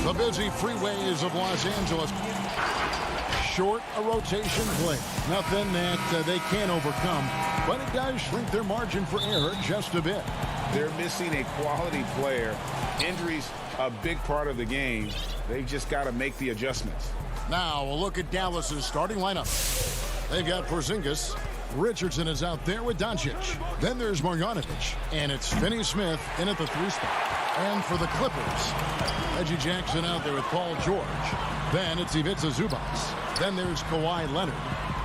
The busy freeways of Los Angeles. Short a rotation play. Nothing that they can't overcome, but it does shrink their margin for error just a bit. They're missing a quality player. Injuries a big part of the game. They've just got to make the adjustments. Now a look at Dallas's starting lineup. They've got Porzingis. Richardson is out there with Doncic. Then there's Marjanovic. And it's Finney-Smith in at the 3 spot. And for the Clippers, Reggie Jackson out there with Paul George. Then it's Ivica Zubac. Then there's Kawhi Leonard.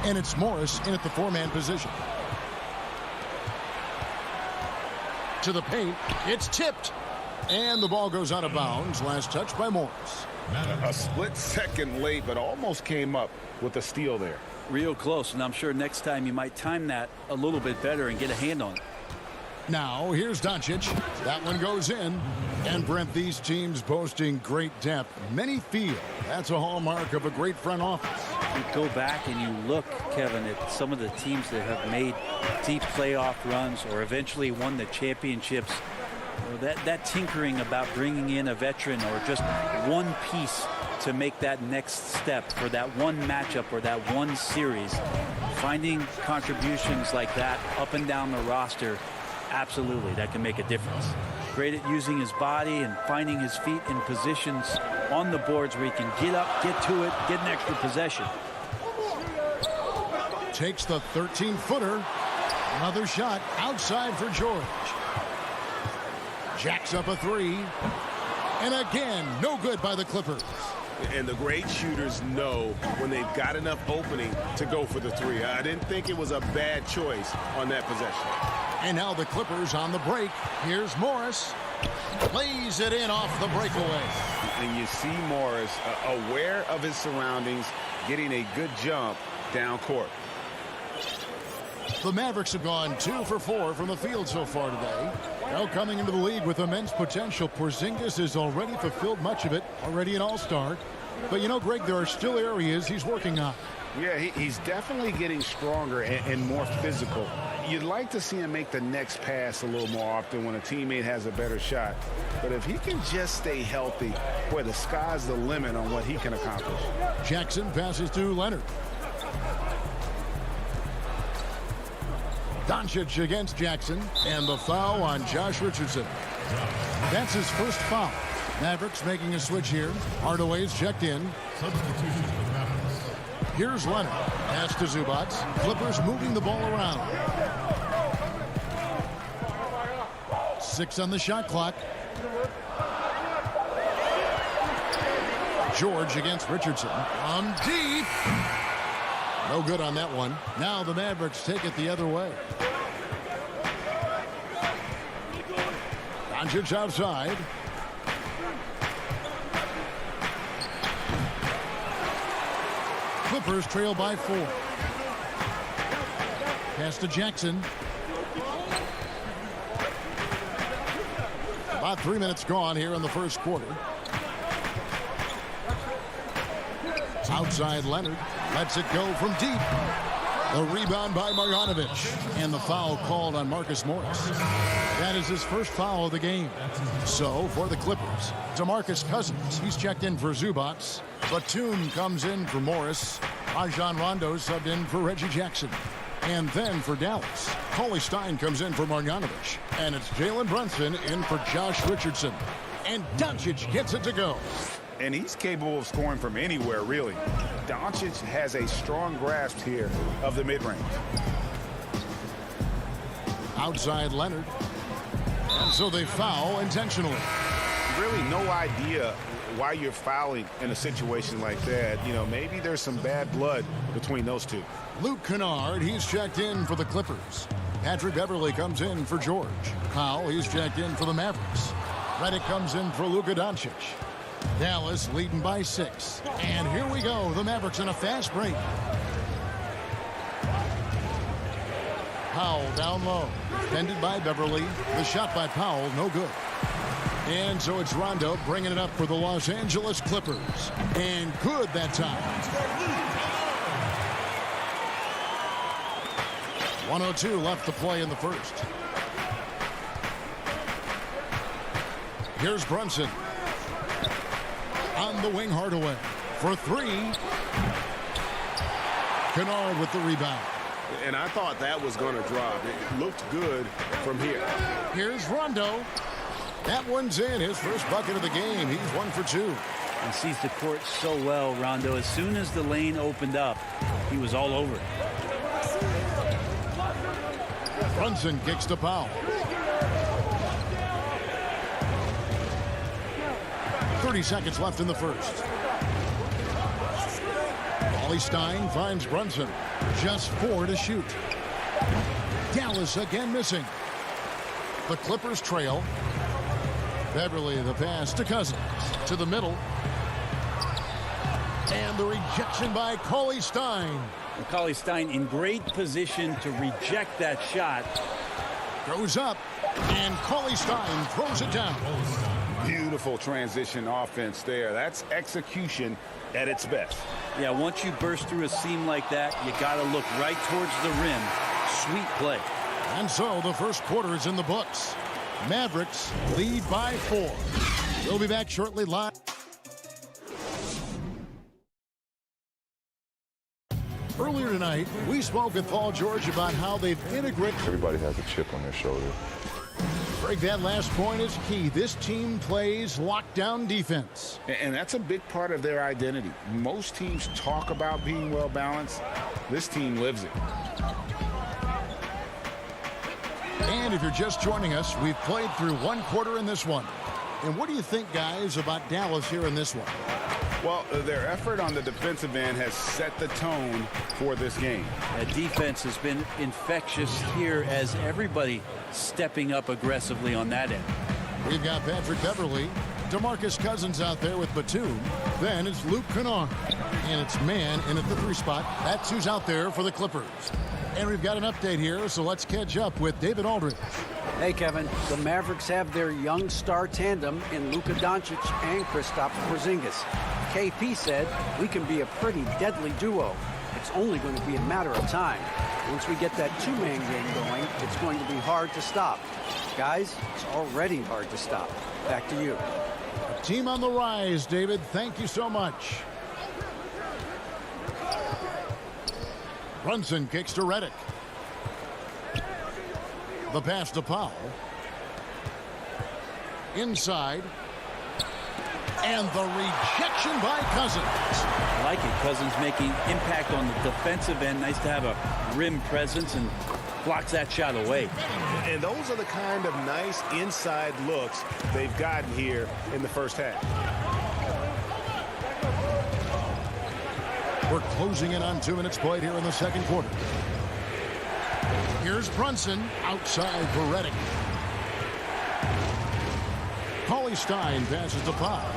And it's Morris in at the 4-man position. To the paint. It's tipped. And the ball goes out of bounds. Last touch by Morris. A split second late, but almost came up with a steal there. Real close, and I'm sure next time you might time that a little bit better and get a hand on it. Now, here's Doncic. That one goes in. And, Brent, these teams boasting great depth. Many feel that's a hallmark of a great front office. You go back and you look, Kevin, at some of the teams that have made deep playoff runs or eventually won the championships. That tinkering about bringing in a veteran or just one piece to make that next step for that one matchup or that one series. Finding contributions like that up and down the roster, absolutely, that can make a difference. Great at using his body and finding his feet in positions on the boards where he can get up, get to it, get an extra possession. Takes the 13-footer. Another shot outside for George. Jacks up a 3. And again, no good by the Clippers. And the great shooters know when they've got enough opening to go for the 3. I didn't think it was a bad choice on that possession. And now the Clippers on the break. Here's Morris. Lays it in off the breakaway. And you see Morris aware of his surroundings, getting a good jump down court. The Mavericks have gone 2 for 4 from the field so far today. Now coming into the league with immense potential, Porzingis has already fulfilled much of it, already an all-star. But you know, Greg, there are still areas he's working on. Yeah, he's definitely getting stronger and more physical. You'd like to see him make the next pass a little more often when a teammate has a better shot. But if he can just stay healthy, boy, the sky's the limit on what he can accomplish. Jackson passes to Leonard. Doncic against Jackson, and the foul on Josh Richardson. That's his first foul. Mavericks making a switch here. Hardaway's checked in. Here's Leonard. Pass to Zubac. Clippers moving the ball around. 6 on the shot clock. George against Richardson. On deep. No good on that one. Now the Mavericks take it the other way. Doncic outside. Clippers trail by 4. Pass to Jackson. About 3 minutes gone here in the first quarter. Outside Leonard. Lets it go from deep. The rebound by Marjanovic. And the foul called on Marcus Morris. That is his first foul of the game. So for the Clippers, DeMarcus Cousins. He's checked in for Zubac. Batum comes in for Morris. Rajon Rondo subbed in for Reggie Jackson. And then for Dallas, Cauley Stein comes in for Marjanovic. And it's Jalen Brunson in for Josh Richardson. And Doncic gets it to go. And he's capable of scoring from anywhere, really. Doncic has a strong grasp here of the mid-range. Outside Leonard. And so they foul intentionally. Really no idea why you're fouling in a situation like that. You know, maybe there's some bad blood between those two. Luke Kennard, he's checked in for the Clippers. Patrick Beverley comes in for George. Powell, he's checked in for the Mavericks. Redick comes in for Luka Doncic. Dallas leading by 6. And here we go. The Mavericks in a fast break. Powell down low. Defended by Beverley. The shot by Powell, no good. And so it's Rondo bringing it up for the Los Angeles Clippers. And good that time. 1:02 left to play in the first. Here's Brunson. On the wing, Hardaway. For 3. Kennard with the rebound. And I thought that was going to drop. It looked good from here. Here's Rondo. That one's in. His first bucket of the game. He's 1 for 2. And sees the court so well, Rondo. As soon as the lane opened up, he was all over it. Brunson kicks to Powell. 30 seconds left in the first. Cauley Stein finds Brunson. Just 4 to shoot. Dallas again missing. The Clippers trail. Beverley the pass to Cousins. To the middle. And the rejection by Cauley Stein. Cauley Stein in great position to reject that shot. Goes up. And Cauley Stein throws it down. Beautiful transition offense there. That's execution at its best. Yeah, once you burst through a seam like that, you got to look right towards the rim. Sweet play. And so the first quarter is in the books. Mavericks lead by 4. We'll be back shortly live. Earlier tonight, we spoke with Paul George about how they've integrated. Everybody has a chip on their shoulder. Greg, that last point is key. This team plays lockdown defense. And that's a big part of their identity. Most teams talk about being well balanced. This team lives it. And if you're just joining us, we've played through 1 quarter in this one. And what do you think, guys, about Dallas here in this one? Well, their effort on the defensive end has set the tone for this game. That defense has been infectious here as everybody stepping up aggressively on that end. We've got Patrick Beverley, DeMarcus Cousins out there with Batum. Then it's Luke Kennard. And it's Mann in at the 3 spot. That's who's out there for the Clippers. And we've got an update here, so let's catch up with David Aldridge. Hey, Kevin. The Mavericks have their young star tandem in Luka Doncic and Kristaps Porzingis. KP said, we can be a pretty deadly duo. It's only going to be a matter of time. Once we get that 2-man game going, it's going to be hard to stop. Guys, it's already hard to stop. Back to you. Team on the rise, David. Thank you so much. Brunson kicks to Redick. The pass to Powell. Inside. And the rejection by Cousins. I like it. Cousins making impact on the defensive end. Nice to have a rim presence and blocks that shot away. And those are the kind of nice inside looks they've gotten here in the first half. We're closing in on 2 minutes played here in the second quarter. Here's Brunson outside for Redick. Cauley Stein passes to Powell.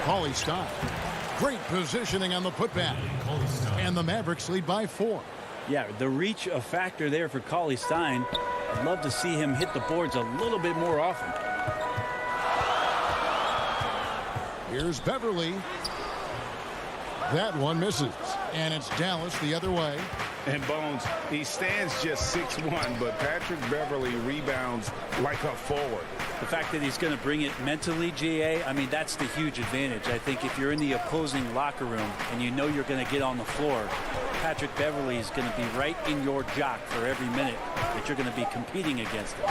Cauley Stein. Great positioning on the putback. And the Mavericks lead by 4. Yeah, the reach a factor there for Cauley Stein. I'd love to see him hit the boards a little bit more often. Here's Beverley. That one misses. And it's Dallas the other way. And Bones, he stands just 6'1", but Patrick Beverley rebounds like a forward. The fact that he's going to bring it mentally, GA, I mean, that's the huge advantage. I think if you're in the opposing locker room and you know you're going to get on the floor, Patrick Beverley is going to be right in your jock for every minute that you're going to be competing against him.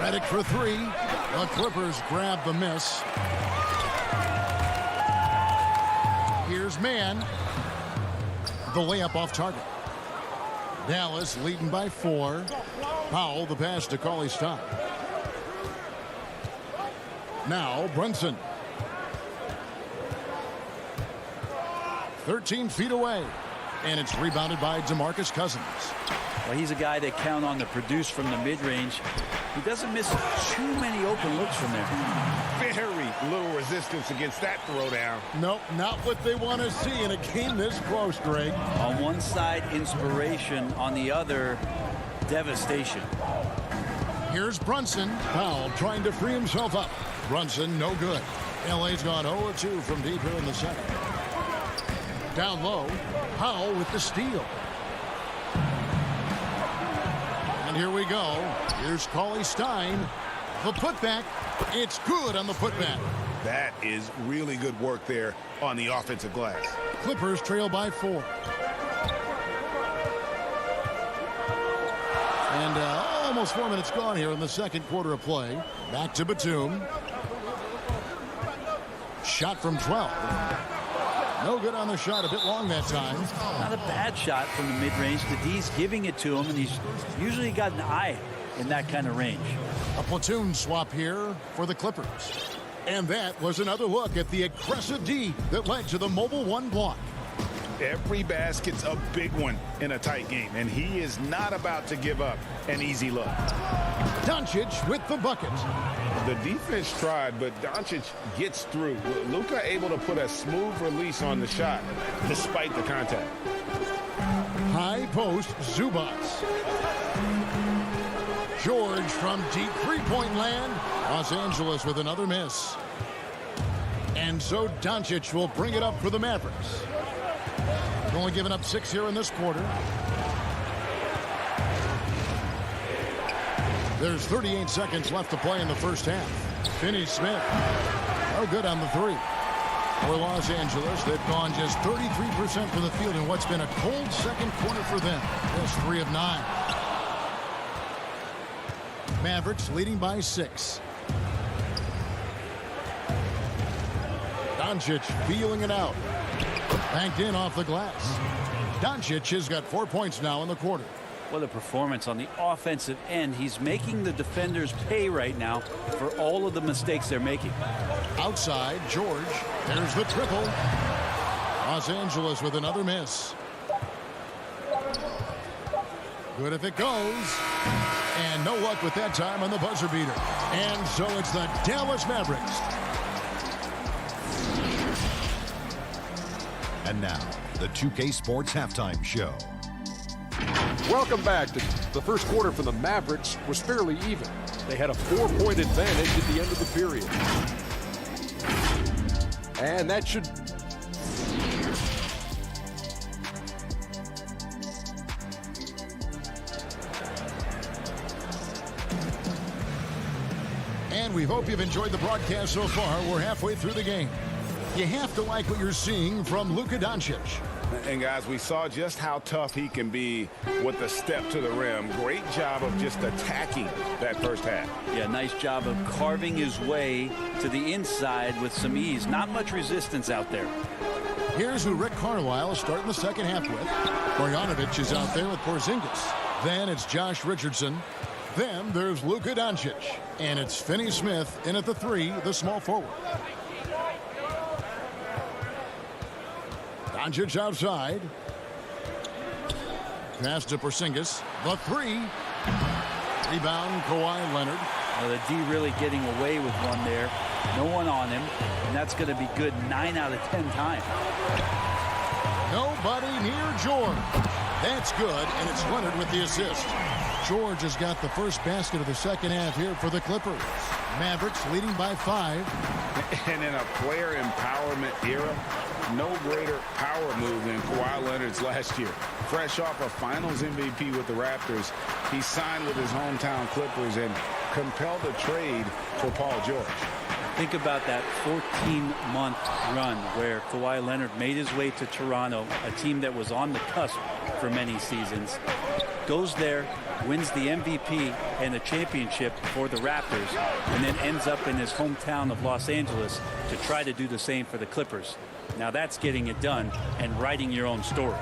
Redick for three. The Clippers grab the miss. Here's Mann. The layup off target. Dallas leading by 4. Powell the pass to Cauley-Stein. Now Brunson. 13 feet away. And it's rebounded by DeMarcus Cousins. Well, he's a guy that count on to produce from the mid-range. He doesn't miss too many open looks from there. Very little resistance against that throwdown. Nope, not what they want to see in a game this close, Greg. On one side, inspiration. On the other, devastation. Here's Brunson. Powell trying to free himself up. Brunson, no good. LA's gone 0-2 from deep here in the second. Down low, Powell with the steal. And here we go. Here's Cauley-Stein. The putback. It's good on the putback. That is really good work there on the offensive glass. Clippers trail by 4. And almost 4 minutes gone here in the second quarter of play. Back to Batum. Shot from 12. No good on the shot. A bit long that time. Not a bad shot from the mid-range. The D's giving it to him, and he's usually got an eye in that kind of range. A platoon swap here for the Clippers. And that was another look at the aggressive D that led to the Mobile 1 block. Every basket's a big one in a tight game, and he is not about to give up an easy look. Doncic with the bucket. The defense tried, but Doncic gets through. Luka able to put a smooth release on the shot despite the contact. High post, Zubats. George from deep three-point land. Los Angeles with another miss. And so Doncic will bring it up for the Mavericks. Only given up 6 here in this quarter. There's 38 seconds left to play in the first half. Finney-Smith. No good on the 3. For Los Angeles, they've gone just 33% from the field in what's been a cold second quarter for them. Just 3 of 9. Mavericks leading by 6. Doncic feeling it out. Banked in off the glass. Doncic has got 4 points now in the quarter. What a performance on the offensive end. He's making the defenders pay right now for all of the mistakes they're making. Outside, George. There's the triple. Los Angeles with another miss. Good if it goes. And no luck with that time on the buzzer beater. And so it's the Dallas Mavericks. And now, the 2K Sports Halftime Show. Welcome back. The first quarter for the Mavericks was fairly even. They had a 4-point advantage at the end of the period. And that should... And we hope you've enjoyed the broadcast so far. We're halfway through the game. You have to like what you're seeing from Luka Doncic. And guys, we saw just how tough he can be with the step to the rim. Great job of just attacking that first half. Yeah, nice job of carving his way to the inside with some ease. Not much resistance out there. Here's who Rick Carlisle is starting the second half with. Marjanovic is out there with Porzingis. Then it's Josh Richardson. Then there's Luka Doncic. And it's Finney-Smith in at the 3, the small forward. Doncic outside. Pass to Porzingis. The 3. Rebound, Kawhi Leonard. Well, the D really getting away with one there. No one on him. And that's going to be good 9 out of 10 times. Nobody near George. That's good, and it's Leonard with the assist. George has got the first basket of the second half here for the Clippers. Mavericks leading by 5. And in a player empowerment era, no greater power move than Kawhi Leonard's last year. Fresh off a Finals MVP with the Raptors, he signed with his hometown Clippers and compelled a trade for Paul George. Think about that 14-month run where Kawhi Leonard made his way to Toronto, a team that was on the cusp for many seasons. Goes there, wins the MVP and the championship for the Raptors, and then ends up in his hometown of Los Angeles to try to do the same for the Clippers. Now that's getting it done and writing your own story.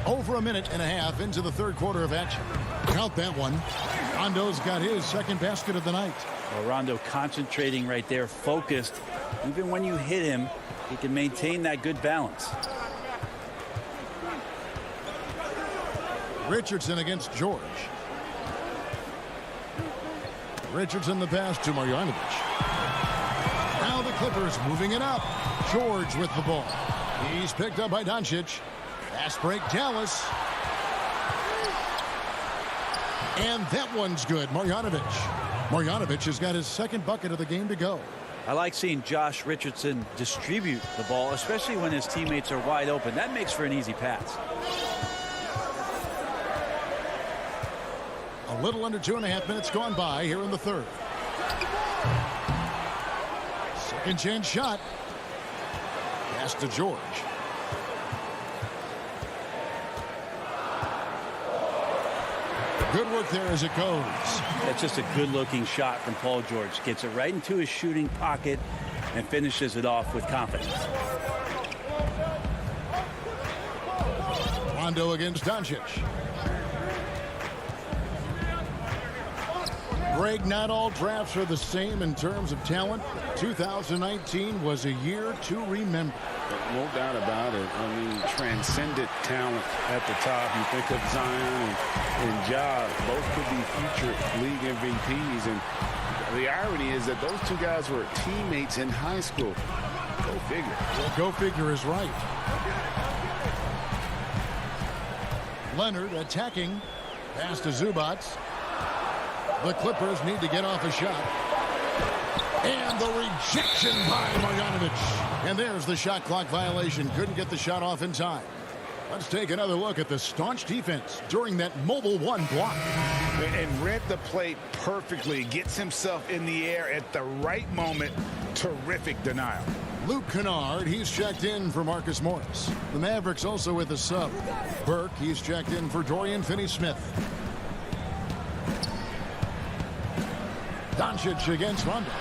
Over a minute and a half into the third quarter of action. Count that one. Rondo's got his second basket of the night. Well, Rondo concentrating right there, focused. Even when you hit him, he can maintain that good balance. Richardson against George. Richardson the pass to Marjanovic. Now the Clippers moving it up. George with the ball. He's picked up by Doncic. Fast break Dallas. And that one's good. Marjanovic. Marjanovic has got his second bucket of the game to go. I like seeing Josh Richardson distribute the ball, especially when his teammates are wide open. That makes for an easy pass. A little under 2.5 minutes gone by here in the third. Second chance shot. Pass to George. Good work there as it goes. That's just a good-looking shot from Paul George. Gets it right into his shooting pocket and finishes it off with confidence. Rondo against Doncic. Greg, not all drafts are the same in terms of talent. 2019 was a year to remember. No doubt about it. I mean, transcendent talent at the top. You think of Zion and Ja, both could be future league MVPs. And the irony is that those two guys were teammates in high school. Go figure. Well, go figure is right. Leonard attacking. Pass to Zubac. The Clippers need to get off a shot. And the rejection by Marjanovic. And there's the shot clock violation. Couldn't get the shot off in time. Let's take another look at the staunch defense during that mobile one block. And read the play perfectly. Gets himself in the air at the right moment. Terrific denial. Luke Kennard, he's checked in for Marcus Morris. The Mavericks also with a sub. Burke, he's checked in for Dorian Finney-Smith. Doncic against Rondo.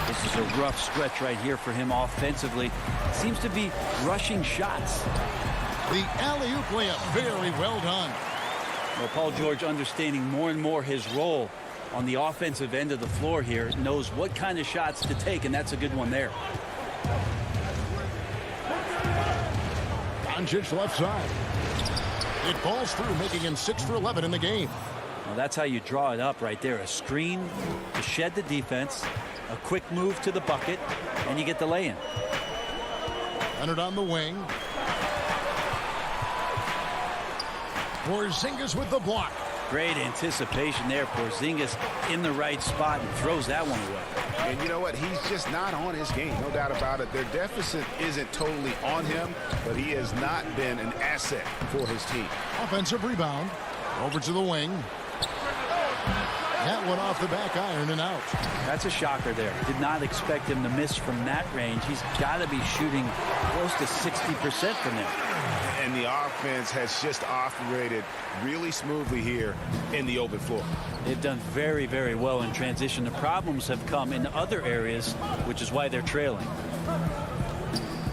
This is a rough stretch right here for him offensively. Seems to be rushing shots. The alley-oop layup, very well done. Well, Paul George understanding more and more his role on the offensive end of the floor here, knows what kind of shots to take, and that's a good one there. Doncic left side. It falls through, making him 6 for 11 in the game. Well, that's how you draw it up right there. A screen to shed the defense, a quick move to the bucket, and you get the lay-in. Leonard on the wing. Porzingis with the block. Great anticipation there. Porzingis in the right spot and throws that one away. And you know what? He's just not on his game. No doubt about it. Their deficit isn't totally on him, but he has not been an asset for his team. Offensive rebound. Over to the wing. That one off the back iron and out. That's a shocker there. Did not expect him to miss from that range. He's got to be shooting close to 60% from there. And the offense has just operated really smoothly here in the open floor. They've done very, very well in transition. The problems have come in other areas, which is why they're trailing.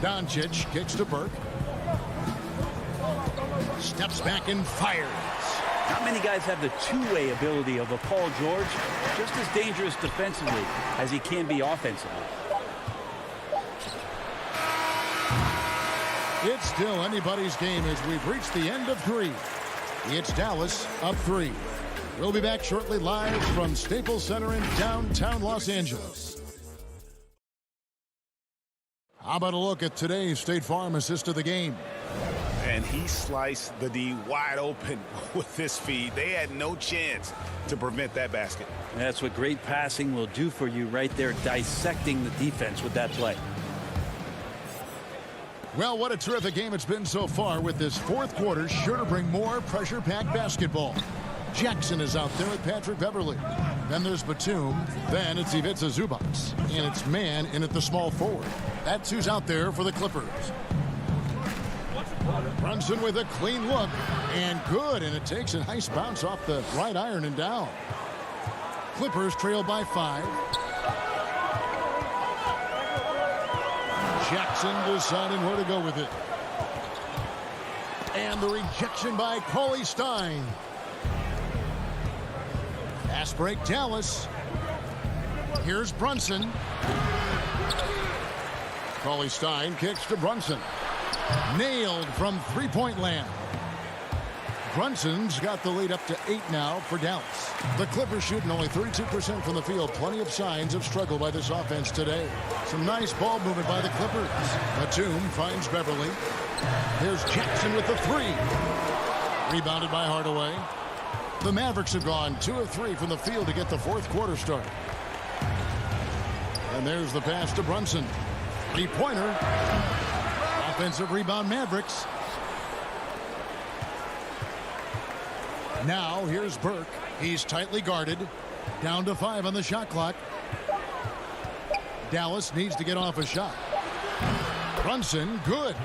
Doncic kicks to Burke. Steps back and fires. Not many guys have the two-way ability of a Paul George. Just as dangerous defensively as he can be offensively. It's still anybody's game as we've reached the end of 3. It's Dallas up 3. We'll be back shortly live from Staples Center in downtown Los Angeles. How about a look at today's State Farm assist of the game? and he sliced the D wide open with his feet. They had no chance to prevent that basket. That's what great passing will do for you right there, dissecting the defense with that play. Well, what a terrific game it's been so far, with this fourth quarter sure to bring more pressure-packed basketball. Jackson is out there with Patrick Beverly. Then there's Batum. Then it's Ivica Zubac. And it's man in at the small forward. That's who's out there for the Clippers. Brunson with a clean look. And good. And it takes a nice bounce off the right iron and down. Clippers trail by 5. Jackson deciding where to go with it. And the rejection by Cauley Stein. Fast break, Dallas. Here's Brunson. Cauley Stein kicks to Brunson. Nailed from three-point land. Brunson's got the lead up to 8 now for Dallas. The Clippers shooting only 32% from the field. Plenty of signs of struggle by this offense today. Some nice ball movement by the Clippers. Batum finds Beverly. Here's Jackson with the 3. Rebounded by Hardaway. The Mavericks have gone 2 of 3 from the field to get the fourth quarter started. And there's the pass to Brunson. 3-pointer. Offensive rebound, Mavericks. Now here's Burke. He's tightly guarded. Down to 5 on the shot clock. Dallas needs to get off a shot. Brunson, good.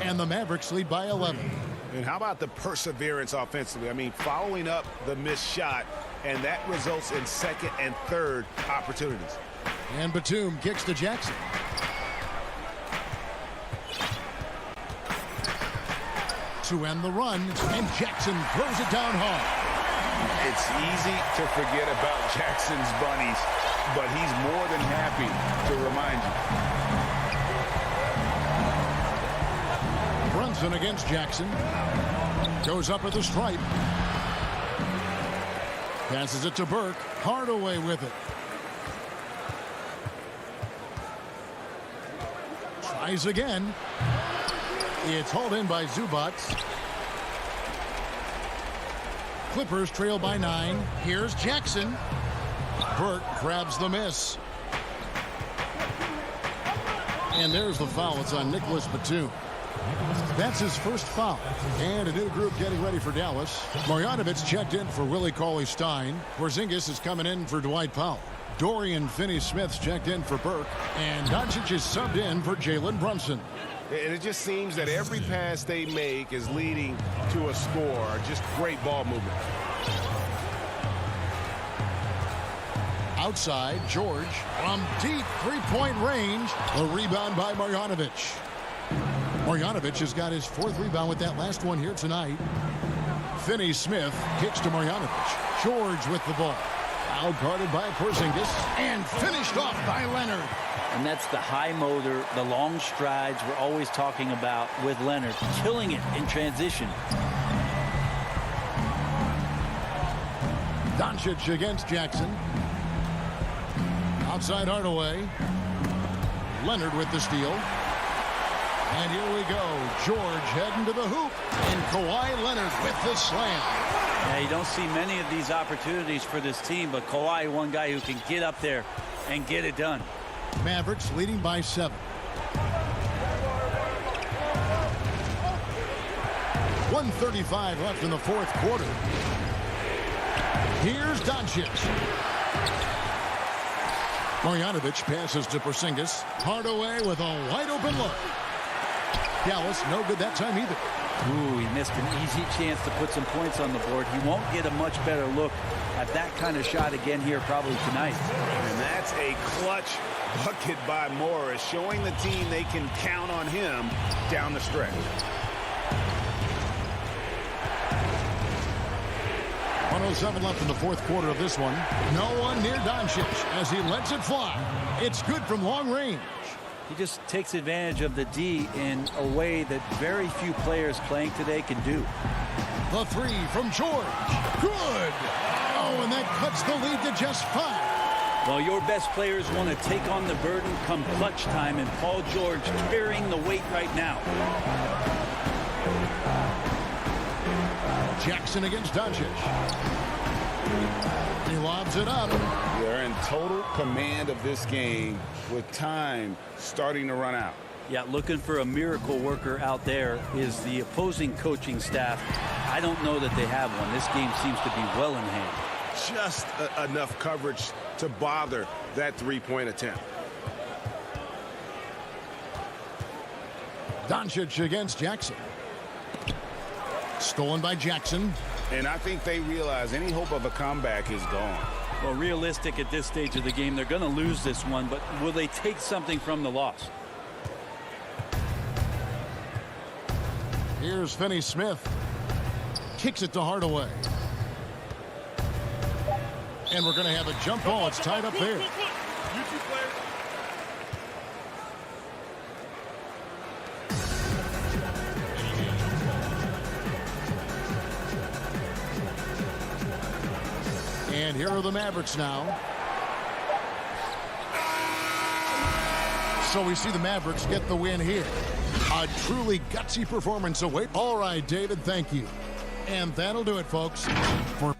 And the Mavericks lead by 11. And how about the perseverance offensively? I mean, following up the missed shot, and that results in second and third opportunities. And Batum kicks to Jackson. To end the run, and Jackson throws it down hard. It's easy to forget about Jackson's bunnies, but he's more than happy to remind you. Brunson against Jackson. Goes up at the stripe. Passes it to Burke. Hardaway with it. Tries again. It's hauled in by Zubac. Clippers trail by 9. Here's Jackson. Burke grabs the miss. And there's the foul. It's on Nicholas Batum. That's his first foul. And a new group getting ready for Dallas. Marjanovic checked in for Willie Cauley-Stein. Porzingis is coming in for Dwight Powell. Dorian Finney-Smith's checked in for Burke. And Doncic is subbed in for Jalen Brunson. And it just seems that every pass they make is leading to a score. Just great ball movement. Outside, George from deep three-point range. A rebound by Marjanovic. Marjanovic has got his 4th rebound with that last one here tonight. Finney-Smith kicks to Marjanovic. George with the ball. Out-guarded by Porzingis. And finished off by Leonard. And that's the high motor, the long strides we're always talking about with Leonard. Killing it in transition. Doncic against Jackson. Outside Hardaway. Leonard with the steal. And here we go. George heading to the hoop. And Kawhi Leonard with the slam. Yeah, you don't see many of these opportunities for this team, but Kawhi, one guy who can get up there and get it done. Mavericks leading by 7. 1:35 left in the fourth quarter. Here's Doncic. Marjanovic passes to Porzingis. Hardaway with a wide open look. Dallas no good that time either. Ooh, he missed an easy chance to put some points on the board. He won't get a much better look at that kind of shot again here probably tonight. And that's a clutch bucket by Morris, showing the team they can count on him down the stretch. 1:07 left in the fourth quarter of this one. No one near Doncic as he lets it fly. It's good from long range. He just takes advantage of the D in a way that very few players playing today can do. The 3 from George. Good. Oh, and that cuts the lead to just 5. Well, your best players want to take on the burden come clutch time, and Paul George carrying the weight right now. Jackson against Doncic. He lobs it up. They're in total command of this game with time starting to run out. Yeah, looking for a miracle worker out there is the opposing coaching staff. I don't know that they have one. This game seems to be well in hand. Just enough coverage to bother that three-point attempt. Doncic against Jackson. Stolen by Jackson. And I think they realize any hope of a comeback is gone. Well, realistic at this stage of the game, they're going to lose this one, but will they take something from the loss? Here's Finney Smith. Kicks it to Hardaway. And we're going to have a jump ball. It's tied up there. And here are the Mavericks now. So we see the Mavericks get the win here. A truly gutsy performance away. All right, David, thank you. And that'll do it, folks. For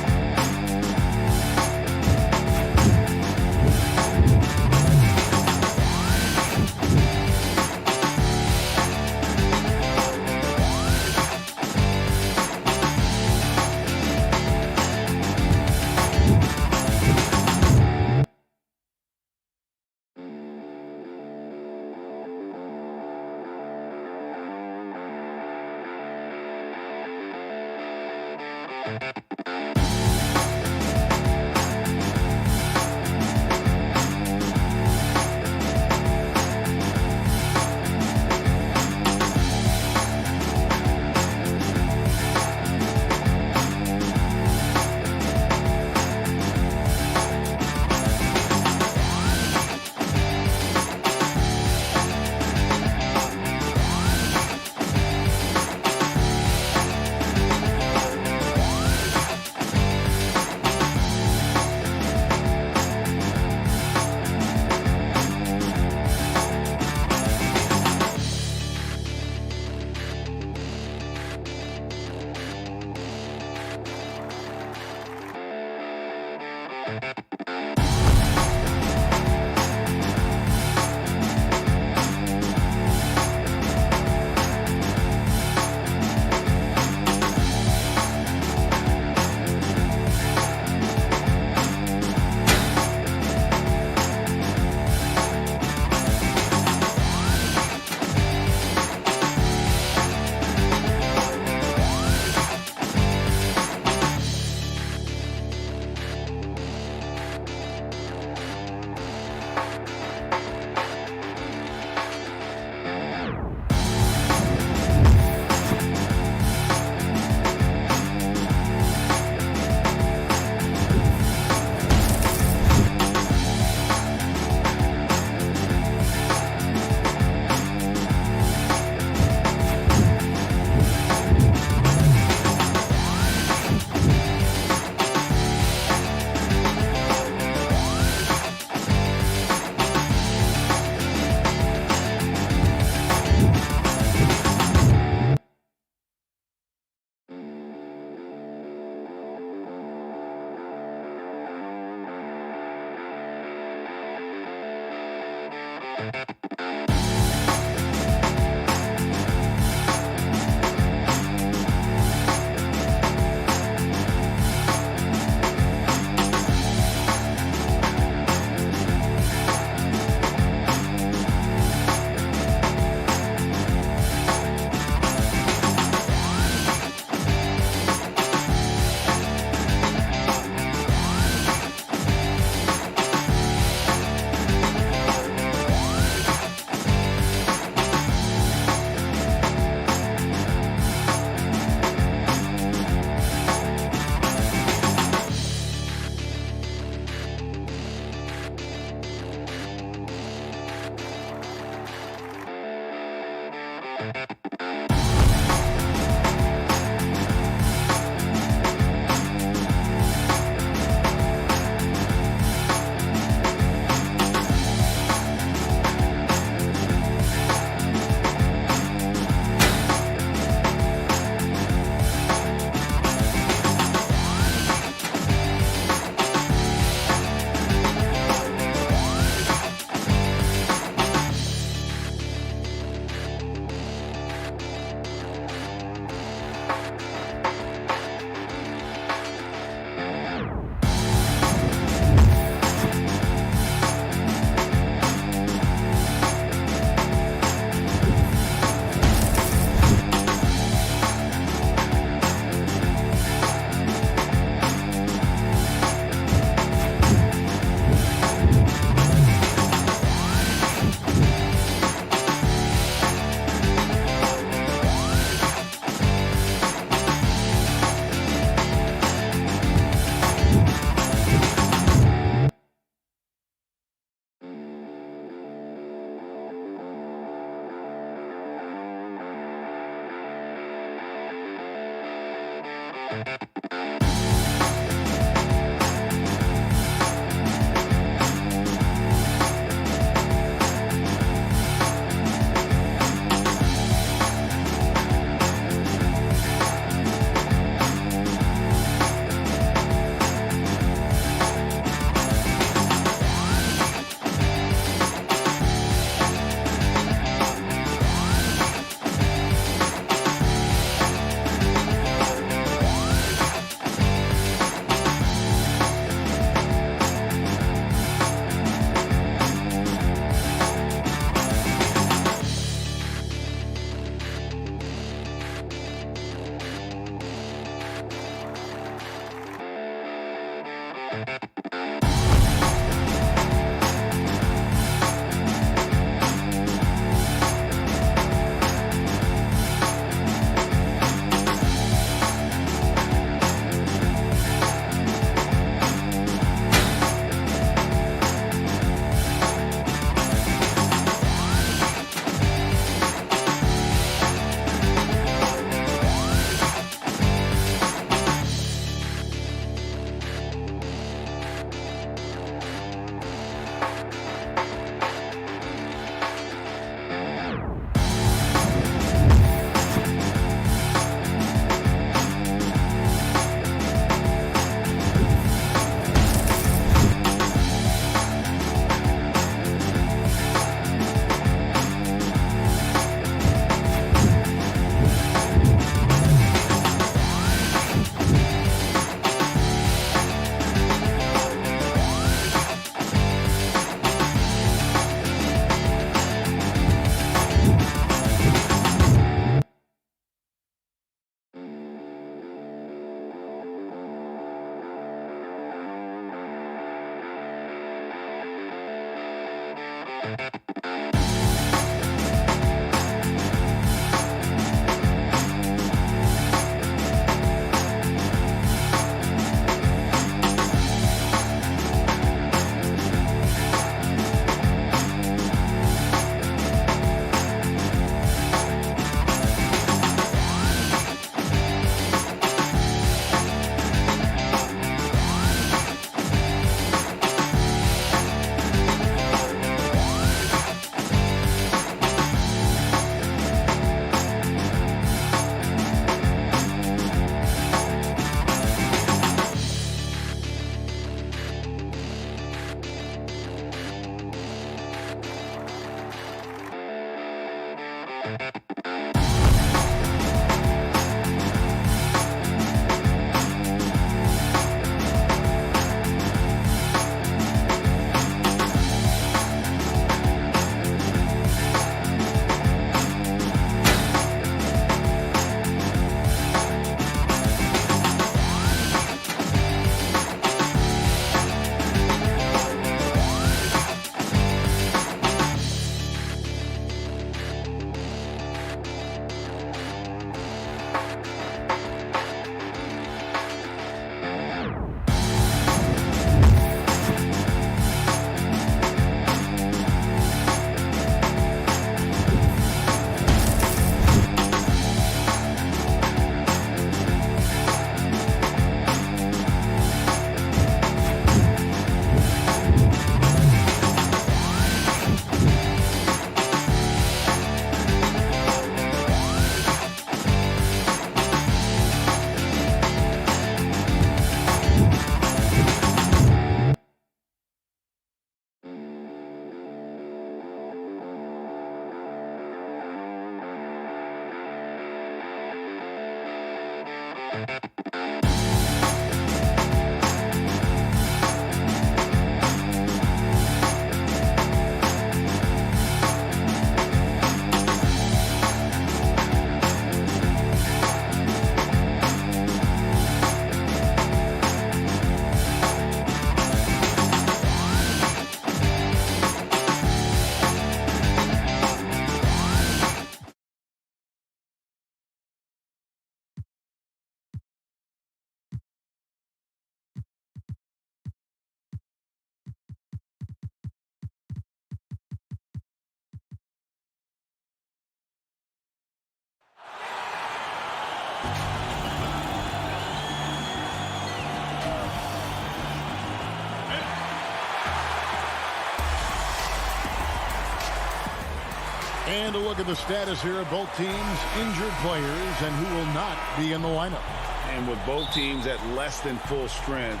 And a look at the status here of both teams' injured players and who will not be in the lineup. And with both teams at less than full strength,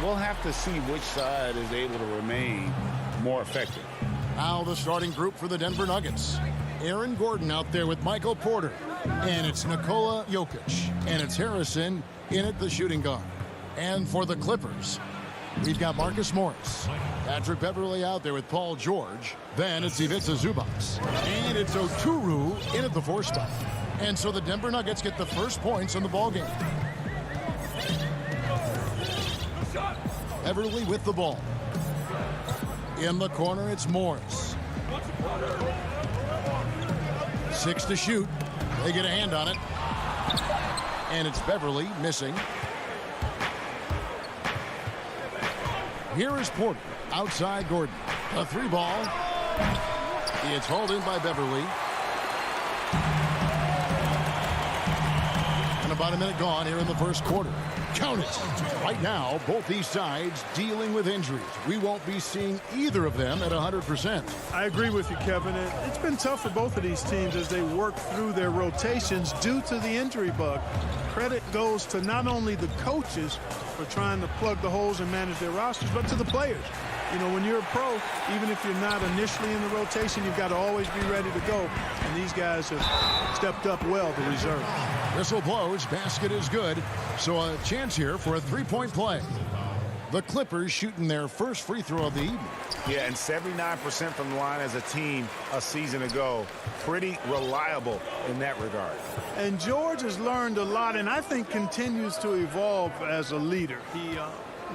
we'll have to see which side is able to remain more effective. Now the starting group for the Denver Nuggets. Aaron Gordon out there with Michael Porter. And it's Nikola Jokic. And it's Harrison in at the shooting guard. And for the Clippers, we've got Marcus Morris. Patrick Beverley out there with Paul George. Then it's Ivica Zubac. And it's Oturu in at the 4 spot. And so the Denver Nuggets get the first points in the ballgame. Beverley with the ball. In the corner, it's Morris. 6 to shoot. They get a hand on it. And it's Beverley missing. Here is Porter. Outside Gordon. A 3 ball. It's hauled in by Beverley. And about a minute gone here in the first quarter. Count it. Right now, both these sides dealing with injuries. We won't be seeing either of them at 100%. I agree with you, Kevin. It's been tough for both of these teams as they work through their rotations due to the injury bug. Credit goes to not only the coaches for trying to plug the holes and manage their rosters, but to the players. You know, when you're a pro, even if you're not initially in the rotation, you've got to always be ready to go. And these guys have stepped up well, the reserve. Whistle blows. Basket is good. So a chance here for a 3-point play. The Clippers shooting their first free throw of the evening. Yeah, and 79% from the line as a team a season ago. Pretty reliable in that regard. And George has learned a lot and I think continues to evolve as a leader. He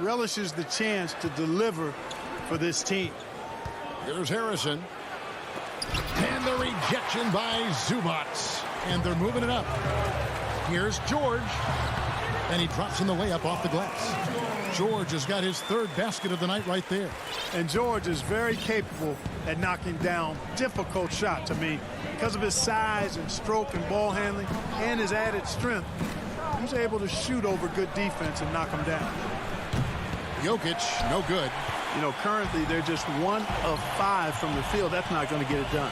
relishes the chance to deliver for this team. Here's Harrison. And the rejection by Zubac. And they're moving it up. Here's George. And he drops in the layup off the glass. George has got his 3rd basket of the night right there. And George is very capable at knocking down difficult shots. I mean, because of his size and stroke and ball handling and his added strength, he's able to shoot over good defense and knock them down. Jokic, no good. You know, currently they're just 1 of 5 from the field. That's not going to get it done.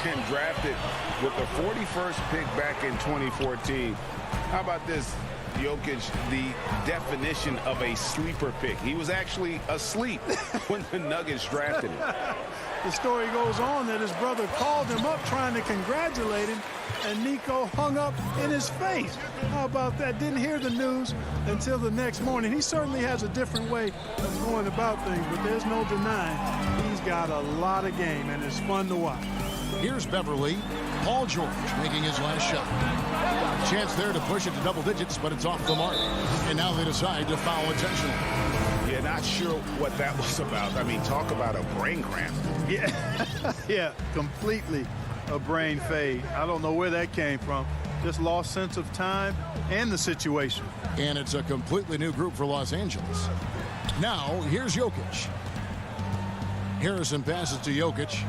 And drafted with the 41st pick back in 2014. How about this? Jokic, the definition of a sleeper pick. He was actually asleep when the Nuggets drafted him. The story goes on that his brother called him up trying to congratulate him, and Nico hung up in his face. How about that? Didn't hear the news until the next morning. He certainly has a different way of going about things, but there's no denying he's got a lot of game, and it's fun to watch. Here's Beverly. Paul George making his last shot. Chance there to push it to double digits, but it's off the mark. And now they decide to foul intentionally. Yeah, not sure what that was about. I mean, talk about a brain cramp. Yeah, yeah, completely a brain fade. I don't know where that came from. Just lost sense of time and the situation. And it's a completely new group for Los Angeles. Now, here's Jokic. Harrison passes to Jokic.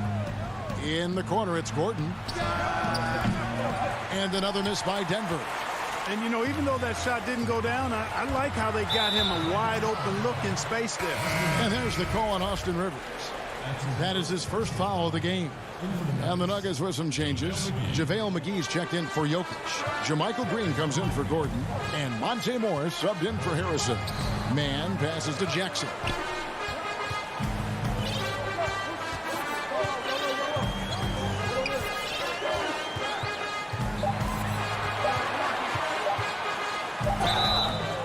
In the corner, it's Gordon. And another miss by Denver. And, you know, even though that shot didn't go down, I like how they got him a wide-open look in space there. And there's the call on Austin Rivers. That is his first foul of the game. And the Nuggets with some changes. JaVale McGee's checked in for Jokic. JaMychal Green comes in for Gordon. And Monte Morris subbed in for Harrison. Mann passes to Jackson.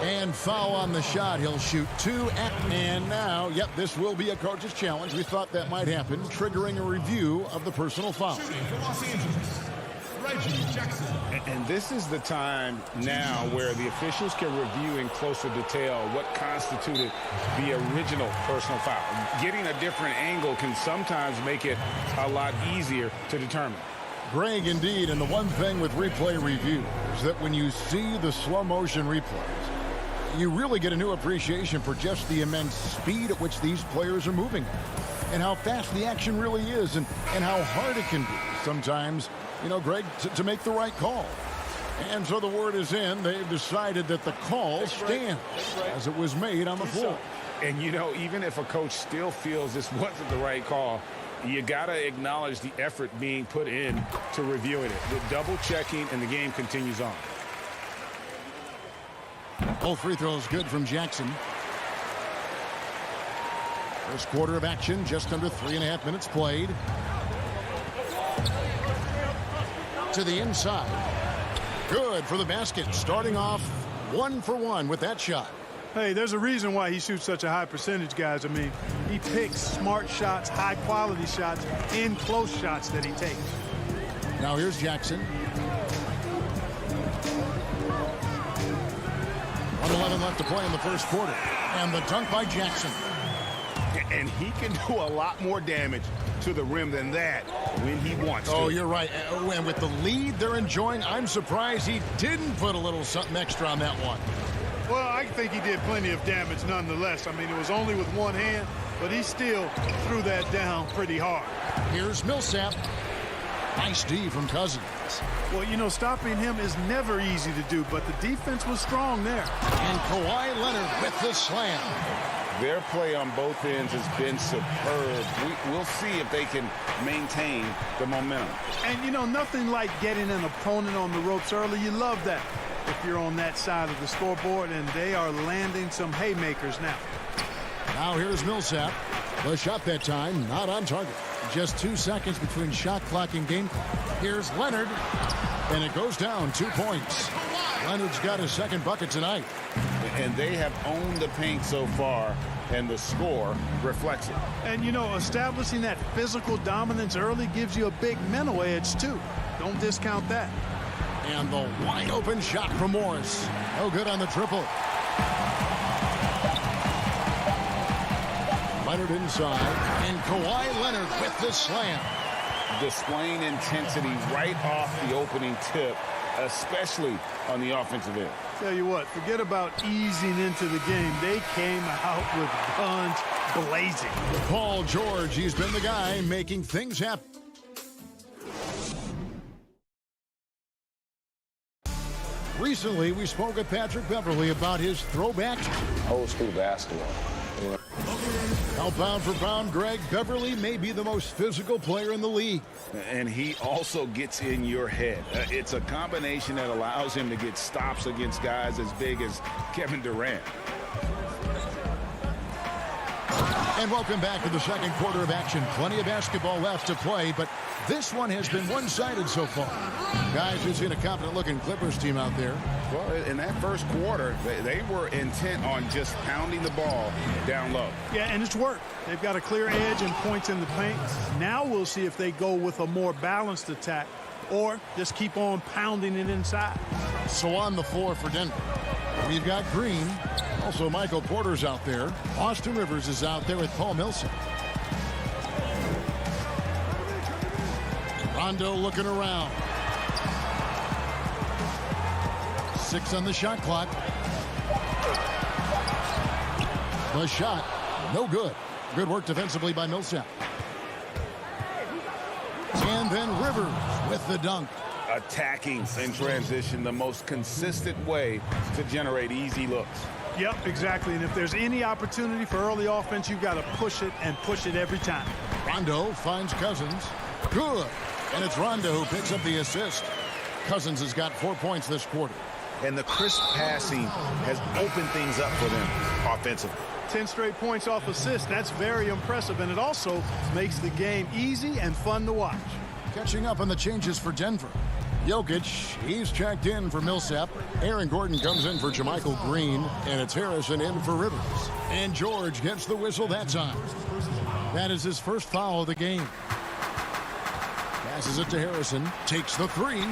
And foul on the shot. He'll shoot two. And now, yep, this will be a coach's challenge. We thought that might happen, triggering a review of the personal foul. And this is the time now where the officials can review in closer detail what constituted the original personal foul. Getting a different angle can sometimes make it a lot easier to determine. Greg, indeed, and the one thing with replay review is that when you see the slow motion replays, you really get a new appreciation for just the immense speed at which these players are moving and how fast the action really is and how hard it can be sometimes, you know, Greg, to make the right call. And so the word is in. They've decided that the call stands as it was made on the floor. And, you know, even if a coach still feels this wasn't the right call, you got to acknowledge the effort being put in to reviewing it. The double checking, and the game continues on. Both free throws good from Jackson. First quarter of action, just under 3.5 minutes played. To the inside. Good for the basket. Starting off 1 for 1 with that shot. Hey, there's a reason why he shoots such a high percentage, guys. I mean, he picks smart shots, high-quality shots, and close shots that he takes. Now here's Jackson. 1:11 left to play in the first quarter. And the dunk by Jackson. And he can do a lot more damage to the rim than that when he wants to. Oh, you're right. And with the lead they're enjoying, I'm surprised he didn't put a little something extra on that one. Well, I think he did plenty of damage nonetheless. I mean, it was only with one hand, but he still threw that down pretty hard. Here's Millsap. Nice D from Cousins. Well, you know, stopping him is never easy to do, but the defense was strong there. And Kawhi Leonard with the slam. Their play on both ends has been superb. We'll see if they can maintain the momentum. And, you know, nothing like getting an opponent on the ropes early. You love that if you're on that side of the scoreboard, and they are landing some haymakers now. Now here's Millsap. The shot that time, not on target. Just 2 seconds between shot clock and game. Here's Leonard, and it goes down 2 points. Leonard's got his second bucket tonight. And they have owned the paint so far, and the score reflects it. And, you know, establishing that physical dominance early gives you a big mental edge, too. Don't discount that. And the wide open shot from Morris. No good on the triple. Leonard inside, and Kawhi Leonard with the slam. Displaying intensity right off the opening tip, especially on the offensive end. Tell you what, forget about easing into the game. They came out with guns blazing. Paul George, he's been the guy making things happen. Recently, we spoke with Patrick Beverly about his throwback. Old school basketball. Now, pound for pound, Greg, Beverly may be the most physical player in the league. And he also gets in your head. It's a combination that allows him to get stops against guys as big as Kevin Durant. And welcome back to the second quarter of action. Plenty of basketball left to play, but this one has been one-sided so far. Guys, we've seen a confident-looking Clippers team out there. Well, in that first quarter, they were intent on just pounding the ball down low. Yeah, and it's worked. They've got a clear edge and points in the paint. Now we'll see if they go with a more balanced attack or just keep on pounding it inside. So on the floor for Denver, we've got Green. Also, Michael Porter's out there. Austin Rivers is out there with Paul Millsap. Rondo looking around. 6 on the shot clock. The shot, no good. Good work defensively by Millsap. And then Rivers with the dunk. Attacking in transition, the most consistent way to generate easy looks. Yep, exactly. And if there's any opportunity for early offense, you've got to push it and push it every time. Rondo finds Cousins. Good. And it's Rondo who picks up the assist. Cousins has got 4 points this quarter. And the crisp passing has opened things up for them offensively. 10 straight points off assists. That's very impressive. And it also makes the game easy and fun to watch. Catching up on the changes for Denver. Jokic, he's checked in for Millsap. Aaron Gordon comes in for JaMychal Green, and it's Harrison in for Rivers. And George gets the whistle that time. That is his first foul of the game. Passes it to Harrison, takes the three.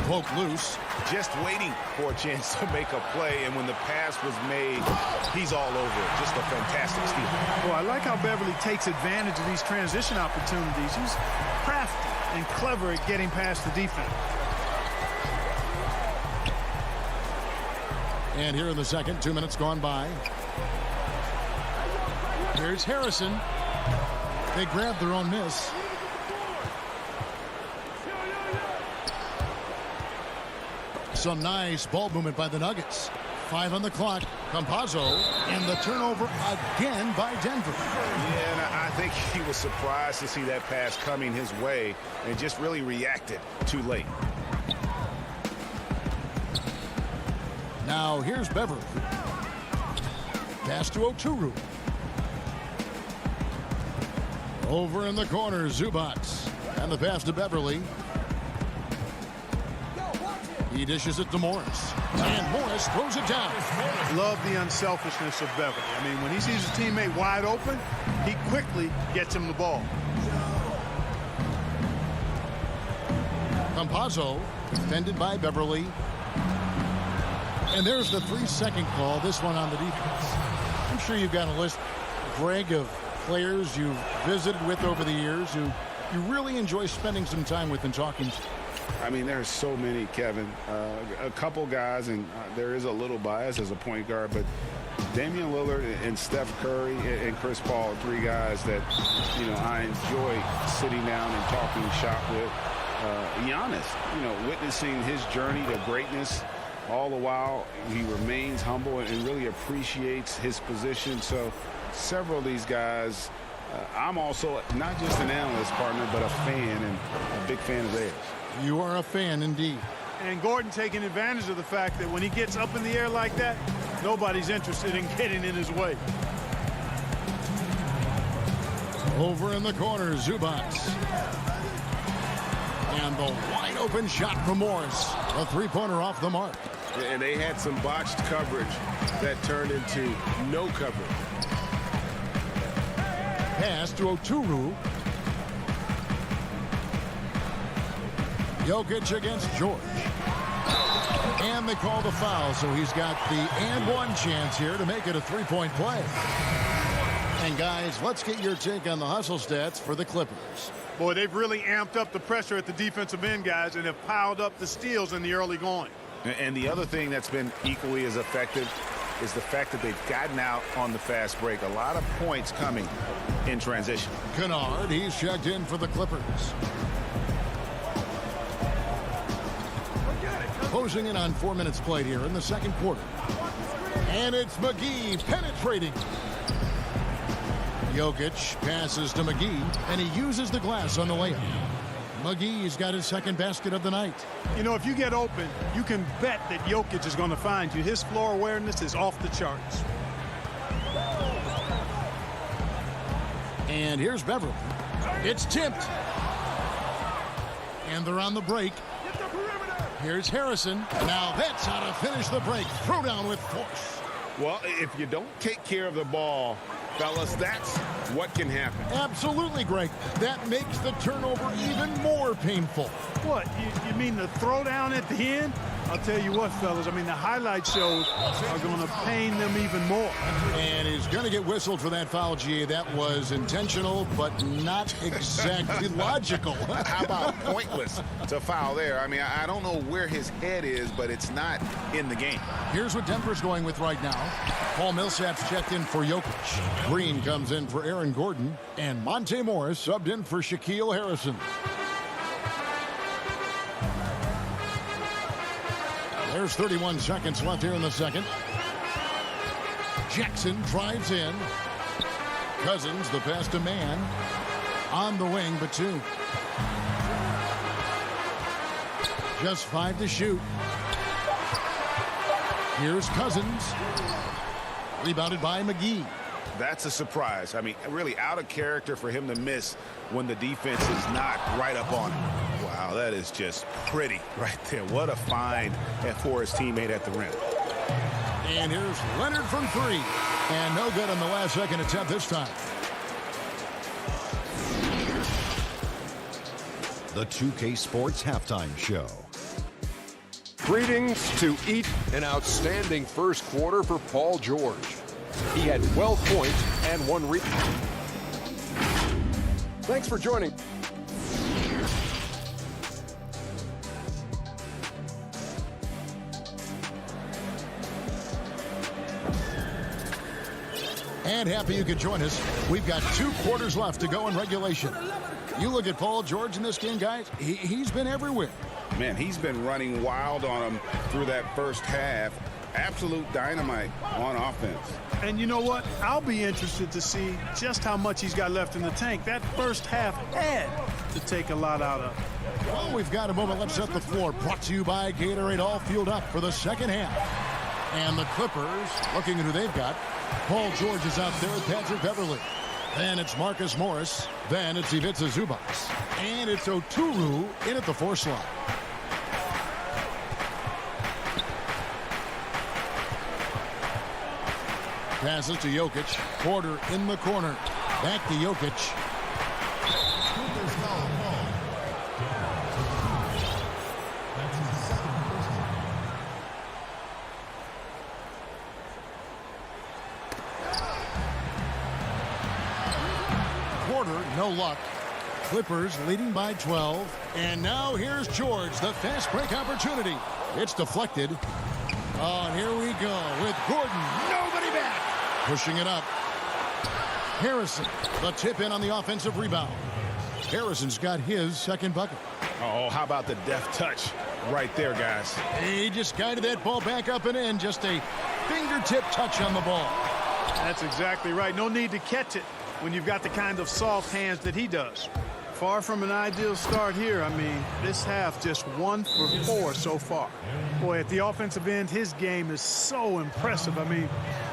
Poke loose. Just waiting for a chance to make a play, and when the pass was made, he's all over it. Just a fantastic steal. Well, I like how Beverly takes advantage of these transition opportunities. He's crafty and clever at getting past the defense. And here in the second, 2 minutes gone by. Here's Harrison. They grabbed their own miss. Some nice ball movement by the Nuggets. 5 on the clock. Campazzo, and the turnover again by Denver. Yeah, and I think he was surprised to see that pass coming his way and just really reacted too late. Now here's Beverly. Pass to Oturu. Over in the corner, Zubac. And the pass to Beverly. He dishes it to Morris. And Morris throws it down. Love the unselfishness of Beverly. I mean, when he sees his teammate wide open, he quickly gets him the ball. Campazzo, defended by Beverly. And there's the 3-second call, this one on the defense. I'm sure you've got a list, Greg, of players you've visited with over the years who you really enjoy spending some time with and talking to. I mean, there's so many, Kevin. A couple guys, and there is a little bias as a point guard, but Damian Lillard and Steph Curry and Chris Paul, 3 guys that, you know, I enjoy sitting down and talking shop with. Giannis, witnessing his journey to greatness, all the while he remains humble and really appreciates his position. So several of these guys, I'm also not just an analyst partner, but a fan and a big fan of theirs. You are a fan indeed. And Gordon taking advantage of the fact that when he gets up in the air like that, nobody's interested in getting in his way. Over in the corner, Zubac. And the wide open shot from Morris. A 3-pointer off the mark. And they had some botched coverage that turned into no coverage. Pass to Oturu. Jokic against George. And they call the foul, so he's got the and-one chance here to make it a 3-point play. And guys, let's get your take on the hustle stats for the Clippers. Boy, they've really amped up the pressure at the defensive end, guys, and have piled up the steals in the early going. And the other thing that's been equally as effective is the fact that they've gotten out on the fast break. A lot of points coming in transition. Kennard, he's checked in for the Clippers. Closing in on 4 minutes played here in the second quarter. And it's McGee penetrating. Jokic passes to McGee, and he uses the glass on the layup. McGee's got his second basket of the night. You know, if you get open, you can bet that Jokic is going to find you. His floor awareness is off the charts. And here's Beverly. It's tipped. And they're on the break. Here's Harrison. Now that's how to finish the break. Throw down with force. Well, if you don't take care of the ball, fellas, that's what can happen. Absolutely, Greg. That makes the turnover even more painful. What, you mean the throwdown at the end? I'll tell you what, fellas, I mean, the highlight shows are going to pain them even more. And he's going to get whistled for that foul, GA. That was intentional, but not exactly logical. How about pointless to foul there? I mean, I don't know where his head is, but it's not in the game. Here's what Denver's going with right now. Paul Millsap's checked in for Jokic. Green comes in for Aaron Gordon. And Monte Morris subbed in for Shaquille Harrison. There's 31 seconds left here in the second. Jackson drives in. Cousins, the pass to man. On the wing, but 2. Just 5 to shoot. Here's Cousins. Rebounded by McGee. That's a surprise. I mean, really out of character for him to miss when the defense is not right up on him. Wow, that is just pretty right there. What a find for his teammate at the rim. And here's Leonard from 3. And no good on the last second attempt this time. The 2K Sports Halftime Show. Greetings to eat an outstanding first quarter for Paul George. He had 12 points and 1 rebound. Thanks for joining. And happy you could join us. We've got 2 quarters left to go in regulation. You look at Paul George in this game, guys. He's been everywhere. Man, he's been running wild on him through that first half. Absolute dynamite on offense. And you know what? I'll be interested to see just how much he's got left in the tank. That first half had to take a lot out of. Well, we've got a moment. Let's set the floor. Brought to you by Gatorade. All fueled up for the second half. And the Clippers, looking at who they've got. Paul George is out there with Patrick Beverly. Then it's Marcus Morris. Then it's Ivica Zubac. And it's Oturu in at the 4 slot. Passes to Jokic. Porter in the corner. Back to Jokic. Porter, no luck. Clippers leading by 12. And now here's George, the fast break opportunity. It's deflected. Oh, and here we go with Gordon. Nobody back. Pushing it up. Harrison, the tip in on the offensive rebound. Harrison's got his second bucket. Oh, how about the deft touch right there, guys? He just guided that ball back up and in. Just a fingertip touch on the ball. That's exactly right. No need to catch it when you've got the kind of soft hands that he does. Far from an ideal start here. I mean, this half just 1 for 4 so far. Boy, at the offensive end, his game is so impressive. I mean,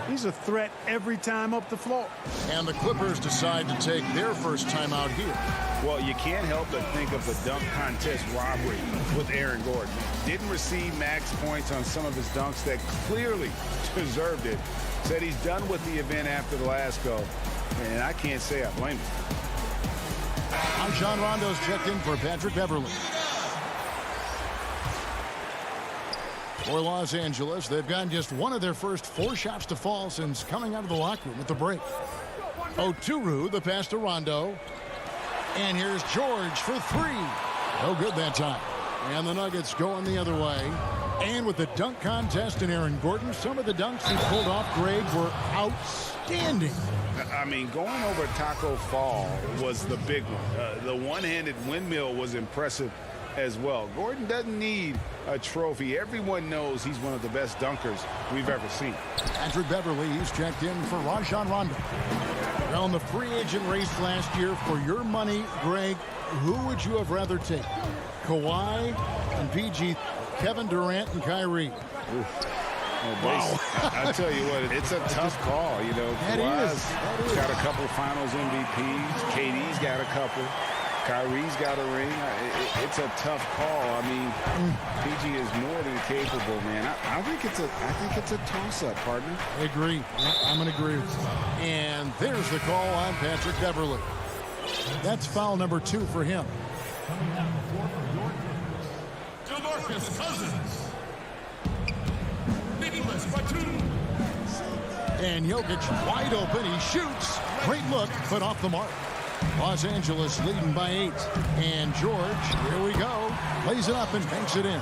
he's a threat every time up the floor. And the Clippers decide to take their first time out here. Well, you can't help but think of the dunk contest robbery with Aaron Gordon. Didn't receive max points on some of his dunks that clearly deserved it. Said he's done with the event after the last go. And I can't say I blame him. Rajon Rondo's checked in for Patrick Beverly. For Los Angeles, they've gotten just one of their first 4 shots to fall since coming out of the locker room at the break. Oturu, the pass to Rondo. And here's George for 3. No good that time. And the Nuggets going the other way. And with the dunk contest and Aaron Gordon, some of the dunks he pulled off, Greg, were outstanding. I mean, going over Taco Fall was the big one. The one-handed windmill was impressive as well. Gordon doesn't need a trophy. Everyone knows he's one of the best dunkers we've ever seen. Patrick Beverly, he's checked in for Rajon Rondo. On the free agent race last year, for your money, Greg, who would you have rather take? Kawhi and PG, Kevin Durant and Kyrie? Oof. Wow. I tell you what, it's a tough call. You know, Kawhi's got a couple Finals MVPs. KD's got a couple. Kyrie's got a ring. It's a tough call. I mean, PG is more than capable, man. I think it's a toss-up, partner. I agree. Yep, I'm going to agree. And there's the call on Patrick Beverley. That's foul number 2 for him. DeMarcus Cousins. Nicholas Batum. And Jokic wide open. He shoots. Great look, but off the mark. Los Angeles leading by 8. And George, here we go, lays it up and banks it in.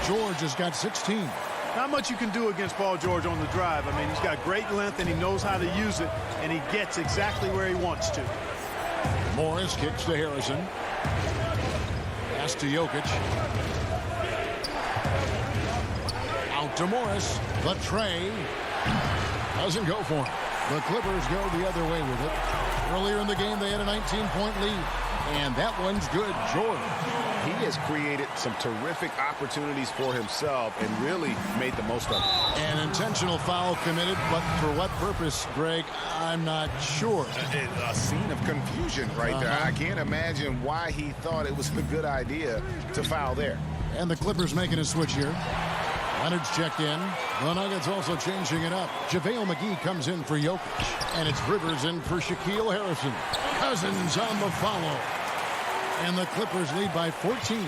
George has got 16. Not much you can do against Paul George on the drive. I mean, he's got great length and he knows how to use it, and he gets exactly where he wants to. Morris kicks to Harrison. Pass to Jokic. Out to Morris. The tray. Doesn't go for him. The Clippers go the other way with it. Earlier in the game, they had a 19-point lead. And that one's good. George. He has created some terrific opportunities for himself and really made the most of it. An intentional foul committed, but for what purpose, Greg, I'm not sure. A scene of confusion right there. I can't imagine why he thought it was a good idea to foul there. And the Clippers making a switch here. Leonard's checked in. The Nuggets also changing it up. JaVale McGee comes in for Jokic. And it's Rivers in for Shaquille Harrison. Cousins on the follow. And the Clippers lead by 14.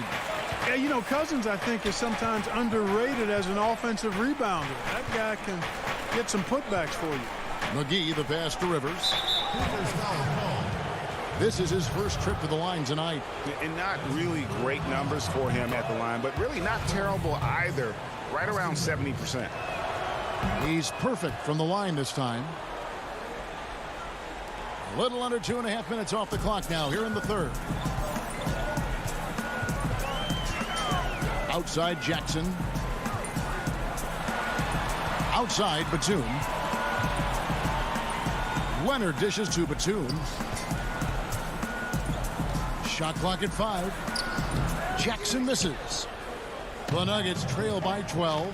Yeah, you know, Cousins, I think, is sometimes underrated as an offensive rebounder. That guy can get some putbacks for you. McGee, the pass to Rivers. This is his first trip to the line tonight. And not really great numbers for him at the line, but really not terrible either. Right around 70%. He's perfect from the line this time. A little under 2.5 minutes off the clock now here in the third. Outside Jackson. Outside Batum. Leonard dishes to Batum. Shot clock at 5. Jackson misses. The Nuggets trail by 12.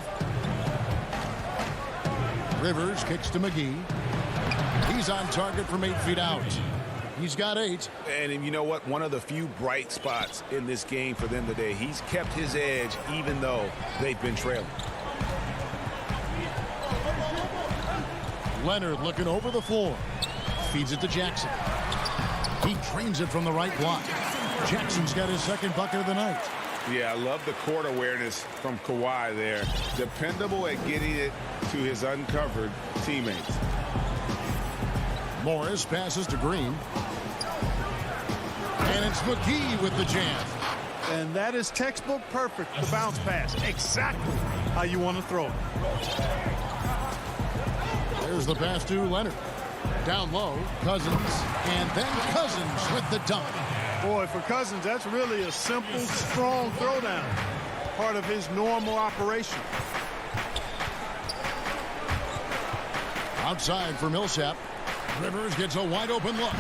Rivers kicks to McGee. He's on target from 8 feet out. He's got 8. And you know what? One of the few bright spots in this game for them today. He's kept his edge even though they've been trailing. Leonard looking over the floor. Feeds it to Jackson. He drains it from the right block. Jackson's got his second bucket of the night. Yeah, I love the court awareness from Kawhi there. Dependable at getting it to his uncovered teammates. Morris passes to Green. And it's McGee with the jam. And that is textbook perfect, the bounce pass. Exactly how you want to throw it. There's the pass to Leonard. Down low, Cousins. And then Cousins with the dunk. Boy, for Cousins, that's really a simple, strong throwdown. Part of his normal operation. Outside for Millsap. Rivers gets a wide open look.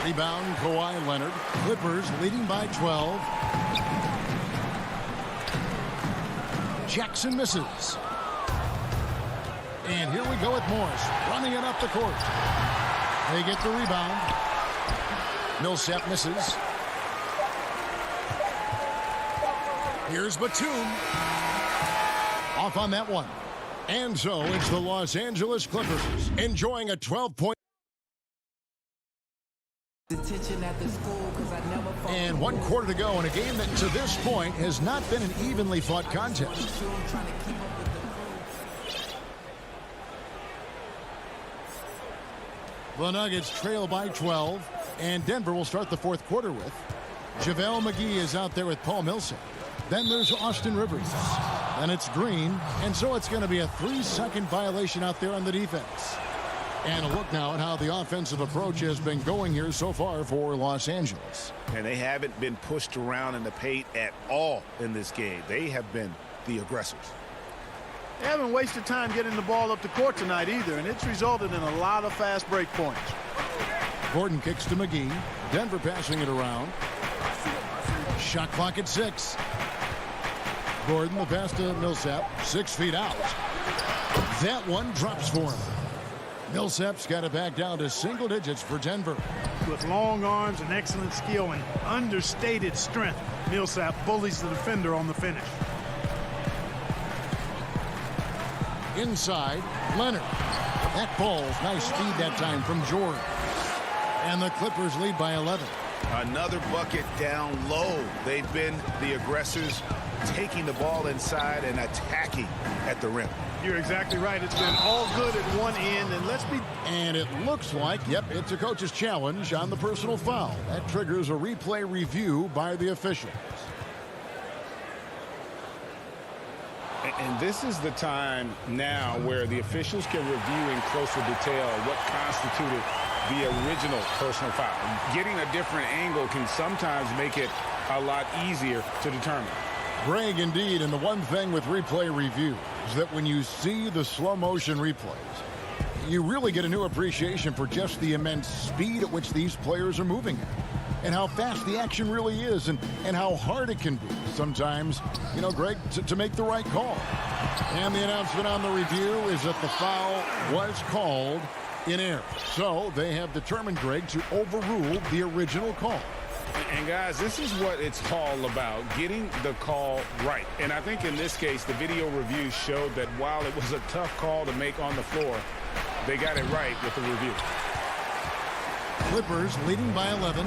Rebound, Kawhi Leonard. Clippers leading by 12. Jackson misses. And here we go with Morris running it up the court. They get the rebound. Millsap misses. Here's Batum. Off on that one. And so it's the Los Angeles Clippers enjoying a 12-point. And 1 quarter to go in a game that to this point has not been an evenly fought contest. The Nuggets trail by 12, and Denver will start the fourth quarter with JaVale McGee is out there with Paul Millsap. Then there's Austin Rivers. Then it's Green, and so it's going to be a 3-second violation out there on the defense. And a look now at how the offensive approach has been going here so far for Los Angeles. And they haven't been pushed around in the paint at all in this game. They have been the aggressors. They haven't wasted time getting the ball up the court tonight either, and it's resulted in a lot of fast break points. Gordon kicks to McGee. Denver passing it around. Shot clock at 6. Gordon, the pass to Millsap. 6 feet out. That one drops for him. Millsap's got it back down to single digits for Denver. With long arms and excellent skill and understated strength, Millsap bullies the defender on the finish. Inside, Leonard. That ball's nice speed that time from George. And the Clippers lead by 11. Another bucket down low. They've been the aggressors, taking the ball inside and attacking at the rim. You're exactly right. It's been all good at one end, and And it looks like, yep, it's a coach's challenge on the personal foul. That triggers a replay review by the officials. And this is the time now where the officials can review in closer detail what constituted the original personal foul. Getting a different angle can sometimes make it a lot easier to determine. Greg, indeed, and the one thing with replay review is that when you see the slow motion replays, you really get a new appreciation for just the immense speed at which these players are moving at, and how fast the action really is, and how hard it can be sometimes, you know, Greg, to make the right call. And the announcement on the review is that the foul was called in error. So they have determined, Greg, to overrule the original call. And guys, this is what it's all about, getting the call right. And I think in this case, the video review showed that while it was a tough call to make on the floor, they got it right with the review. Clippers leading by 11.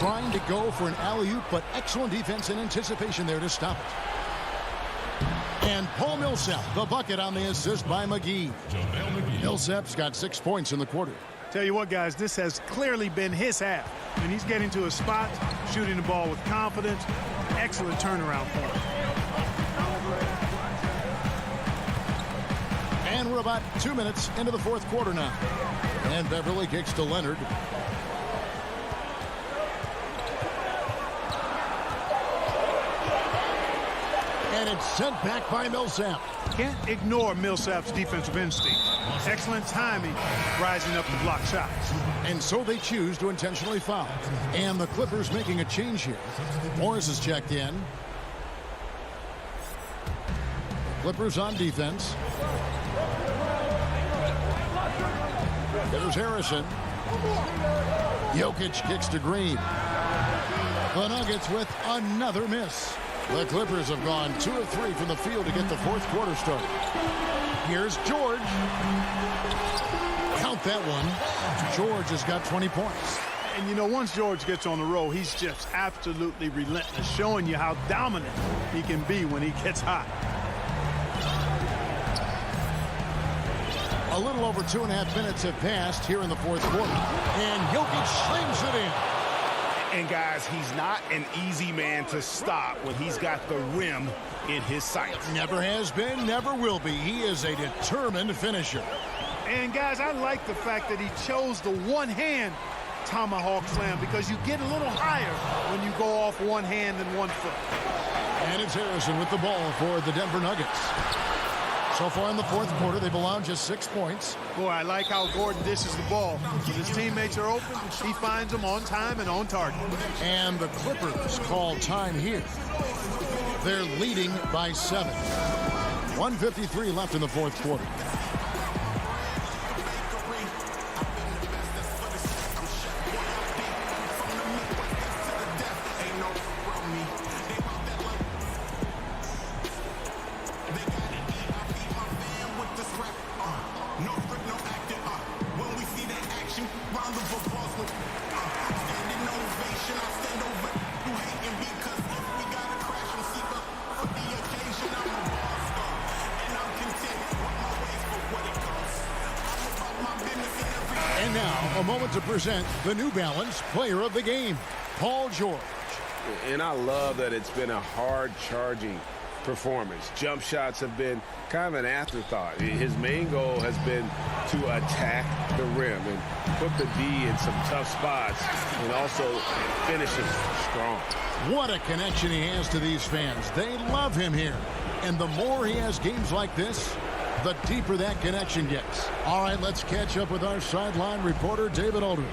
Trying to go for an alley-oop, but excellent defense and anticipation there to stop it. And Paul Millsap, the bucket on the assist by McGee. Millsap's got 6 points in the quarter. Tell you what, guys, this has clearly been his half. And he's getting to a spot, shooting the ball with confidence. Excellent turnaround for him. And we're about 2 minutes into the fourth quarter now. And Beverly kicks to Leonard. And it's sent back by Millsap. Can't ignore Millsap's defensive instinct. Excellent timing, rising up to block shots. And so they choose to intentionally foul. And the Clippers making a change here. Morris is checked in. Clippers on defense. There's Harrison. Jokic kicks to Green. The Nuggets with another miss. The Clippers have gone 2 of 3 from the field to get the fourth quarter started. Here's George. Count that one. George has got 20 points. And, you know, once George gets on the roll, he's just absolutely relentless, showing you how dominant he can be when he gets hot. A little over 2.5 minutes have passed here in the fourth quarter. And Jokic slams it in. And, guys, he's not an easy man to stop when he's got the rim in his sights. Never has been, never will be. He is a determined finisher. And, guys, I like the fact that he chose the one-hand tomahawk slam because you get a little higher when you go off one hand than one foot. And it's Harrison with the ball for the Denver Nuggets. So far in the fourth quarter, they've allowed just 6 points. Boy, I like how Gordon dishes the ball. When his teammates are open, he finds them on time and on target. And the Clippers call time here. They're leading by 7. 1:53 left in the fourth quarter. And now, a moment to present the New Balance Player of the Game, Paul George. And I love that it's been a hard-charging performance. Jump shots have been kind of an afterthought. His main goal has been to attack the rim and put the D in some tough spots and also finishes strong. What a connection he has to these fans. They love him here. And the more he has games like this, the deeper that connection gets. All right, let's catch up with our sideline reporter, David Aldridge.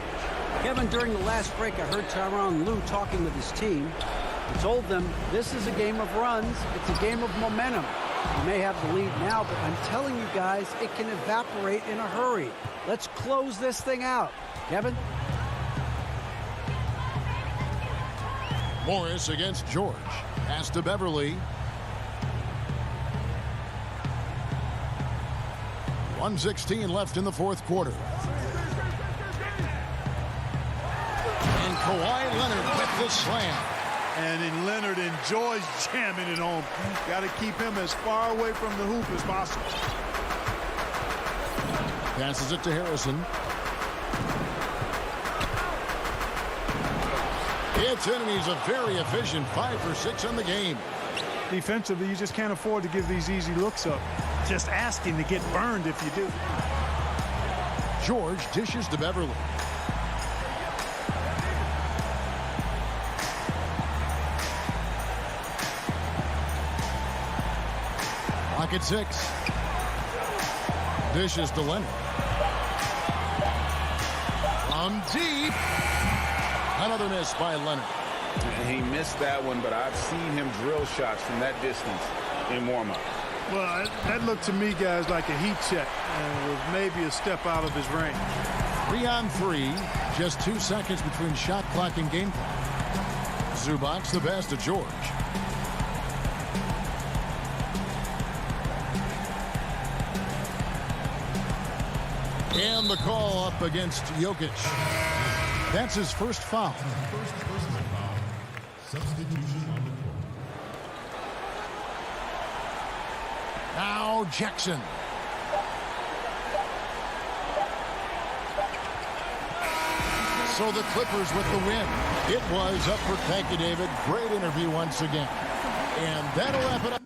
Kevin, during the last break, I heard Tyronn Lue talking with his team. He told them this is a game of runs. It's a game of momentum. You may have the lead now, but I'm telling you guys, it can evaporate in a hurry. Let's close this thing out. Kevin? Morris against George. Pass to Beverly. 1:16 left in the fourth quarter. And Kawhi Leonard with the slam. And Leonard enjoys jamming it home. Got to keep him as far away from the hoop as possible. Passes it to Harrison. It's in, and he's a very efficient 5 for 6 on the game. Defensively, you just can't afford to give these easy looks up. Just asking to get burned if you do. George dishes to Beverly. Pocket 6. Dishes to Leonard. From deep. Another miss by Leonard. He missed that one, but I've seen him drill shots from that distance in warm-up. Well, that looked to me, guys, like a heat check. And was maybe a step out of his range. 3-on-3. Just 2 seconds between shot clock and game clock. Zubac's the best to George. And the call up against Jokic. That's his first foul. First personal foul. Substitution on the court. Now Jackson. So the Clippers with the win. It was up for thank you, David. Great interview once again. And that'll wrap it up.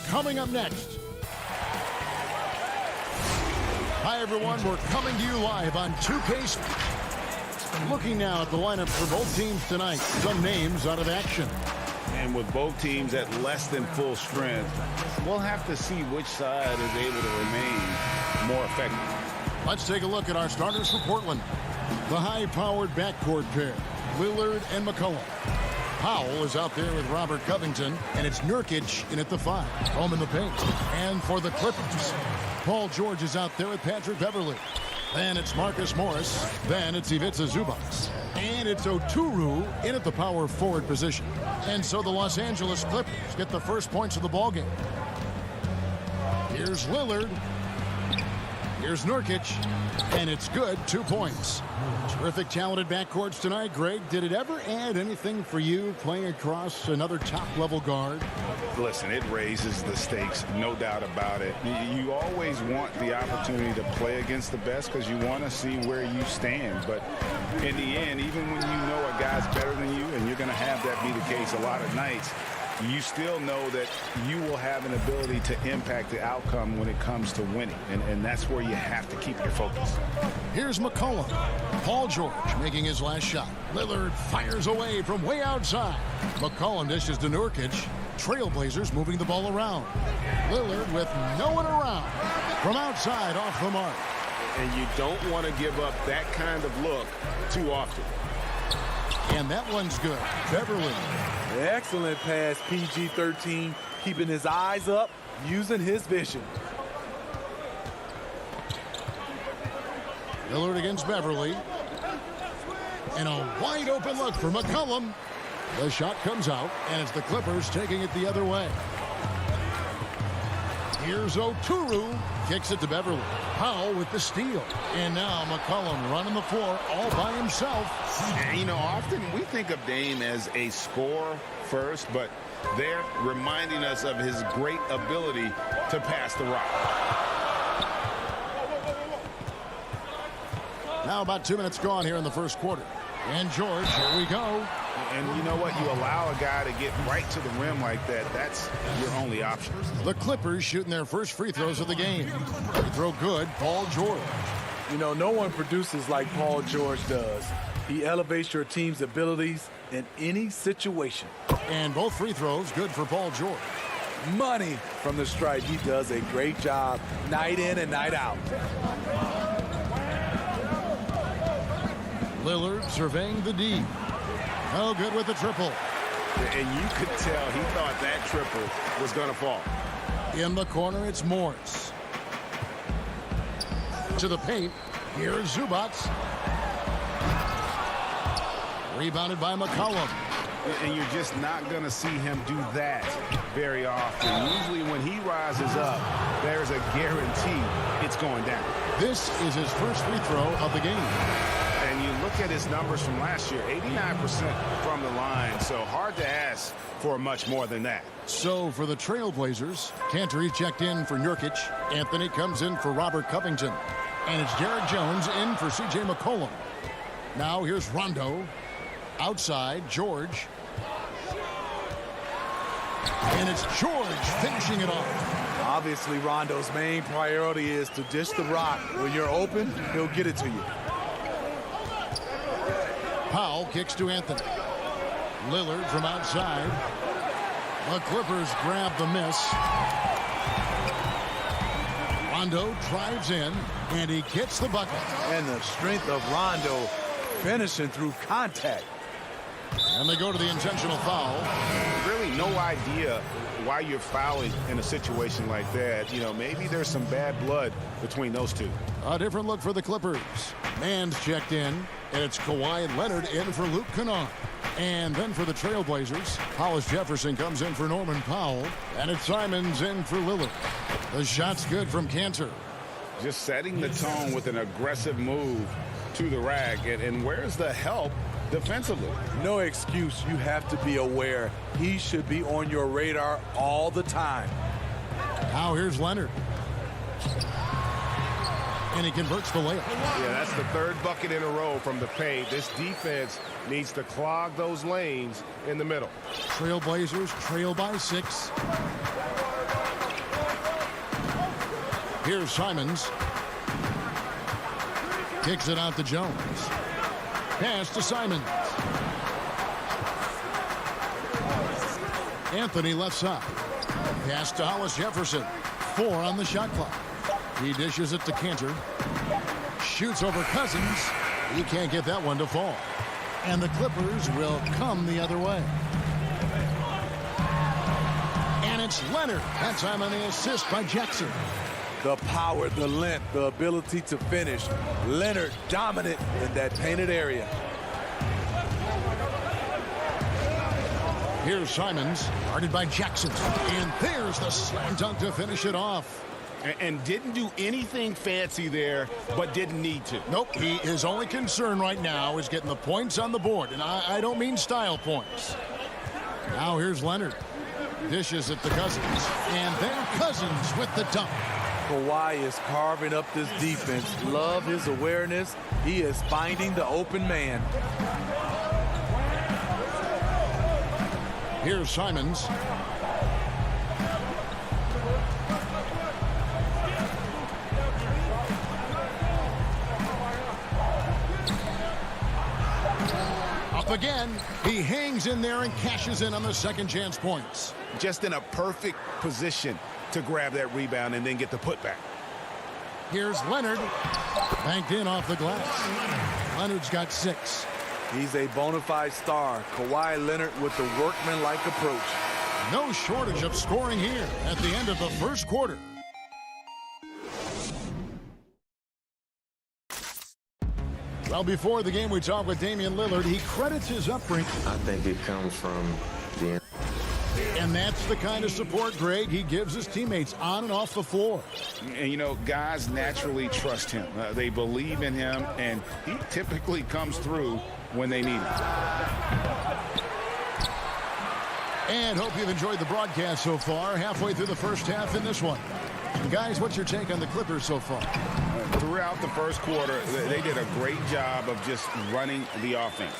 Coming up next. Hi, everyone. We're coming to you live on 2K. Looking now at the lineup for both teams tonight. Some names out of action. And with both teams at less than full strength, we'll have to see which side is able to remain more effective. Let's take a look at our starters for Portland. The high-powered backcourt pair, Lillard and McCollum. Powell is out there with Robert Covington, and it's Nurkic in at the 5, home in the paint. And for the Clippers, Paul George is out there with Patrick Beverley. Then it's Marcus Morris. Then it's Ivica Zubac. And it's Oturu in at the power forward position. And so the Los Angeles Clippers get the first points of the ballgame. Here's Lillard. Here's Nurkic. And it's good, 2 points. Terrific, talented backcourts tonight. Greg, did it ever add anything for you playing across another top-level guard? Listen, it raises the stakes, no doubt about it. You always want the opportunity to play against the best because you want to see where you stand. But in the end, even when you know a guy's better than you, and you're going to have that be the case a lot of nights, you still know that you will have an ability to impact the outcome when it comes to winning. And that's where you have to keep your focus. Here's McCollum. Paul George making his last shot. Lillard fires away from way outside. McCollum dishes to Nurkic. Trailblazers moving the ball around. Lillard with no one around. From outside, off the mark. And you don't want to give up that kind of look too often. And that one's good. Beverly. Excellent pass, PG-13, keeping his eyes up, using his vision. Lillard against Beverly. And a wide open look for McCollum. The shot comes out, and it's the Clippers taking it the other way. Here's Oturu. Kicks it to Beverly. Powell with the steal. And now McCollum running the floor all by himself. And, you know, often we think of Dame as a scorer first, but they're reminding us of his great ability to pass the rock. Now about 2 minutes gone here in the first quarter. And George, here we go. And you know what? You allow a guy to get right to the rim like that. That's your only option. The Clippers shooting their first free throws of the game. Free throw good, Paul George. You know, no one produces like Paul George does. He elevates your team's abilities in any situation. And both free throws good for Paul George. Money from the stripe. He does a great job night in and night out. Lillard surveying the D. No good with the triple. And you could tell he thought that triple was going to fall. In the corner, it's Morris. To the paint. Here's Zubac. Rebounded by McCollum. And you're just not going to see him do that very often. Usually when he rises up, there's a guarantee it's going down. This is his first free throw of the game. And you look at his numbers from last year, 89% from the line, so hard to ask for much more than that. So for the Trailblazers, Cantor checked in for Nurkic. Anthony comes in for Robert Covington. And it's Derek Jones in for C.J. McCollum. Now here's Rondo. Outside, George. And it's George finishing it off. Obviously, Rondo's main priority is to dish the rock. When you're open, he'll get it to you. Powell kicks to Anthony. Lillard from outside. The Clippers grab the miss. Rondo drives in, and he gets the bucket. And the strength of Rondo finishing through contact. And they go to the intentional foul. Really no idea why you're fouling in a situation like that. You know, maybe there's some bad blood between those two. A different look for the Clippers. Mann's checked in, and it's Kawhi and Leonard in for Luke Kennard. And then for the Trailblazers, Hollis Jefferson comes in for Norman Powell, and it's Simons in for Lillard. The shot's good from Cantor. Just setting the tone with an aggressive move to the rack. And where's the help defensively? No excuse. You have to be aware. He should be on your radar all the time. Now here's Leonard. And he converts the layup. Yeah, that's the third bucket in a row from the paint. This defense needs to clog those lanes in the middle. Trailblazers trail by 6. Here's Simons. Kicks it out to Jones. Pass to Simons. Anthony left side. Pass to Hollis Jefferson. 4 on the shot clock. He dishes it to Cantor. Shoots over Cousins. He can't get that one to fall. And the Clippers will come the other way. And it's Leonard. That time on the assist by Jackson. The power, the length, the ability to finish. Leonard dominant in that painted area. Here's Simons, guarded by Jackson. And there's the slam dunk to finish it off. And didn't do anything fancy there, but didn't need to. Nope, his only concern right now is getting the points on the board. And I don't mean style points. Now here's Leonard. Dishes it to Cousins. And then Cousins with the dunk. Kawhi is carving up this defense. Love his awareness. He is finding the open man. Here's Simons. Up again. He hangs in there and cashes in on the second chance points. Just in a perfect position to grab that rebound and then get the putback. Here's Leonard. Banked in off the glass. Leonard's got 6. He's a bona fide star. Kawhi Leonard with the workmanlike approach. No shortage of scoring here at the end of the first quarter. Well, before the game, we talked with Damian Lillard. He credits his upbringing. I think it comes from the... And that's the kind of support, Greg, he gives his teammates on and off the floor. And, you know, guys naturally trust him. They believe in him, and he typically comes through when they need him. And hope you've enjoyed the broadcast so far. Halfway through the first half in this one. And guys, what's your take on the Clippers so far? Throughout the first quarter, they did a great job of just running the offense.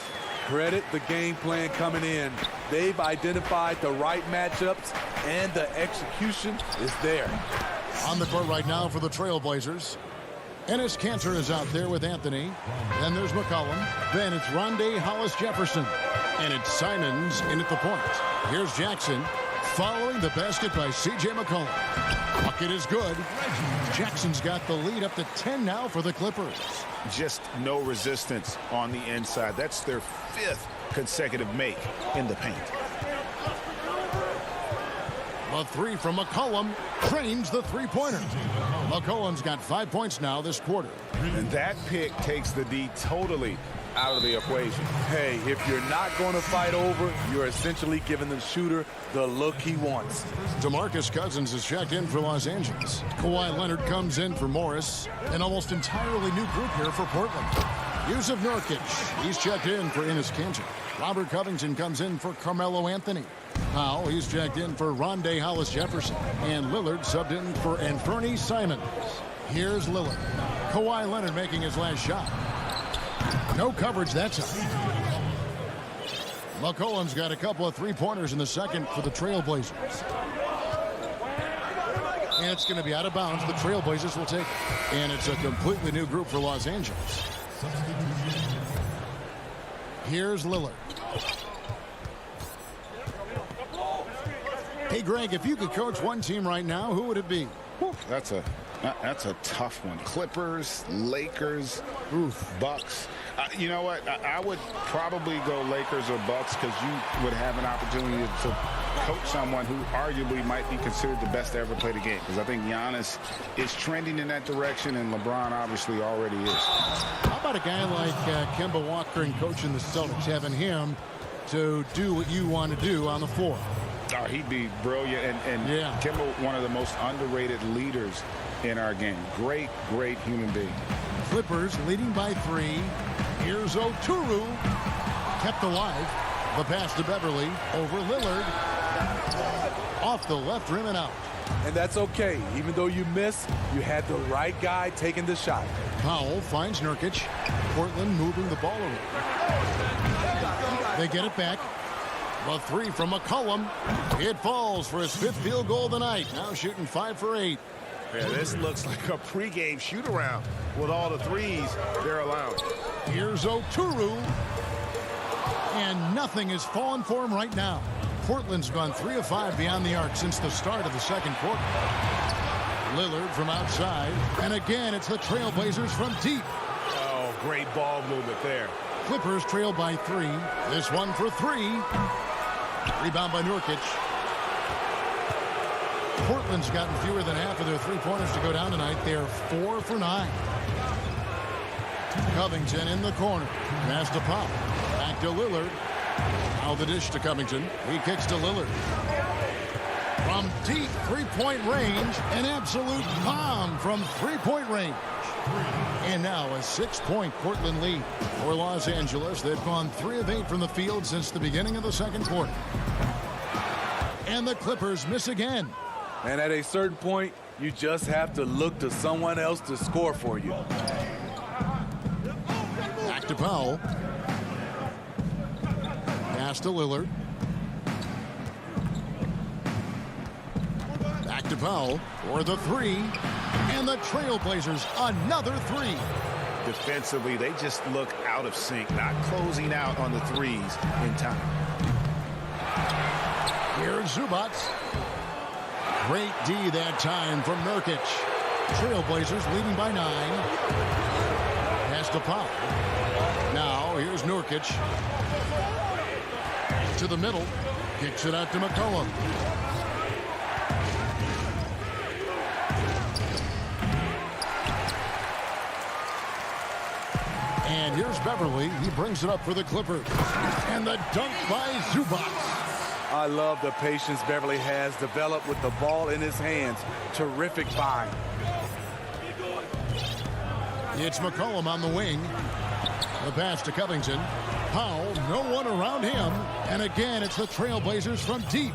Credit the game plan coming in. They've identified the right matchups, and the execution is there. On the court right now for the Trailblazers. Enes Kanter is out there with Anthony. Then there's McCollum. Then it's Rondé Hollis-Jefferson. And it's Simons in at the point. Here's Jackson following the basket by C.J. McCollum. Bucket is good. Jackson's got the lead up to 10 now for the Clippers. Just no resistance on the inside. That's their 5th consecutive make in the paint. A 3 from McCollum trains the three-pointer. McCollum's got 5 points now this quarter. And that pick takes the D totally out of the equation. Hey, if you're not going to fight over, you're essentially giving the shooter the look he wants. DeMarcus Cousins is checked in for Los Angeles. Kawhi Leonard comes in for Morris. An almost entirely new group here for Portland. Yusuf Nurkic, he's checked in for Enes Kanter. Robert Covington comes in for Carmelo Anthony. Powell, he's checked in for Rondé Hollis-Jefferson. And Lillard subbed in for Anthony Simons. Here's Lillard. Kawhi Leonard making his last shot. No coverage that time. McCollum's got a couple of three-pointers in the second for the Trailblazers. And it's going to be out of bounds. The Trailblazers will take it. And it's a completely new group for Los Angeles. Here's Lillard. Hey, Greg, if you could coach one team right now, who would it be? That's a tough one. Clippers, Lakers, Bucks. You know what? I would probably go Lakers or Bucks because you would have an opportunity to coach someone who arguably might be considered the best to ever play the game. Because I think Giannis is trending in that direction, and LeBron obviously already is. How about a guy like Kemba Walker and coaching the Celtics, having him to do what you want to do on the floor? Oh, he'd be brilliant. And yeah. Kemba, one of the most underrated leaders in our game. Great, great human being. Clippers leading by 3. Here's Oturu. Kept alive. The pass to Beverly over Lillard. Off the left rim and out. And that's okay. Even though you miss, you had the right guy taking the shot. Powell finds Nurkic. Portland moving the ball around. They get it back. A 3 from McCollum. It falls for his 5th field goal of the night. Now shooting 5 for 8. Yeah, this looks like a pregame shoot-around with all the threes they're allowing. Here's Oturu. And nothing is falling for him right now. Portland's gone 3 of 5 beyond the arc since the start of the second quarter. Lillard from outside. And again, it's the Trailblazers from deep. Oh, great ball movement there. Clippers trail by 3. This one for 3. Rebound by Nurkic. Portland's gotten fewer than half of their three-pointers to go down tonight. They're 4 for 9. Covington in the corner. Pass to Powell. Back to Lillard. Now the dish to Covington. He kicks to Lillard. From deep three-point range, an absolute bomb from three-point range. And now a 6-point Portland lead for Los Angeles. They've gone 3 of 8 from the field since the beginning of the second quarter. And the Clippers miss again. And at a certain point, you just have to look to someone else to score for you. Back to Powell. Pass to Lillard. Back to Powell for the 3. And the Trailblazers another 3. defensively, they just look out of sync, not closing out on the threes in time. Here's Zubac. Great D that time from Nurkic. Trailblazers leading by 9. Pass to Powell. Now here's Nurkic. To the middle. Kicks it out to McCollum. And here's Beverly. He brings it up for the Clippers. And the dunk by Zubac. I love the patience Beverly has developed with the ball in his hands. Terrific find. It's McCollum on the wing. The pass to Covington. Powell, no one around him. And again, it's the Trailblazers from deep.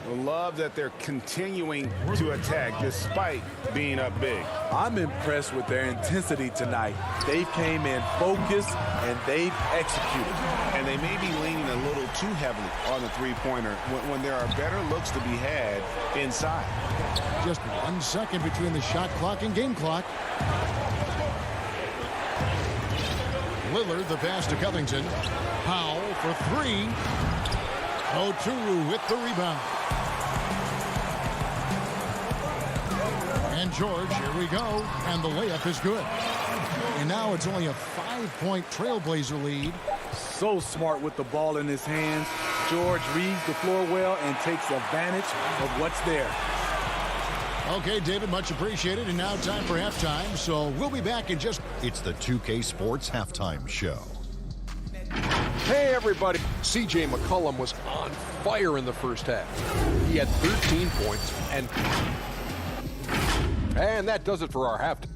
I love that they're continuing to attack despite being up big. I'm impressed with their intensity tonight. They came in focused and they've executed. And they may be leaning a little too heavily on the three-pointer when there are better looks to be had inside. Just 1 second between the shot clock and game clock. Lillard, the pass to Covington. Powell for 3. Oturu with the rebound. And George, here we go. And the layup is good. And now it's only a 5-point Trailblazer lead. So smart with the ball in his hands. George reads the floor well and takes advantage of what's there. Okay, David, much appreciated. And now time for halftime. So we'll be back in just... It's the 2K Sports Halftime Show. Hey, everybody. C.J. McCollum was on fire in the first half. He had 13 points, and that does it for our halftime.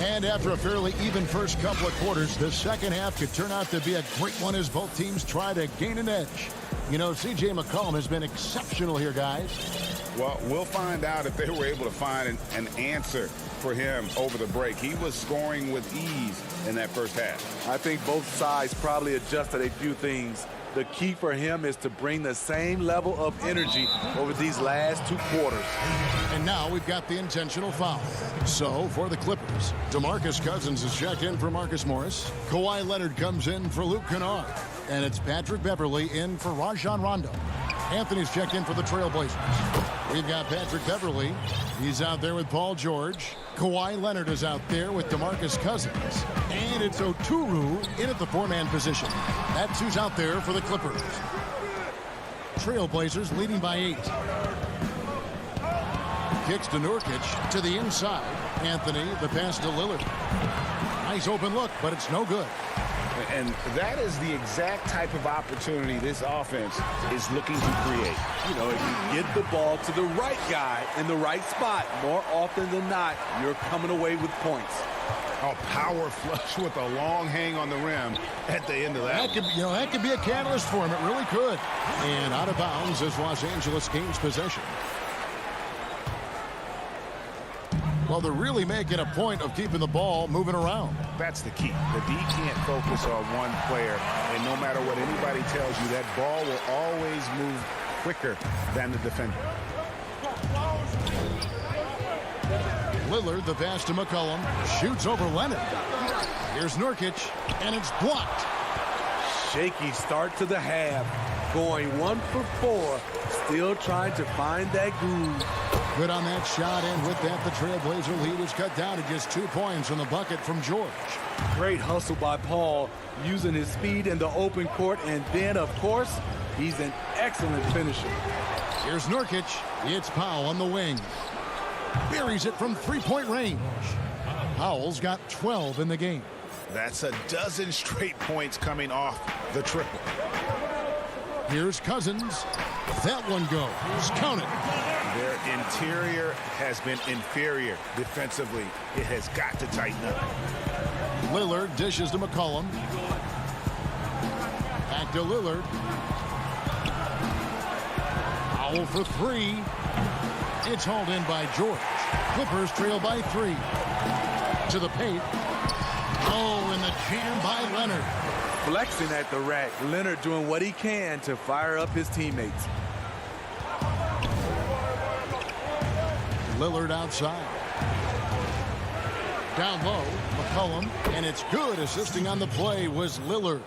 And after a fairly even first couple of quarters, the second half could turn out to be a great one as both teams try to gain an edge. You know, C.J. McCollum has been exceptional here, guys. Well, we'll find out if they were able to find an answer for him over the break. He was scoring with ease in that first half. I think both sides probably adjusted a few things. The key for him is to bring the same level of energy over these last 2 quarters. And now we've got the intentional foul. So for the Clippers, DeMarcus Cousins is checked in for Marcus Morris. Kawhi Leonard comes in for Luke Kennard. And it's Patrick Beverly in for Rajon Rondo. Anthony's checked in for the Trailblazers. We've got Patrick Beverly. He's out there with Paul George. Kawhi Leonard is out there with DeMarcus Cousins. And it's Oturu in at the 4-man position. That's who's out there for the Clippers. Trailblazers leading by 8. Kicks to Nurkic to the inside. Anthony, the pass to Lillard. Nice open look, but it's no good. And that is the exact type of opportunity this offense is looking to create. You know, if you get the ball to the right guy in the right spot, more often than not, you're coming away with points. A power flush with a long hang on the rim at the end of that. That could be a catalyst for him. It really could. And out of bounds as Los Angeles gains possession. Well, they're really making a point of keeping the ball moving around. That's the key. The D can't focus on one player, and no matter what anybody tells you, that ball will always move quicker than the defender. Lillard, the pass to McCollum, shoots over Leonard. Here's Nurkic, and it's blocked. Shaky start to the half, going 1 for 4, still trying to find that groove. Good on that shot, and with that, the Trailblazer lead is cut down to just 2 points in the bucket from George. Great hustle by Paul, using his speed in the open court, and then, of course, he's an excellent finisher. Here's Nurkic. It's Powell on the wing. Buries it from 3-point range. Powell's got 12 in the game. That's a dozen straight points coming off the triple. Here's Cousins. That one goes. Count it. Their interior has been inferior defensively. It has got to tighten up. Lillard dishes to McCollum. Back to Lillard. Powell for 3. It's hauled in by George. Clippers trail by 3. To the paint. Oh, and the jam by Leonard. flexing at the rack. Leonard doing what he can to fire up his teammates. Lillard outside. Down low, McCollum, and it's good. Assisting on the play was Lillard.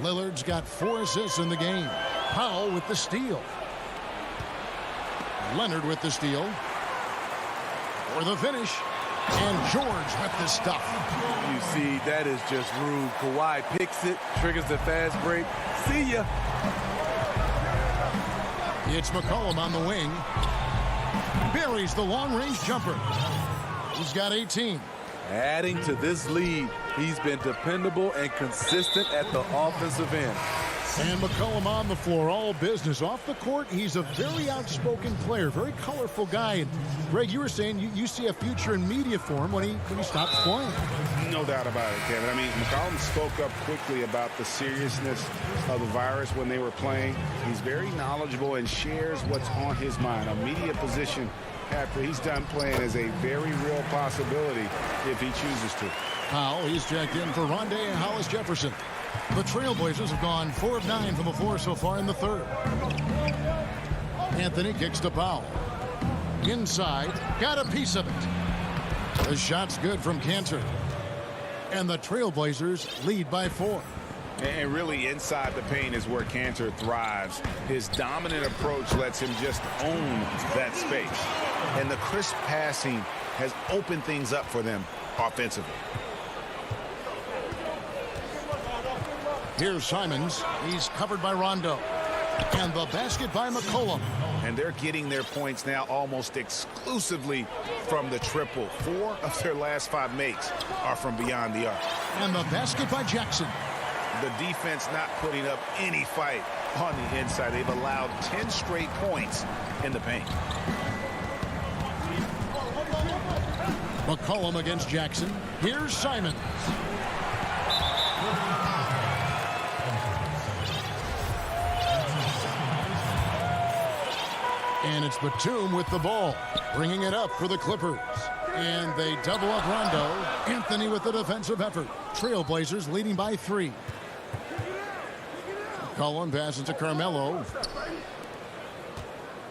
Lillard's got 4 assists in the game. Powell with the steal. Leonard with the steal. For the finish. And George with the stuff. You see, that is just rude. Kawhi picks it, triggers the fast break. See ya. It's McCollum on the wing. Buries the long-range jumper. He's got 18. Adding to this lead, he's been dependable and consistent at the offensive end. And McCollum on the floor, all business. Off the court, he's a very outspoken player, very colorful guy. And Greg, you were saying you see a future in media for him when he stops playing. No doubt about it, Kevin. I mean, McCollum spoke up quickly about the seriousness of the virus when they were playing. He's very knowledgeable and shares what's on his mind. A media position after he's done playing is a very real possibility if he chooses to. Powell, he's checked in for Rondé and Hollis Jefferson. The Trailblazers have gone 4 of 9 from the floor so far in the third. Anthony kicks to Powell. Inside, got a piece of it. The shot's good from Cantor. And the Trailblazers lead by 4. And really inside the paint is where Cantor thrives. His dominant approach lets him just own that space. And the crisp passing has opened things up for them offensively. Here's Simons. He's covered by Rondo. And the basket by McCollum. And they're getting their points now almost exclusively from the triple. 4 of their last 5 makes are from beyond the arc. And the basket by Jackson. The defense not putting up any fight on the inside. They've allowed 10 straight points in the paint. McCollum against Jackson. Here's Simons. And it's Batum with the ball, bringing it up for the Clippers. And they double up Rondo. Anthony with the defensive effort. Trailblazers leading by 3. McCollum passes to Carmelo.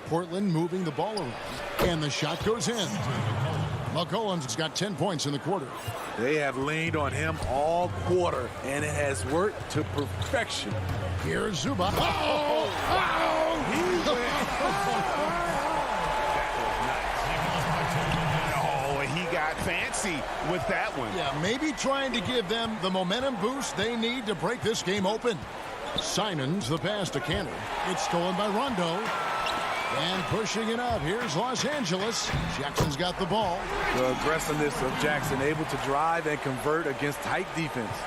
Portland moving the ball around. And the shot goes in. McCollum's got 10 points in the quarter. They have leaned on him all quarter, and it has worked to perfection. Here's Zubac. He got fancy with that one. Yeah, maybe trying to give them the momentum boost they need to break this game open. Simons, the pass to Cantor. It's stolen by Rondo. And pushing it up. Here's Los Angeles. Jackson's got the ball. The aggressiveness of Jackson, able to drive and convert against tight defense.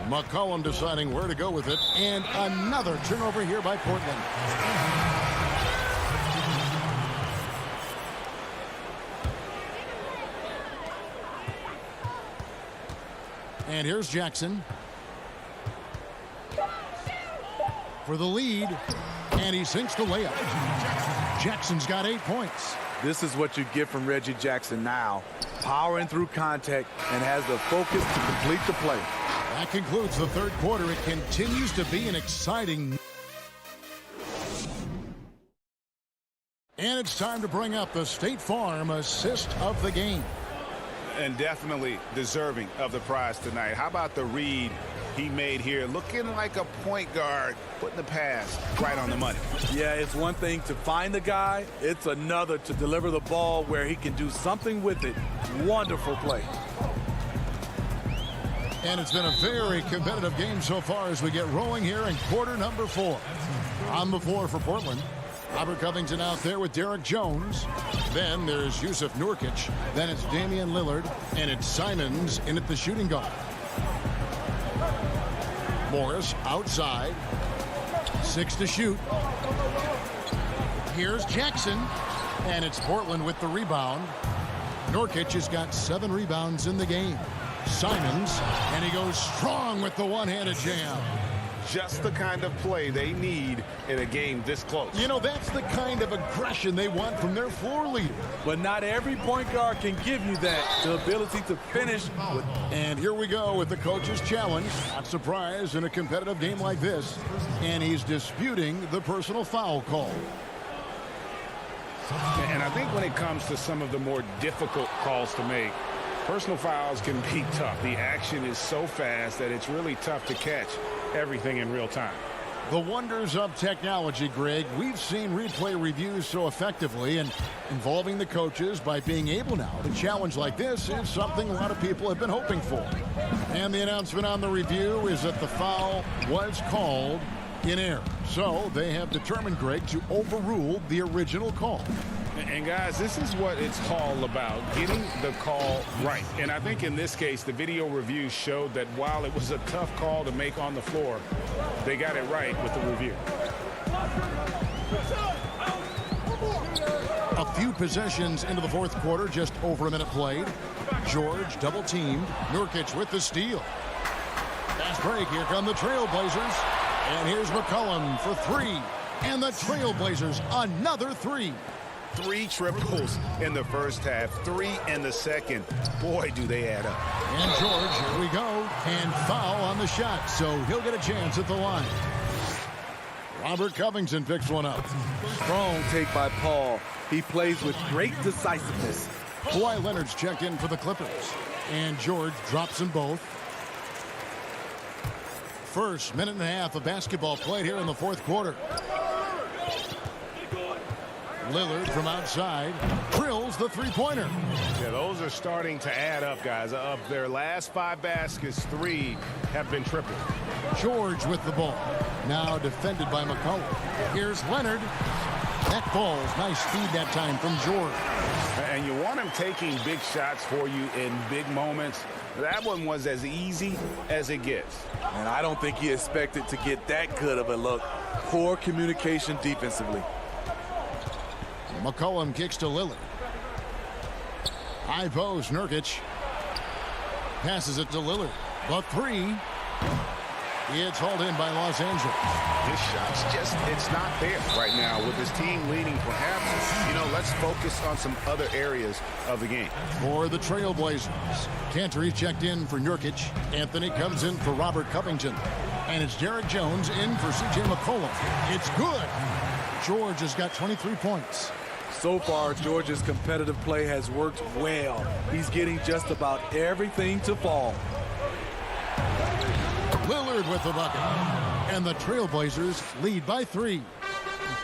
McCollum deciding where to go with it. And another turnover here by Portland. And here's Jackson. For the lead. And he sinks the layup. Jackson's got 8 points. This is what you get from Reggie Jackson now. Powering through contact and has the focus to complete the play. That concludes the third quarter. It continues to be an exciting. And it's time to bring up the State Farm assist of the game. And definitely deserving of the prize tonight. How about the read he made here? Looking like a point guard, putting the pass right on the money. Yeah, it's one thing to find the guy. It's another to deliver the ball where he can do something with it. Wonderful play. And it's been a very competitive game so far as we get rolling here in quarter number 4. On the floor for Portland. Robert Covington out there with Derek Jones. Then there's Yusuf Nurkic. Then it's Damian Lillard. And it's Simons in at the shooting guard. Morris outside. 6 to shoot. Here's Jackson. And it's Portland with the rebound. Nurkic has got 7 rebounds in the game. Simons, and he goes strong with the one-handed jam. just the kind of play they need in a game this close. You know, that's the kind of aggression they want from their floor leader. But not every point guard can give you that, the ability to finish. And here we go with the coach's challenge. Not surprised in a competitive game like this. And he's disputing the personal foul call. And I think when it comes to some of the more difficult calls to make, personal fouls can be tough. The action is so fast that it's really tough to catch everything in real time. The wonders of technology, Greg. We've seen replay reviews so effectively, and involving the coaches by being able now to challenge like this is something a lot of people have been hoping for. And the announcement on the review is that the foul was called in error. So they have determined, Greg, to overrule the original call. And guys, this is what it's all about, getting the call right. And I think in this case, the video review showed that while it was a tough call to make on the floor, they got it right with the review. A few possessions into the fourth quarter, just over a minute played. George double-teamed. Nurkic with the steal. Fast break. Here come the Trailblazers. And here's McCollum for three. And the Trailblazers, another three. 3 triples in the first half, 3 in the second. Boy, do they add up. And George, here we go, and foul on the shot, so he'll get a chance at the line. Robert Covington picks one up. Strong take by Paul. He plays with great decisiveness. Kawhi Leonard's checked in for the Clippers. And George drops them both. First minute and a half of basketball played here in the fourth quarter. Lillard from outside drills the three-pointer. Yeah, those are starting to add up, guys. Of their last 5 baskets, 3 have been tripled. George with the ball. Now defended by McCollum. Here's Leonard. That falls. Nice speed that time from George. And you want him taking big shots for you in big moments. That one was as easy as it gets. And I don't think he expected to get that good of a look. Poor communication defensively. McCollum kicks to Lillard. High post, Nurkic. Passes it to Lillard. The three. It's hauled in by Los Angeles. His shot's just, it's not there right now with his team leading. Perhaps, you know, let's focus on some other areas of the game. For the Trailblazers, Cantor checked in for Nurkic. Anthony comes in for Robert Covington. And it's Derek Jones in for C.J. McCollum. It's good. George has got 23 points. So far, George's competitive play has worked well. He's getting just about everything to fall. Lillard with the bucket. And the Trailblazers lead by 3.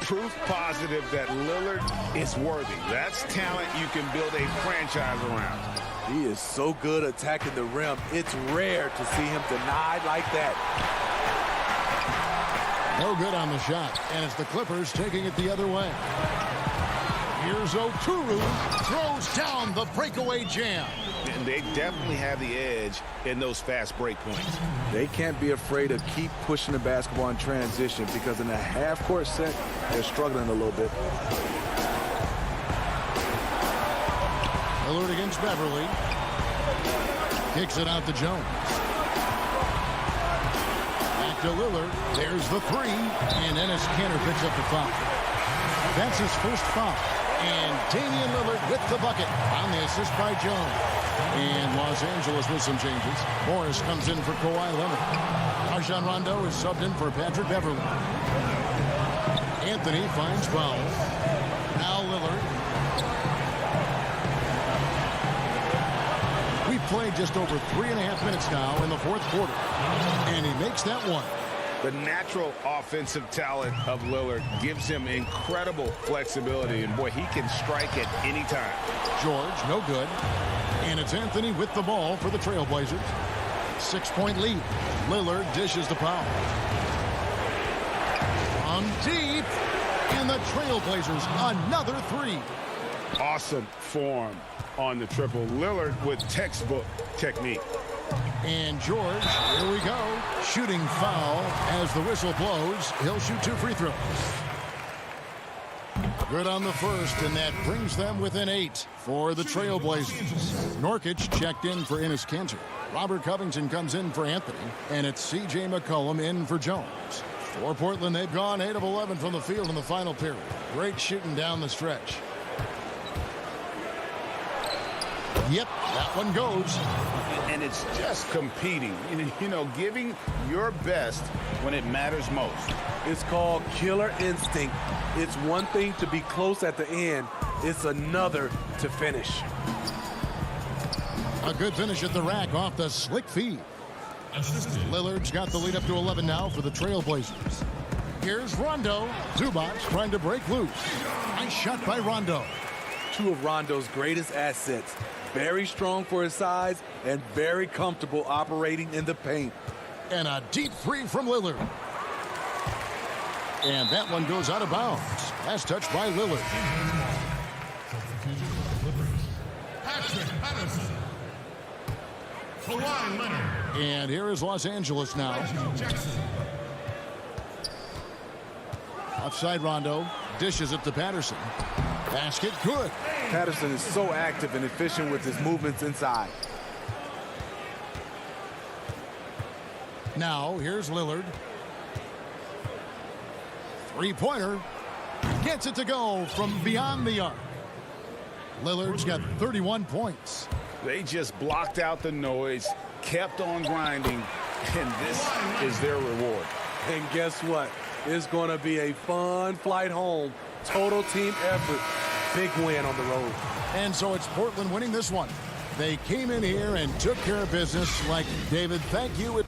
Proof positive that Lillard is worthy. That's talent you can build a franchise around. He is so good attacking the rim. It's rare to see him denied like that. No good on the shot. And it's the Clippers taking it the other way. Here's Okuru. Throws down the breakaway jam. And they definitely have the edge in those fast break points. They can't be afraid to keep pushing the basketball in transition because in a half-court set, they're struggling a little bit. Lillard against Beverly. Kicks it out to Jones. Back to Lillard. There's the three. And Enes Kanter picks up the foul. That's his first foul. And Damian Lillard with the bucket on the assist by Jones. And Los Angeles with some changes. Morris comes in for Kawhi Leonard. Rajon Rondo is subbed in for Patrick Beverly. Anthony finds foul. Now Lillard. We've played just over 3.5 minutes now in the fourth quarter. And he makes that one. The natural offensive talent of Lillard gives him incredible flexibility. And, boy, he can strike at any time. George, no good. And it's Anthony with the ball for the Trailblazers. 6-point lead. Lillard dishes the power. On deep. And the Trailblazers, another three. Awesome form on the triple. Lillard with textbook technique. And George, here we go. Shooting foul as the whistle blows. He'll shoot 2 free throws. Good on the first, and that brings them within 8 for the Trailblazers. Norkic checked in for Enes Kanter. Robert Covington comes in for Anthony, and it's C.J. McCollum in for Jones. For Portland, they've gone 8 of 11 from the field in the final period. Great shooting down the stretch. Yep, that one goes. And it's just competing, giving your best when it matters most. It's called killer instinct. It's one thing to be close at the end. It's another to finish. A good finish at the rack off the slick feed. Lillard's got the lead up to 11 now for the Trailblazers. Here's Rondo. Zubac trying to break loose. Nice shot by Rondo. Two of Rondo's greatest assets. Very strong for his size and very comfortable operating in the paint. And a deep three from Lillard. And that one goes out of bounds. Last touch by Lillard. Patrick Patterson. Kawhi Leonard. And here is Los Angeles now. Outside Rondo. Dishes it to Patterson. Basket good. Patterson is so active and efficient with his movements inside. Now, here's Lillard. Three-pointer. Gets it to go from beyond the arc. Lillard's got 31 points. They just blocked out the noise, kept on grinding, and this is their reward. And guess what? It's going to be a fun flight home. Total team effort. Big win on the road. And so it's Portland winning this one. They came in here and took care of business like David, thank you.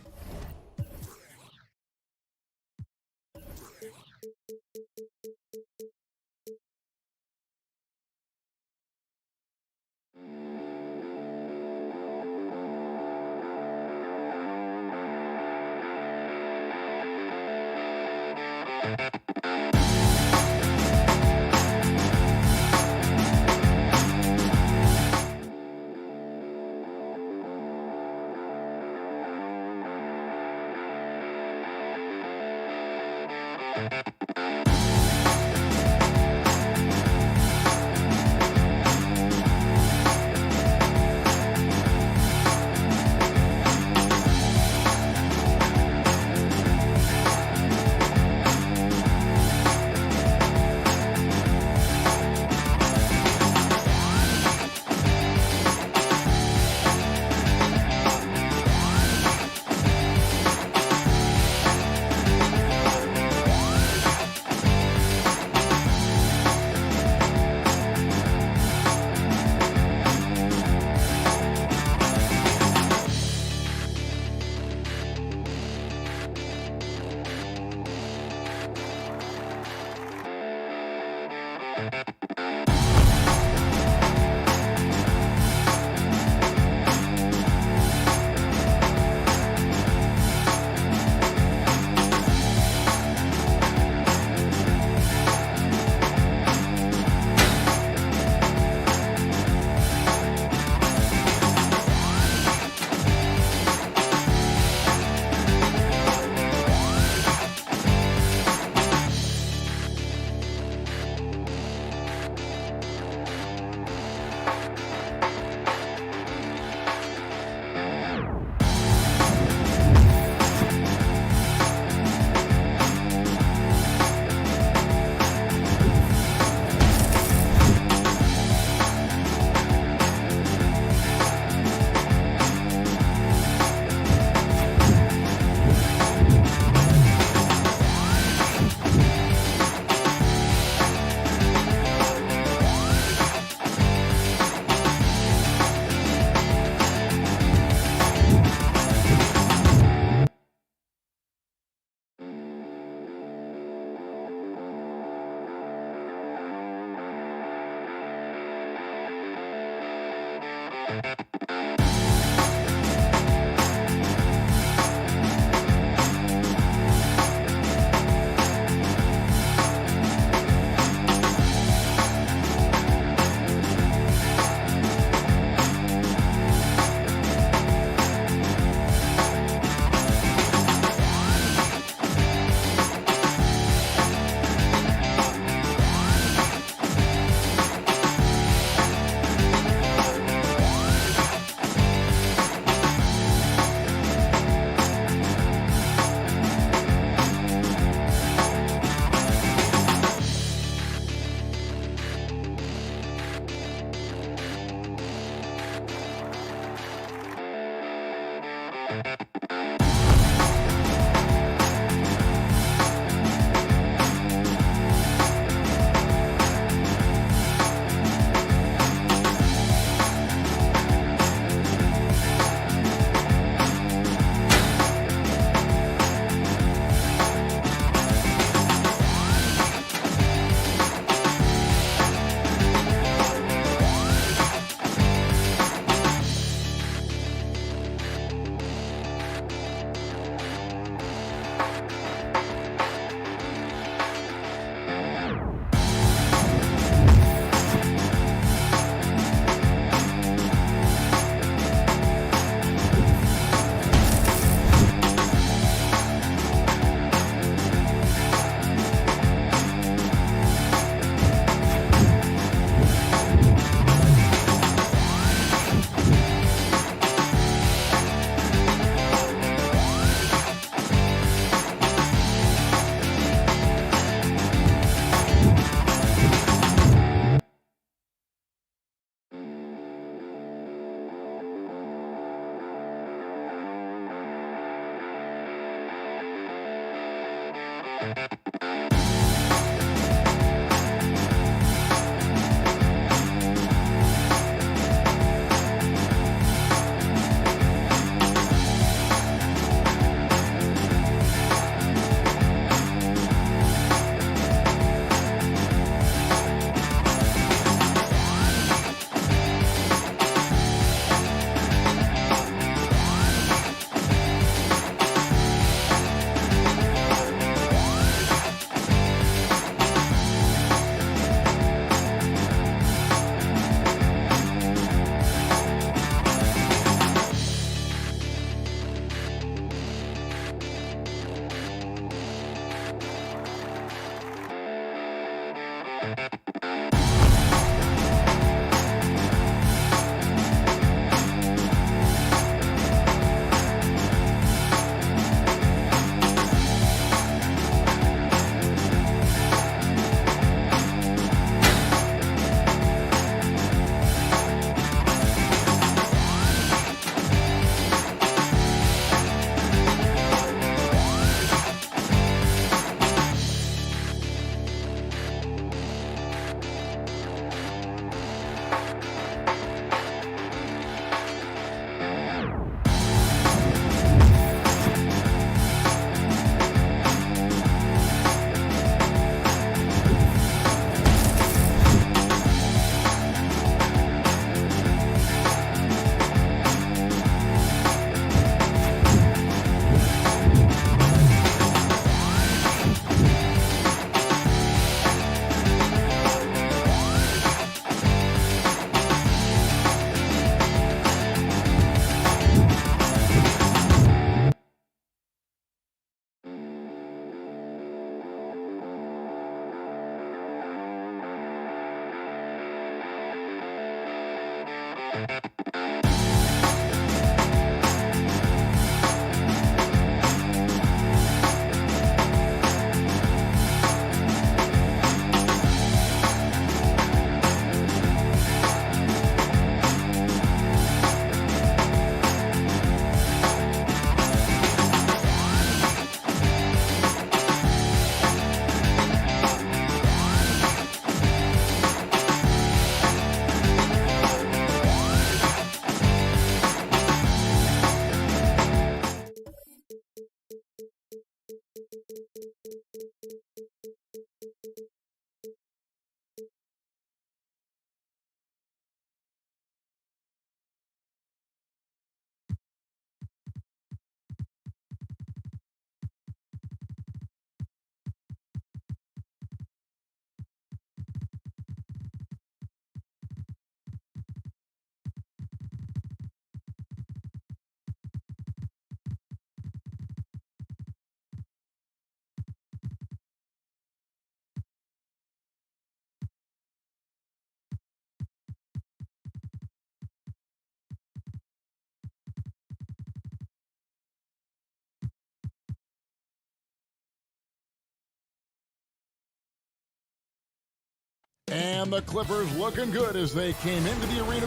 And the Clippers looking good as they came into the arena.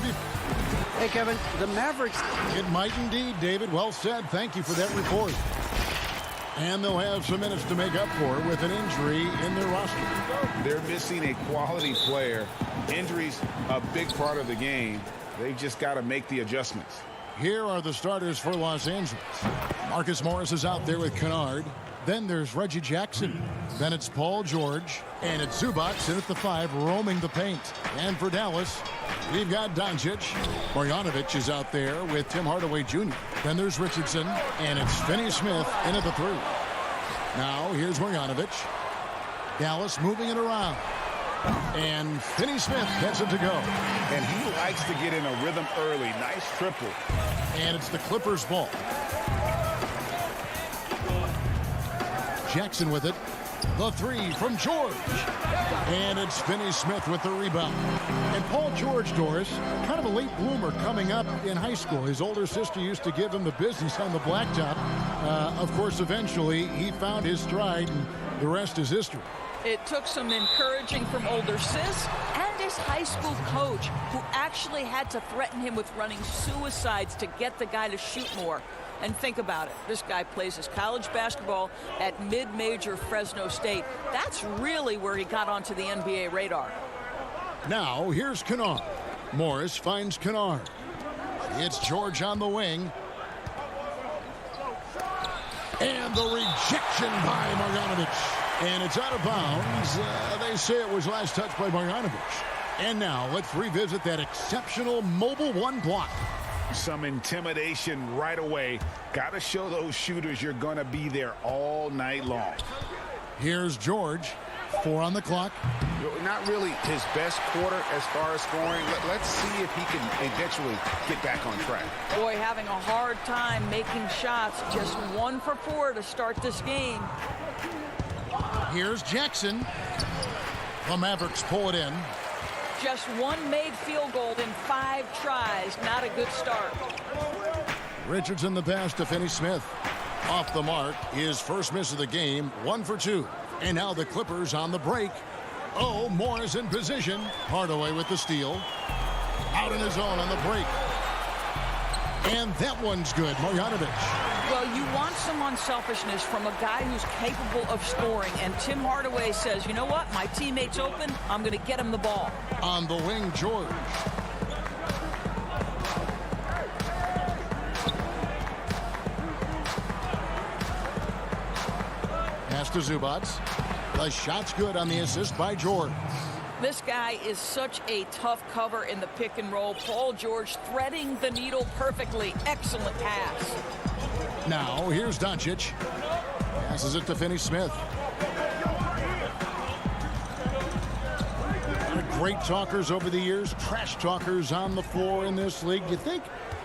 Hey, Kevin, the Mavericks. It might indeed, David. Well said. Thank you for that report. And they'll have some minutes to make up for with an injury in their roster. They're missing a quality player. Injuries a big part of the game. They've just got to make the adjustments. Here are the starters for Los Angeles. Marcus Morris is out there with Kennard. Then there's Reggie Jackson. Then it's Paul George. And it's Zubac in at the 5, roaming the paint. And for Dallas, we've got Doncic. Marjanovic is out there with Tim Hardaway Jr. Then there's Richardson. And it's Finney-Smith in at the 3. Now here's Marjanovic. Dallas moving it around. And Finney-Smith gets it to go. And he likes to get in a rhythm early. Nice triple. And it's the Clippers' ball. Jackson with it. The 3 from George. And it's Finney-Smith with the rebound. And Paul George, Doris, kind of a late bloomer coming up in high school. His older sister used to give him the business on the blacktop. Of course, eventually, he found his stride, and the rest is history. It took some encouraging from older sis and his high school coach, who actually had to threaten him with running suicides to get the guy to shoot more. And think about it. This guy plays his college basketball at mid-major Fresno State. That's really where he got onto the NBA radar. Now, here's Kennard. Morris finds Kennard. It's George on the wing. And the rejection by Marjanovic. And it's out of bounds. They say it was last touched by Marjanovic. And now let's revisit that exceptional mobile 1 block. Some intimidation right away. Got to show those shooters you're going to be there all night long. Here's George. 4 on the clock. Not really his best quarter as far as scoring. Let's see if he can eventually get back on track. Boy, having a hard time making shots. Just 1 for 4 to start this game. Here's Jackson. The Mavericks pull it in. Just 1 made field goal in 5 tries. Not a good start. Richardson the pass to Finney-Smith. Off the mark. His first miss of the game. 1 for 2. And now the Clippers on the break. Oh, Morris in position. Hardaway with the steal. Out in his own on the break. And that one's good. Marjanovic. Well, you want some unselfishness from a guy who's capable of scoring. And Tim Hardaway says, you know what? My teammate's open. I'm going to get him the ball. On the wing, George. Pass to Zubac. The shot's good on the assist by George. This guy is such a tough cover in the pick and roll. Paul George threading the needle perfectly. Excellent pass. Now, here's Doncic. Passes it to Finney-Smith. Great talkers over the years. Trash talkers on the floor in this league. Do you think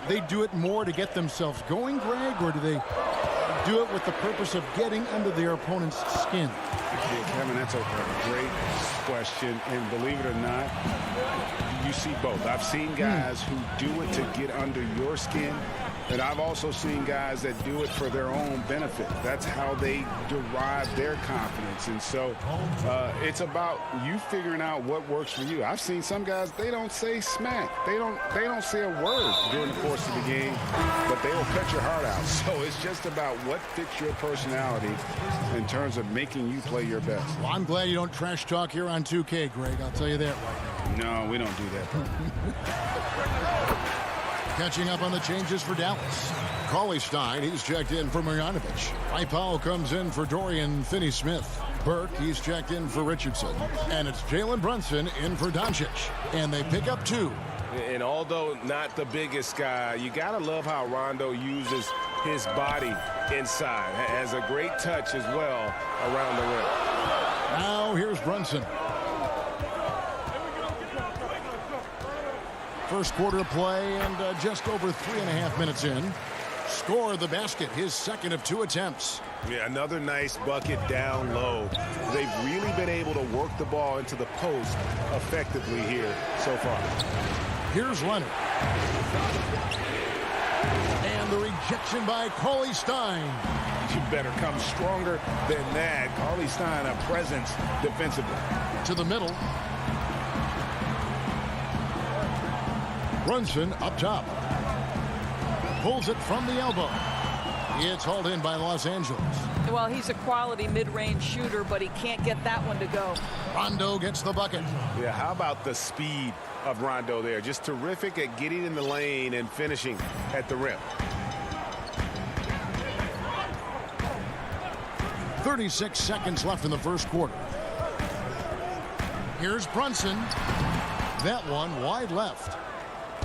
they do it more to get themselves going, Greg, or do they do it with the purpose of getting under their opponent's skin? Yeah, Kevin, that's a great question, and believe it or not, you see both. I've seen guys who do it to get under your skin, and I've also seen guys that do it for their own benefit. That's how they derive their confidence, and so it's about you figuring out what works for you. I've seen some guys, they don't say smack. They don't say a word during the course of the game, but they will cut your heart out. So it's just about what fits your personality in terms of making you play your best. Well, I'm glad you don't trash talk here on 2K, Greg. I'll tell you that right now. No, we don't do that. Catching up on the changes for Dallas. Cauley Stein, he's checked in for Marjanovic. Mike Powell comes in for Dorian Finney-Smith. Burke, he's checked in for Richardson. And it's Jalen Brunson in for Doncic. And they pick up 2. And although not the biggest guy, you got to love how Rondo uses his body inside. Has a great touch as well around the rim. Now here's Brunson. First quarter play and just over 3.5 minutes in. Score the basket, his second of 2 attempts. Yeah, another nice bucket down low. They've really been able to work the ball into the post effectively here so far. Here's Leonard. And the rejection by Cauley Stein. You better come stronger than that. Cauley Stein, a presence defensively. To the middle. Brunson up top. Pulls it from the elbow. It's hauled in by Los Angeles. Well, he's a quality mid-range shooter, but he can't get that one to go. Rondo gets the bucket. Yeah, how about the speed of Rondo there? Just terrific at getting in the lane and finishing at the rim. 36 seconds left in the first quarter. Here's Brunson. That one wide left.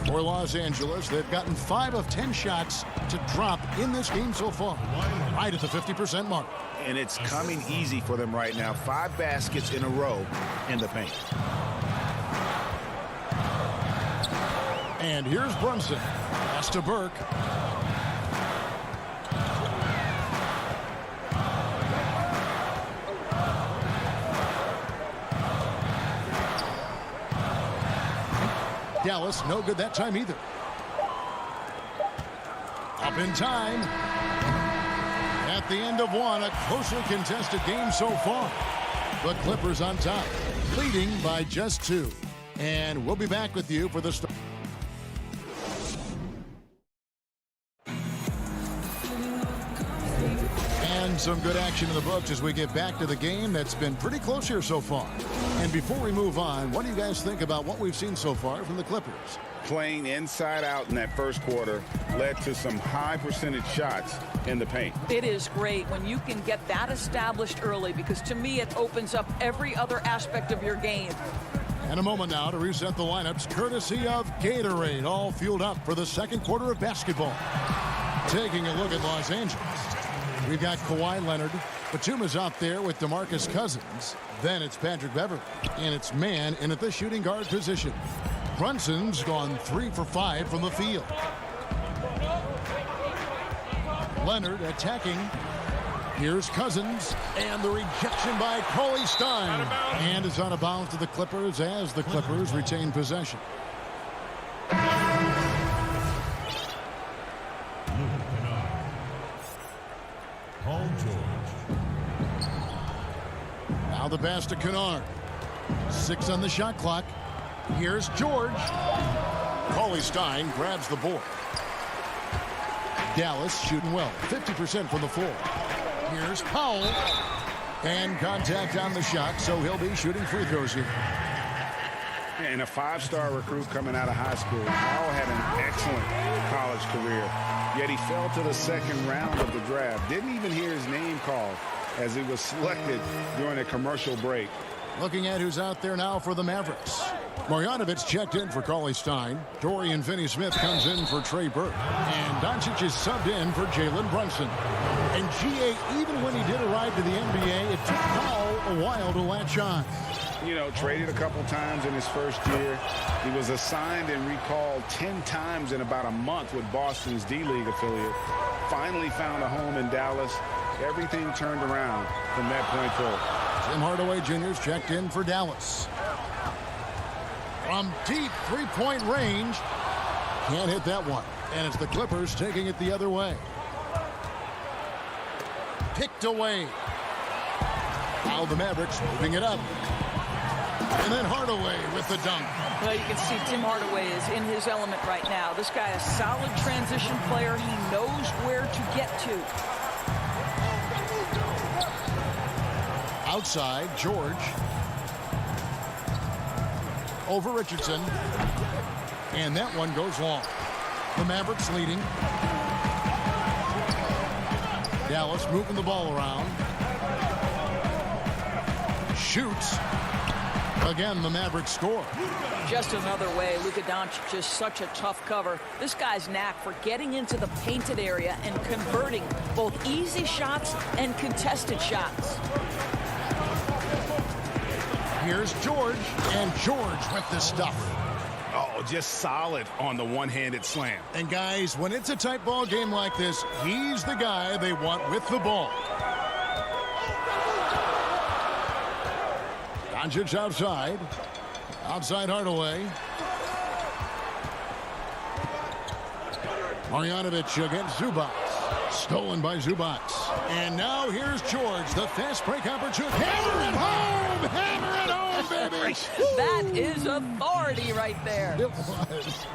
For Los Angeles, they've gotten 5 of 10 shots to drop in this game so far. Right at the 50% mark. And it's coming easy for them right now. 5 baskets in a row in the paint. And here's Brunson. Pass to Burke. Dallas, no good that time either. Up in time. At the end of one, a closely contested game so far. The Clippers on top, leading by just 2. And we'll be back with you for the start. And some good action in the books as we get back to the game that's been pretty close here so far. And before we move on, what do you guys think about what we've seen so far from the Clippers? Playing inside out in that first quarter led to some high percentage shots in the paint. It is great when you can get that established early, because to me it opens up every other aspect of your game. And a moment now to reset the lineups courtesy of Gatorade, all fueled up for the second quarter of basketball. Taking a look at Los Angeles. We've got Kawhi Leonard. Batuma's out there with DeMarcus Cousins. Then it's Patrick Beverley. And it's man in at the shooting guard position. Brunson's gone 3 for 5 from the field. Leonard attacking. Here's Cousins. And the rejection by Cauley Stein. And it's out of bounds to the Clippers as the Clippers retain possession. Now the pass to Kennard. 6 on the shot clock. Here's George. Cauley Stein grabs the board. Dallas shooting well. 50% from the floor. Here's Powell. And contact on the shot, so he'll be shooting free throws here. And a 5-star recruit coming out of high school. Powell had an excellent college career, yet he fell to the second round of the draft. Didn't even hear his name called as he was selected during a commercial break. Looking at who's out there now for the Mavericks. Marjanovic checked in for Cauley Stein. Dorian Finney-Smith comes in for Trey Burke. And Doncic is subbed in for Jalen Brunson. And G.A., even when he did arrive to the NBA, it took Powell a while to latch on. You know, traded a couple times in his first year. He was assigned and recalled 10 times in about a month with Boston's D-League affiliate. Finally found a home in Dallas. Everything turned around from that point forward. Tim Hardaway Jr.'s checked in for Dallas. From deep three-point range. Can't hit that one. And it's the Clippers taking it the other way. Picked away. Now the Mavericks moving it up. And then Hardaway with the dunk. Well, you can see Tim Hardaway is in his element right now. This guy is a solid transition player. He knows where to get to. Outside, George. Over Richardson. And that one goes long. The Mavericks leading. Dallas moving the ball around. Shoots. Again, the Mavericks score. Just another way. Luka Doncic is such a tough cover. This guy's knack for getting into the painted area and converting both easy shots and contested shots. Here's George, and George with the stuff. Oh, just solid on the one-handed slam. And guys, when it's a tight ball game like this, he's the guy they want with the ball. Doncic outside. Outside Hardaway. Marjanovic against Zubac. Stolen by Zubac. And now here's George, the fast break opportunity. Hammer it home! Hammer it home baby. That is authority right there. It was.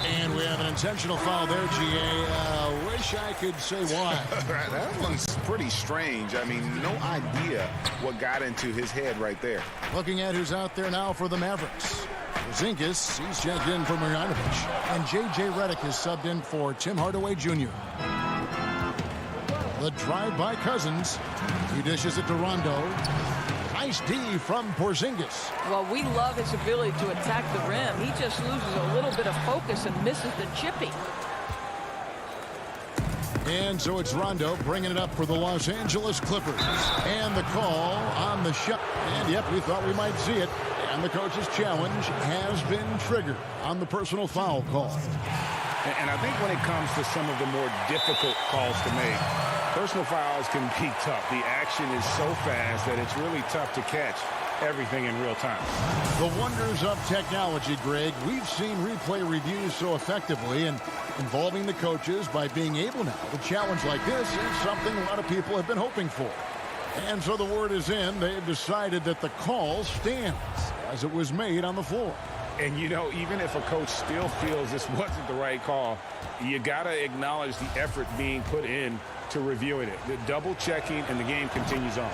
And we have an intentional foul there, GA. Wish I could say why. That one's pretty strange. I mean, no idea what got into his head right there. Looking at who's out there now for the Mavericks. Porzingis, he's checked in for Marjanovic. And J.J. Redick is subbed in for Tim Hardaway Jr. The drive by Cousins. He dishes it to Rondo. Nice D from Porzingis. Well, we love his ability to attack the rim. He just loses a little bit of focus and misses the chippy. And so it's Rondo bringing it up for the Los Angeles Clippers. And the call on the shot. And yep, we thought we might see it. And the coach's challenge has been triggered on the personal foul call. And I think when it comes to some of the more difficult calls to make, personal fouls can be tough. The action is so fast that it's really tough to catch everything in real time. The wonders of technology, Greg. We've seen replay reviews so effectively, and involving the coaches by being able now to challenge like this is something a lot of people have been hoping for. And so the word is in. They've decided that the call stands as it was made on the floor. And, you know, even if a coach still feels this wasn't the right call, you got to acknowledge the effort being put in to reviewing it. The double checking, and the game continues on.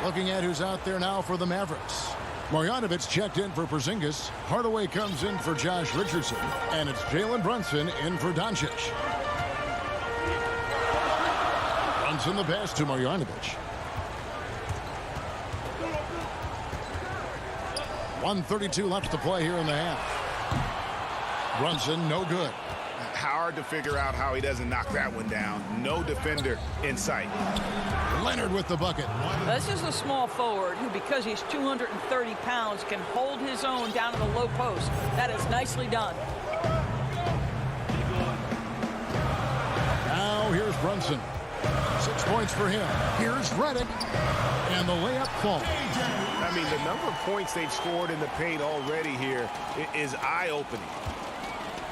Looking at who's out there now for the Mavericks. Marjanovic checked in for Porzingis. Hardaway comes in for Josh Richardson. And it's Jalen Brunson in for Doncic. Brunson the pass to Marjanovic. 1:32 left to play here in the half. Brunson, no good. Hard to figure out how he doesn't knock that one down. No defender in sight. Leonard with the bucket. This is a small forward who, because he's 230 pounds, can hold his own down in the low post. That is nicely done. Now here's Brunson. 6 points for him. Here's Redick. And the layup falls. I mean, the number of points they've scored in the paint already here is eye-opening.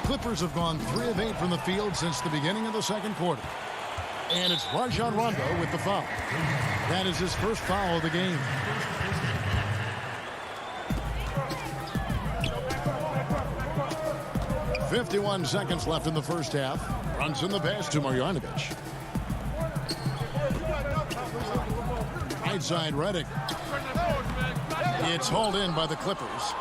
Clippers have gone 3 of 8 from the field since the beginning of the second quarter. And it's Rajon Rondo with the foul. That is his first foul of the game. .51 seconds left in the first half. Brunson the pass to Marjanovic. Right side, Redick. It's hauled in by the Clippers.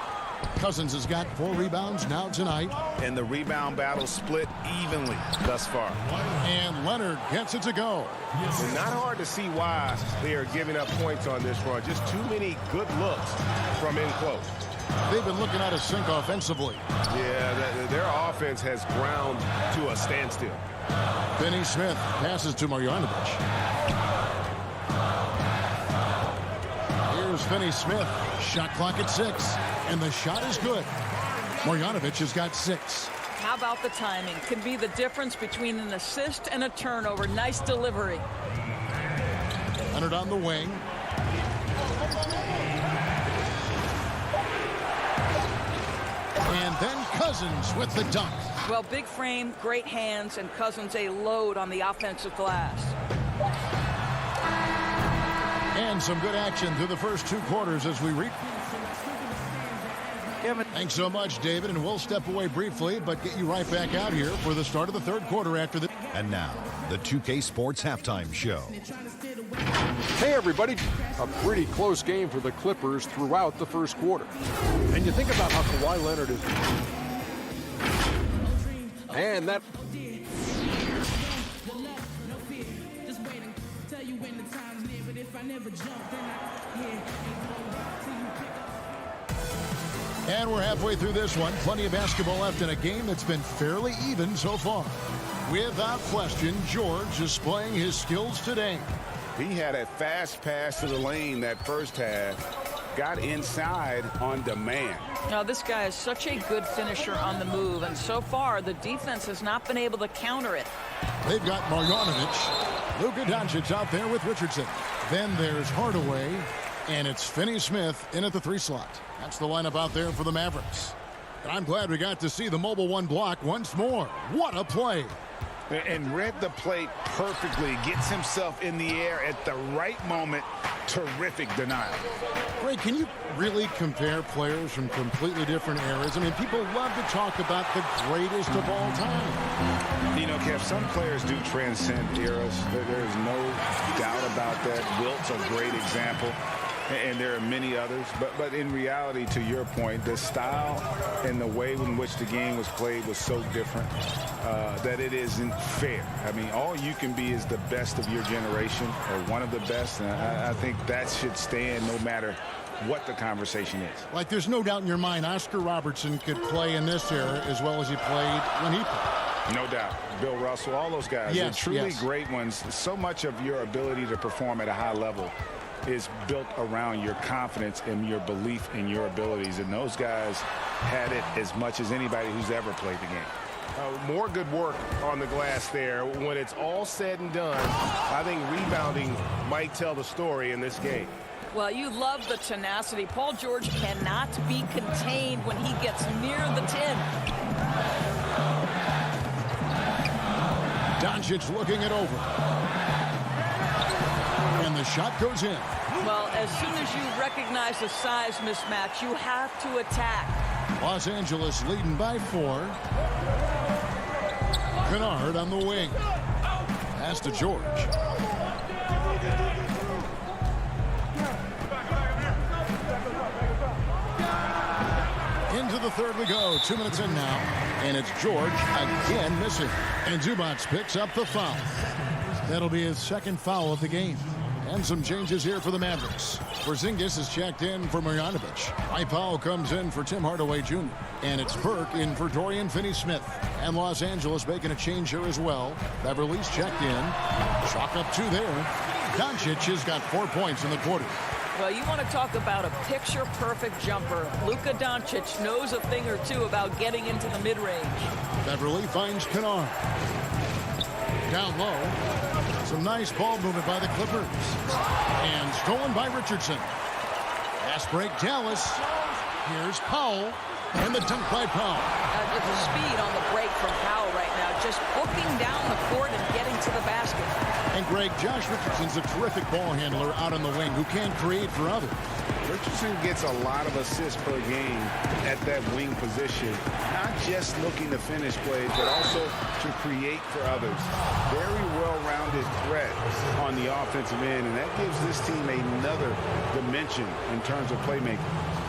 Cousins has got 4 rebounds now tonight. And the rebound battle split evenly thus far. And Leonard gets it to go. It's not hard to see why they are giving up points on this run. Just too many good looks from in close. They've been looking out of sync offensively. Yeah, their offense has ground to a standstill. Finney Smith passes to Marjanovic. Here's Finney Smith. Shot clock at 6. And the shot is good. Marjanovic has got 6. How about the timing? Can be the difference between an assist and a turnover. Nice delivery. Leonard on the wing. And then Cousins with the dunk. Well, big frame, great hands, and Cousins a load on the offensive glass. And some good action through the first 2 quarters as we reach. Thanks so much, David, and we'll step away briefly, but get you right back out here for the start of the third quarter after the... And now, the 2K Sports Halftime Show. Hey, everybody. A pretty close game for the Clippers throughout the first quarter. And you think about how Kawhi Leonard is... And that... And we're halfway through this one. Plenty of basketball left in a game that's been fairly even so far. Without question, George is displaying his skills today. He had a fast pass to the lane that first half. Got inside on demand. Now, this guy is such a good finisher on the move, and so far the defense has not been able to counter it. They've got Marjanovic. Luka Doncic out there with Richardson. Then there's Hardaway, and it's Finney Smith in at the 3 slot. That's the lineup out there for the Mavericks. And I'm glad we got to see the Mobile One block once more. What a play. And read the plate perfectly. Gets himself in the air at the right moment. Terrific denial. Greg, can you really compare players from completely different eras? I mean, people love to talk about the greatest of all time. You know, Kev, some players do transcend eras. There's no doubt about that. Wilt's a great example. And there are many others. But in reality, to your point, the style and the way in which the game was played was so different that it isn't fair. I mean, all you can be is the best of your generation or one of the best. And I think that should stand no matter what the conversation is. Like, there's no doubt in your mind Oscar Robertson could play in this era as well as he played when he played. No doubt. Bill Russell, all those guys. Yes, They're truly yes. great ones. So much of your ability to perform at a high level is built around your confidence and your belief in your abilities. And those guys had it as much as anybody who's ever played the game. More good work on the glass there. When it's all said and done, I think rebounding might tell the story in this game. Well, you love the tenacity. Paul George cannot be contained when he gets near the tin. Doncic looking it over. And the shot goes in. Well, as soon as you recognize the size mismatch, you have to attack. Los Angeles leading by 4. Kennard on the wing. Pass to George. Into the third we go. 2 minutes in now. And it's George again missing. And Zubac picks up the foul. That'll be his second foul of the game. And some changes here for the Mavericks. Porzingis is checked in for Marjanovic. Powell comes in for Tim Hardaway Jr. And it's Burke in for Dorian Finney-Smith. And Los Angeles making a change here as well. Beverly's checked in. Chalk up 2 there. Doncic has got 4 points in the quarter. Well, you want to talk about a picture-perfect jumper. Luka Doncic knows a thing or two about getting into the mid-range. Beverly finds Kennard. Down low. Some nice ball movement by the Clippers. And stolen by Richardson. Fast break, Dallas. Here's Powell. And the dunk by Powell. The speed on the break from Powell right now. Just booking down the court and getting to the basket. And Greg, Josh Richardson's a terrific ball handler out on the wing who can create for others. Richardson gets a lot of assists per game at that wing position. Not just looking to finish plays, but also to create for others. Very well-rounded threat on the offensive end, and that gives this team another dimension in terms of playmaking.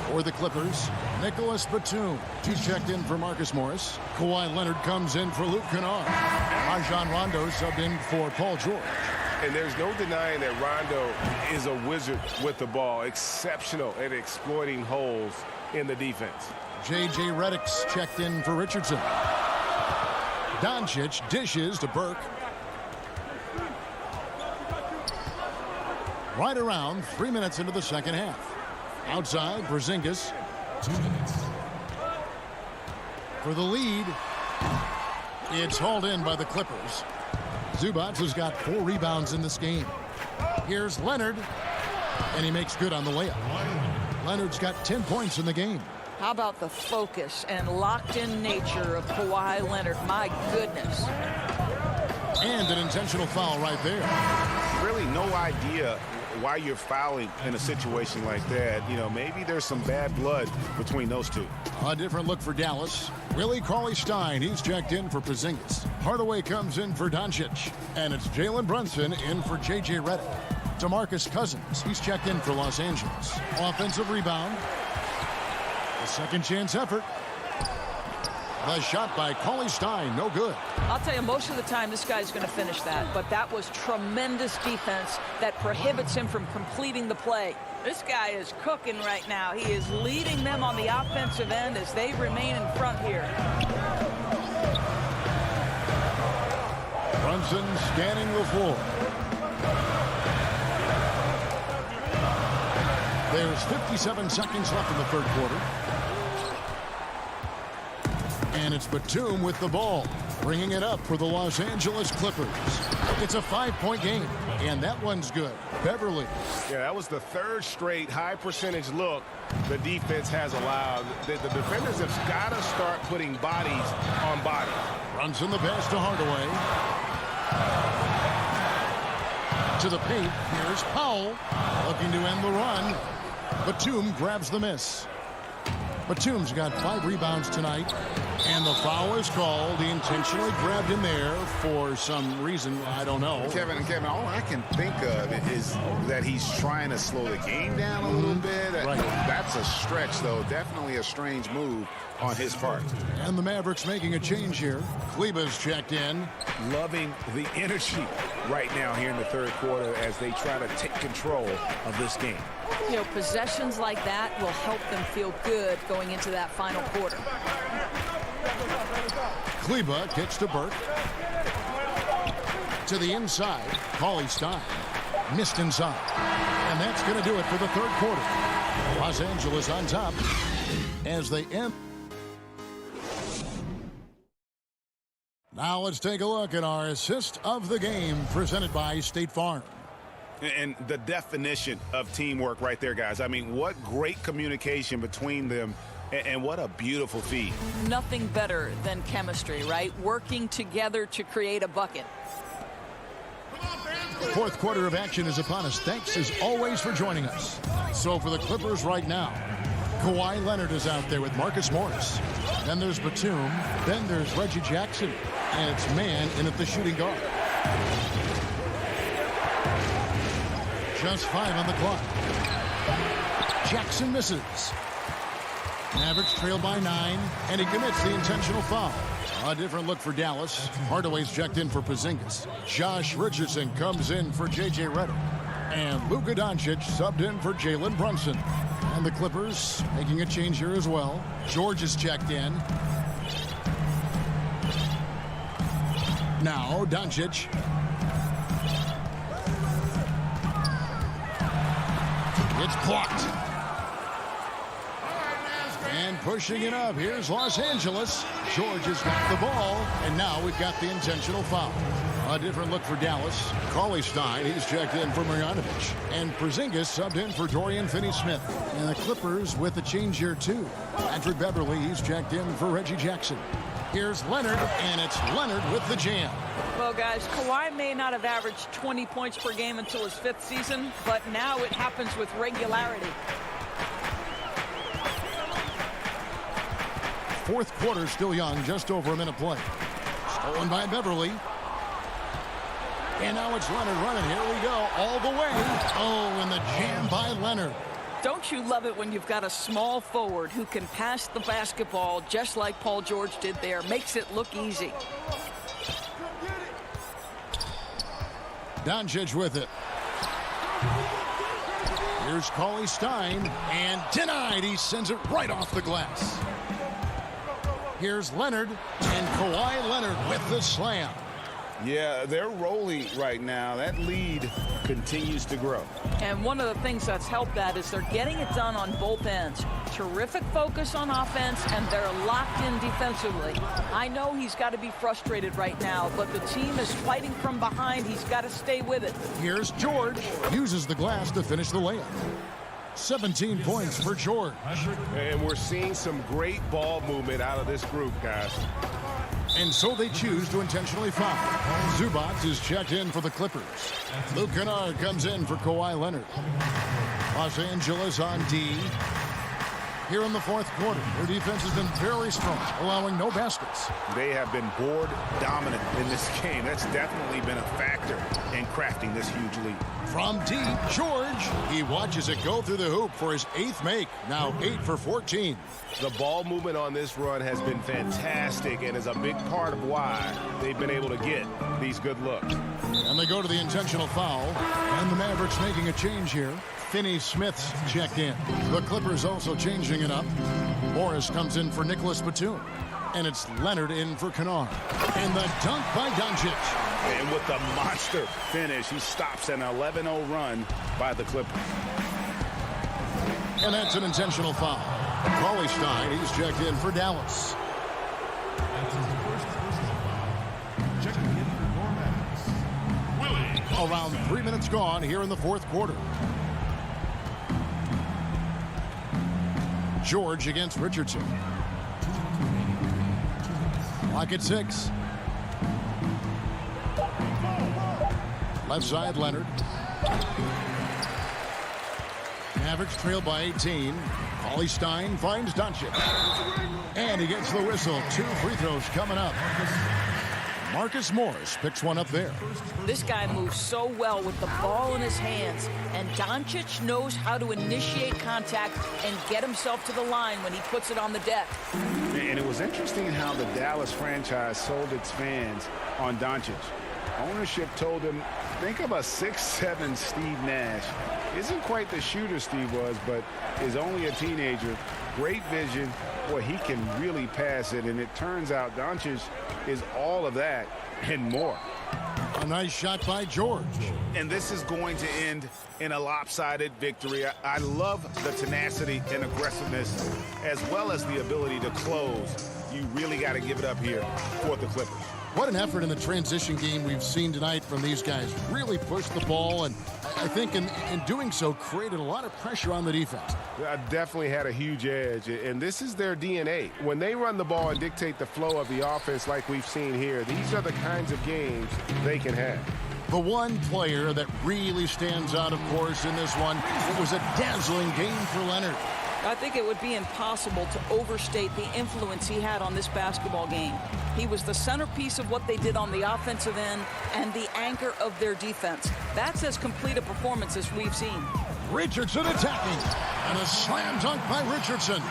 For the Clippers, Nicholas Batum. He's checked in for Marcus Morris. Kawhi Leonard comes in for Luke Kennard. Rajon Rondo subbed in for Paul George. And there's no denying that Rondo is a wizard with the ball. Exceptional at exploiting holes in the defense. J.J. Redick's checked in for Richardson. Doncic dishes to Burke. Right around 3 minutes into the second half. Outside, Porzingis. 2 minutes. For the lead, it's hauled in by the Clippers. Zubac has got 4 rebounds in this game. Here's Leonard, and he makes good on the layup. Leonard's got 10 points in the game. How about the focus and locked-in nature of Kawhi Leonard? My goodness. And an intentional foul right there. Really no idea why you're fouling in a situation like that. You know, maybe there's some bad blood between those two. A different look for Dallas. Willie Cauley-Stein, he's checked in for Porzingis. Hardaway comes in for Doncic. And it's Jalen Brunson in for J.J. Redick. DeMarcus Cousins, he's checked in for Los Angeles. Offensive rebound. A second chance effort. The shot by Cauley-Stein, no good. I'll tell you, most of the time this guy's going to finish that, but that was tremendous defense that prohibits him from completing the play. This guy is cooking right now. He is leading them on the offensive end as they remain in front here. Brunson scanning the floor. There's 57 seconds left in the third quarter. And it's Batum with the ball, bringing it up for the Los Angeles Clippers. It's a 5-point game, and that one's good. Beverly. Yeah, that was the third straight high-percentage look the defense has allowed. The defenders have got to start putting bodies on bodies. Brunson the pass to Hardaway. To the paint. Here's Powell. Looking to end the run. Batum grabs the miss. Batum's got 5 rebounds tonight. And the foul is called. He intentionally grabbed him there for some reason. I don't know. Kevin, all I can think of is that he's trying to slow the game down a little bit. Right. That's a stretch, though. Definitely a strange move on his part. And the Mavericks making a change here. Kleba's checked in. Loving the energy right now here in the third quarter as they try to take control of this game. You know, possessions like that will help them feel good going into that final quarter. Kleba kicks to Burke. To the inside. Cauley Stein. Missed inside. And that's going to do it for the third quarter. Los Angeles on top as they end. Now let's take a look at our assist of the game presented by State Farm. And the definition of teamwork right there, guys. I mean, what great communication between them, and what a beautiful feed. Nothing better than chemistry, right? Working together to create a bucket. Fourth quarter of action is upon us. Thanks as always for joining us. So for the Clippers right now, Kawhi Leonard is out there with Marcus Morris. Then there's Batum. Then there's Reggie Jackson. And it's man in at the shooting guard. Just 5 on the clock. Jackson misses. Mavericks trail by 9, and he commits the intentional foul. A different look for Dallas. Hardaway's checked in for Porzingis. Josh Richardson comes in for J.J. Redick. And Luka Doncic subbed in for Jalen Brunson. And the Clippers making a change here as well. George is checked in. Now Doncic. It's blocked. And pushing it up. Here's Los Angeles. George has got the ball. And now we've got the intentional foul. A different look for Dallas. Cauley Stein, he's checked in for Marjanovic. And Porzingis subbed in for Dorian Finney-Smith. And the Clippers with a change here, too. Patrick Beverly, he's checked in for Reggie Jackson. Here's Leonard, and it's Leonard with the jam. Well, guys, Kawhi may not have averaged 20 points per game until his 5th season, but now it happens with regularity. Fourth quarter still young, just over a minute play. Stolen by Beverly. And now it's Leonard running. Here we go, all the way. Oh, and the jam by Leonard. Don't you love it when you've got a small forward who can pass the basketball just like Paul George did there? Makes it look easy. Doncic with it. Here's Cauley Stein, and denied. He sends it right off the glass. Here's Leonard, and Kawhi Leonard with the slam. Yeah, they're rolling right now. That lead continues to grow. And one of the things that's helped that is they're getting it done on both ends. Terrific focus on offense, and they're locked in defensively. I know he's got to be frustrated right now, but the team is fighting from behind. He's got to stay with it. Here's George. Uses the glass to finish the layup. 17 points for George. And we're seeing some great ball movement out of this group, guys. And so they choose to intentionally foul. Zubac is checked in for the Clippers. Luke Kennard comes in for Kawhi Leonard. Los Angeles on D. Here in the fourth quarter, their defense has been very strong, allowing no baskets. They have been board dominant in this game. That's definitely been a factor in crafting this huge lead. From deep, George. He watches it go through the hoop for his 8th make. Now 8 for 14. The ball movement on this run has been fantastic and is a big part of why they've been able to get these good looks. And they go to the intentional foul. And the Mavericks making a change here. Finney-Smith's checked in. The Clippers also changing it up. Morris comes in for Nicholas Batum. And it's Leonard in for Kennard. And the dunk by Doncic. And with the monster finish, he stops an 11-0 run by the Clippers. And that's an intentional foul. Cauley Stein, he's checked in for Dallas. Around 3 minutes gone here in the fourth quarter. George against Richardson. Clock at 6. Left side, Leonard. Mavericks trail by 18. Paulie Stein finds Doncic. And he gets the whistle. 2 free throws coming up. Marcus Morris picks one up there. This guy moves so well with the ball in his hands, and Doncic knows how to initiate contact and get himself to the line when he puts it on the deck. And it was interesting how the Dallas franchise sold its fans on Doncic. Ownership told him, think of a 6'7" Steve Nash. Isn't quite the shooter Steve was, but is only a teenager. Great vision. Boy, he can really pass it, and it turns out Doncic is all of that and more. A nice shot by George. And this is going to end in a lopsided victory. I love the tenacity and aggressiveness, as well as the ability to close. You really got to give it up here for the Clippers. What an effort in the transition game we've seen tonight from these guys. Really pushed the ball, and I think in doing so created a lot of pressure on the defense. Definitely had a huge edge, and this is their DNA. When they run the ball and dictate the flow of the offense like we've seen here, these are the kinds of games they can have. The one player that really stands out, of course, in this one, it was a dazzling game for Leonard. I think it would be impossible to overstate the influence he had on this basketball game. He was the centerpiece of what they did on the offensive end and the anchor of their defense. That's as complete a performance as we've seen. Richardson attacking, and a slam dunk by Richardson.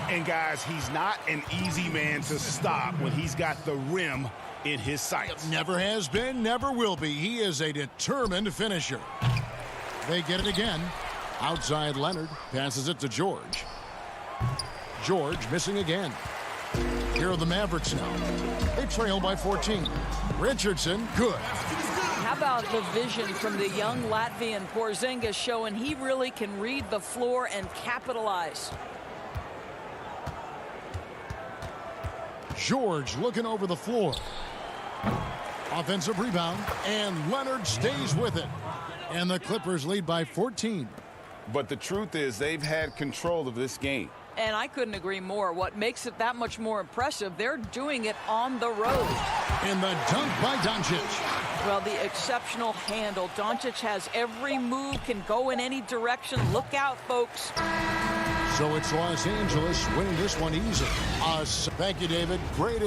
And guys, he's not an easy man to stop when he's got the rim in his sights. Never has been, never will be. He is a determined finisher. They get it again. Outside Leonard passes it to George. George missing again. Here are the Mavericks now. They trail by 14. Richardson, good. How about the vision from the young Latvian Porzingis showing he really can read the floor and capitalize. George looking over the floor. Offensive rebound, and Leonard stays with it. And the Clippers lead by 14. But the truth is they've had control of this game. And I couldn't agree more. What makes it that much more impressive, they're doing it on the road. In the dunk by Doncic. Well, the exceptional handle. Doncic has every move, can go in any direction. Look out, folks. So it's Los Angeles winning this one easy. Thank you, David. Great.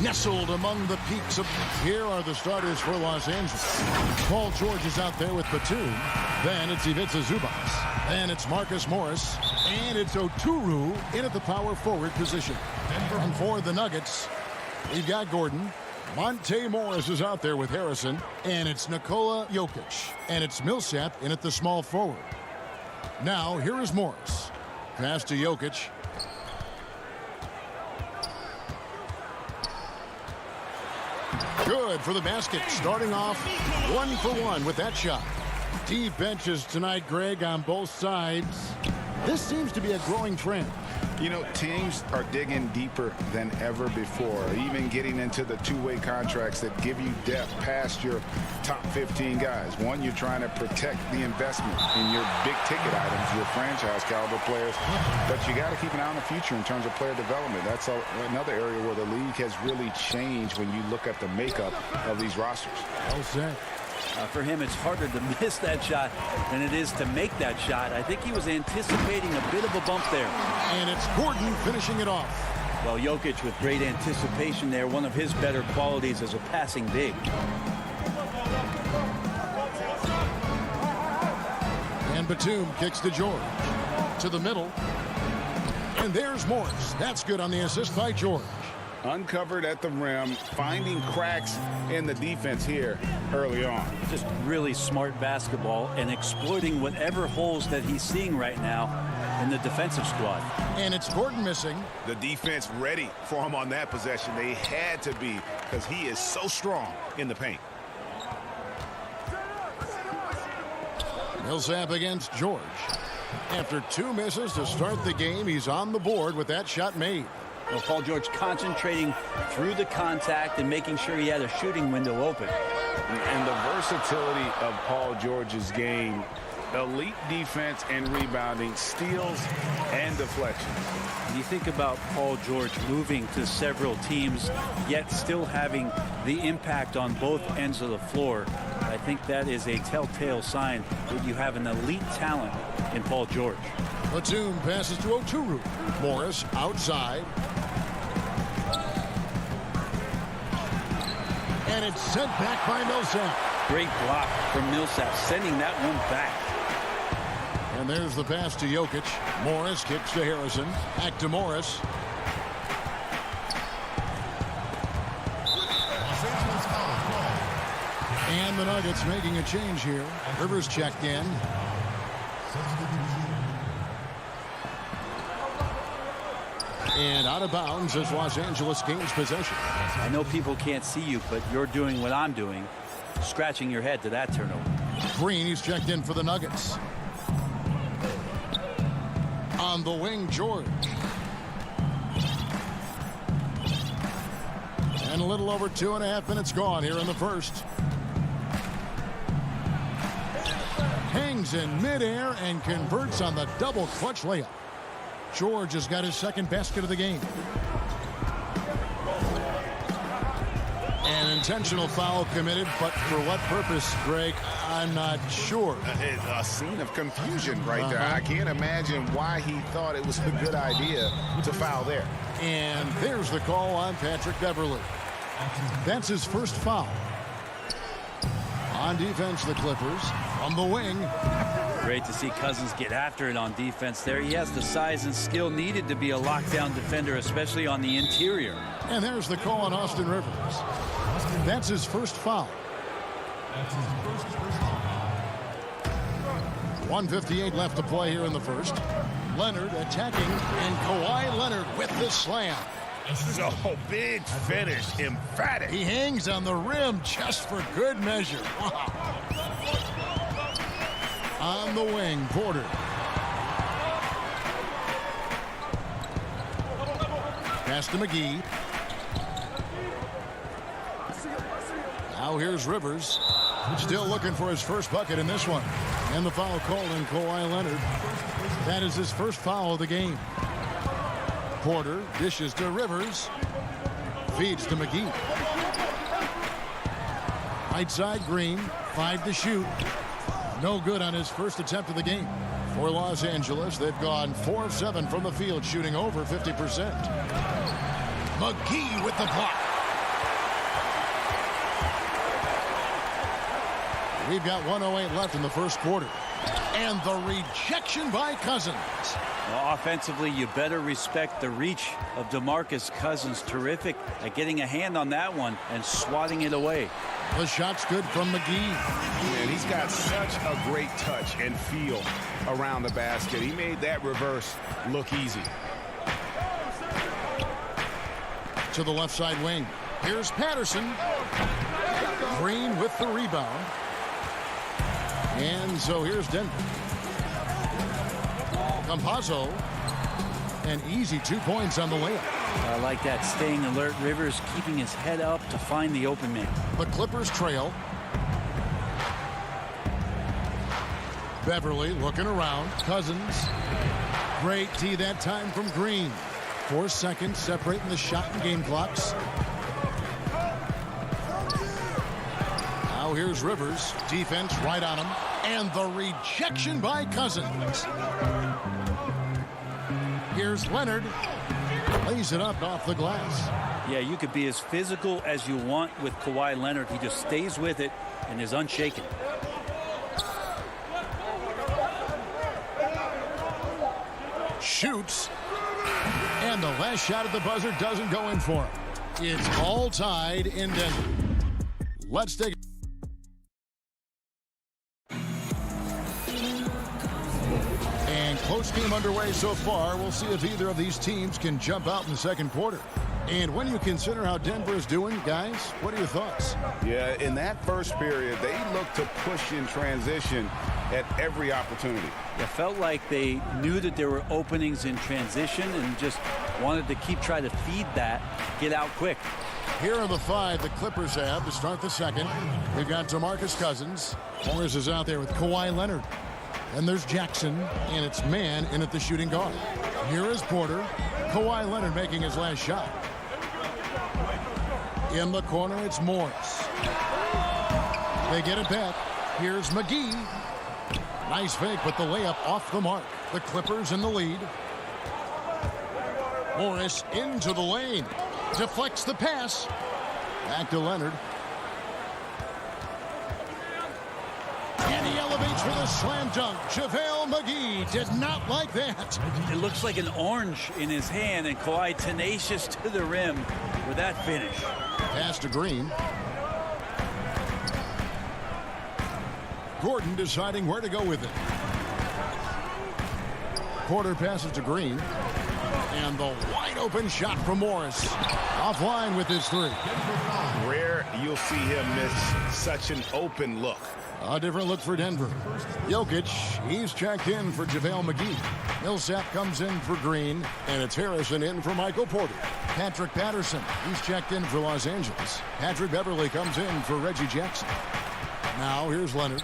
Nestled among the peaks of... Here are the starters for Los Angeles. Paul George is out there with Batum. Then it's Ivica Zubas. Then it's Marcus Morris. And it's Oturu in at the power forward position. And for the Nuggets, we've got Gordon. Monte Morris is out there with Harrison. And it's Nikola Jokic. And it's Millsap in at the small forward. Now, here is Morris. Pass to Jokic. Good for the basket. Starting off 1 for 1 with that shot. Deep benches tonight, Greg, on both sides. This seems to be a growing trend. You know, teams are digging deeper than ever before, even getting into the two-way contracts that give you depth past your top 15 guys. One, you're trying to protect the investment in your big-ticket items, your franchise-caliber players, but you got to keep an eye on the future in terms of player development. That's another area where the league has really changed when you look at the makeup of these rosters. Well said. For him, it's harder to miss that shot than it is to make that shot. I think he was anticipating a bit of a bump there. And it's Gordon finishing it off. Well, Jokic with great anticipation there, one of his better qualities as a passing big. And Batum kicks to George. To the middle. And there's Morris. That's good on the assist by George. Uncovered at the rim, finding cracks in the defense here early on. Just really smart basketball and exploiting whatever holes that he's seeing right now in the defensive squad. And it's Gordon missing. The defense ready for him on that possession. They had to be, because he is so strong in the paint. Millsap against George. After 2 misses to start the game, he's on the board with that shot made. Well, Paul George concentrating through the contact and making sure he had a shooting window open. And the versatility of Paul George's game, elite defense and rebounding, steals and deflections. You think about Paul George moving to several teams, yet still having the impact on both ends of the floor. I think that is a telltale sign that you have an elite talent in Paul George. Batum passes to Oturu. Morris outside. And it's sent back by Millsap. Great block from Millsap, sending that one back. And there's the pass to Jokic. Morris kicks to Harrison. Back to Morris. And the Nuggets making a change here. Rivers checked in. And out of bounds as Los Angeles gains possession. I know people can't see you, but you're doing what I'm doing, scratching your head to that turnover. Green, he's checked in for the Nuggets. On the wing, George. And a little over 2.5 minutes gone here in the first. Hangs in midair and converts on the double clutch layup. George has got his second basket of the game. An intentional foul committed, but for what purpose, Greg, I'm not sure. A scene of confusion right there. I can't imagine why he thought it was a good idea to foul there. And there's the call on Patrick Beverley. That's his first foul. On defense, the Clippers. On the wing. Great to see Cousins get after it on defense there. He has the size and skill needed to be a lockdown defender, especially on the interior. And there's the call on Austin Rivers. That's his first foul. 1:58 left to play here in the first. Leonard attacking, and Kawhi Leonard with the slam. So big finish, emphatic. He hangs on the rim just for good measure. Wow. On the wing, Porter. Pass to McGee. Now here's Rivers. Still looking for his first bucket in this one. And the foul called on Kawhi Leonard. That is his first foul of the game. Porter dishes to Rivers. Feeds to McGee. Right side, Green. 5 to shoot. No good on his first attempt of the game. For Los Angeles, they've gone 4 of 7 from the field, shooting over 50%. McGee with the block. We've got 1:08 left in the first quarter. And the rejection by Cousins. Well, offensively, you better respect the reach of DeMarcus Cousins. Terrific at getting a hand on that one and swatting it away. The shot's good from McGee. And he's got such a great touch and feel around the basket. He made that reverse look easy. To the left side wing. Here's Patterson. Green with the rebound. And so here's Denver. Campazzo. An easy 2 points on the layup. I like that, staying alert. Rivers keeping his head up to find the open man. The Clippers trail. Beverly looking around. Cousins. Great tee that time from Green. 4 seconds separating the shot and game clocks. Now here's Rivers. Defense right on him. And the rejection by Cousins. Here's Leonard. Lays it up off the glass. Yeah, you could be as physical as you want with Kawhi Leonard. He just stays with it and is unshaken. Shoots. And the last shot at the buzzer doesn't go in for him. It's all tied in Denver. Let's take and close game underway so far. We'll see if either of these teams can jump out in the second quarter. And when you consider how Denver is doing, guys, what are your thoughts? Yeah, in that first period, they looked to push in transition at every opportunity. It felt like they knew that there were openings in transition and just wanted to keep trying to feed that, get out quick. Here are the 5 the Clippers have to start the second. We've got DeMarcus Cousins. Morris is out there with Kawhi Leonard. And there's Jackson, and it's man in at the shooting guard. Here is Porter. Kawhi Leonard making his last shot. In the corner, it's Morris. They get it back. Here's McGee. Nice fake, but the layup off the mark. The Clippers in the lead. Morris into the lane. Deflects the pass. Back to Leonard. And he elevates for the slam dunk. JaVale McGee did not like that. It looks like an orange in his hand, and Kawhi tenacious to the rim with that finish. Pass to Green. Gordon deciding where to go with it. Porter passes to Green. And the wide open shot from Morris. Offline with his 3. Rare you'll see him miss such an open look. A different look for Denver. Jokic, he's checked in for JaVale McGee. Millsap comes in for Green, and it's Harrison in for Michael Porter. Patrick Patterson, he's checked in for Los Angeles. Patrick Beverly comes in for Reggie Jackson. Now here's Leonard.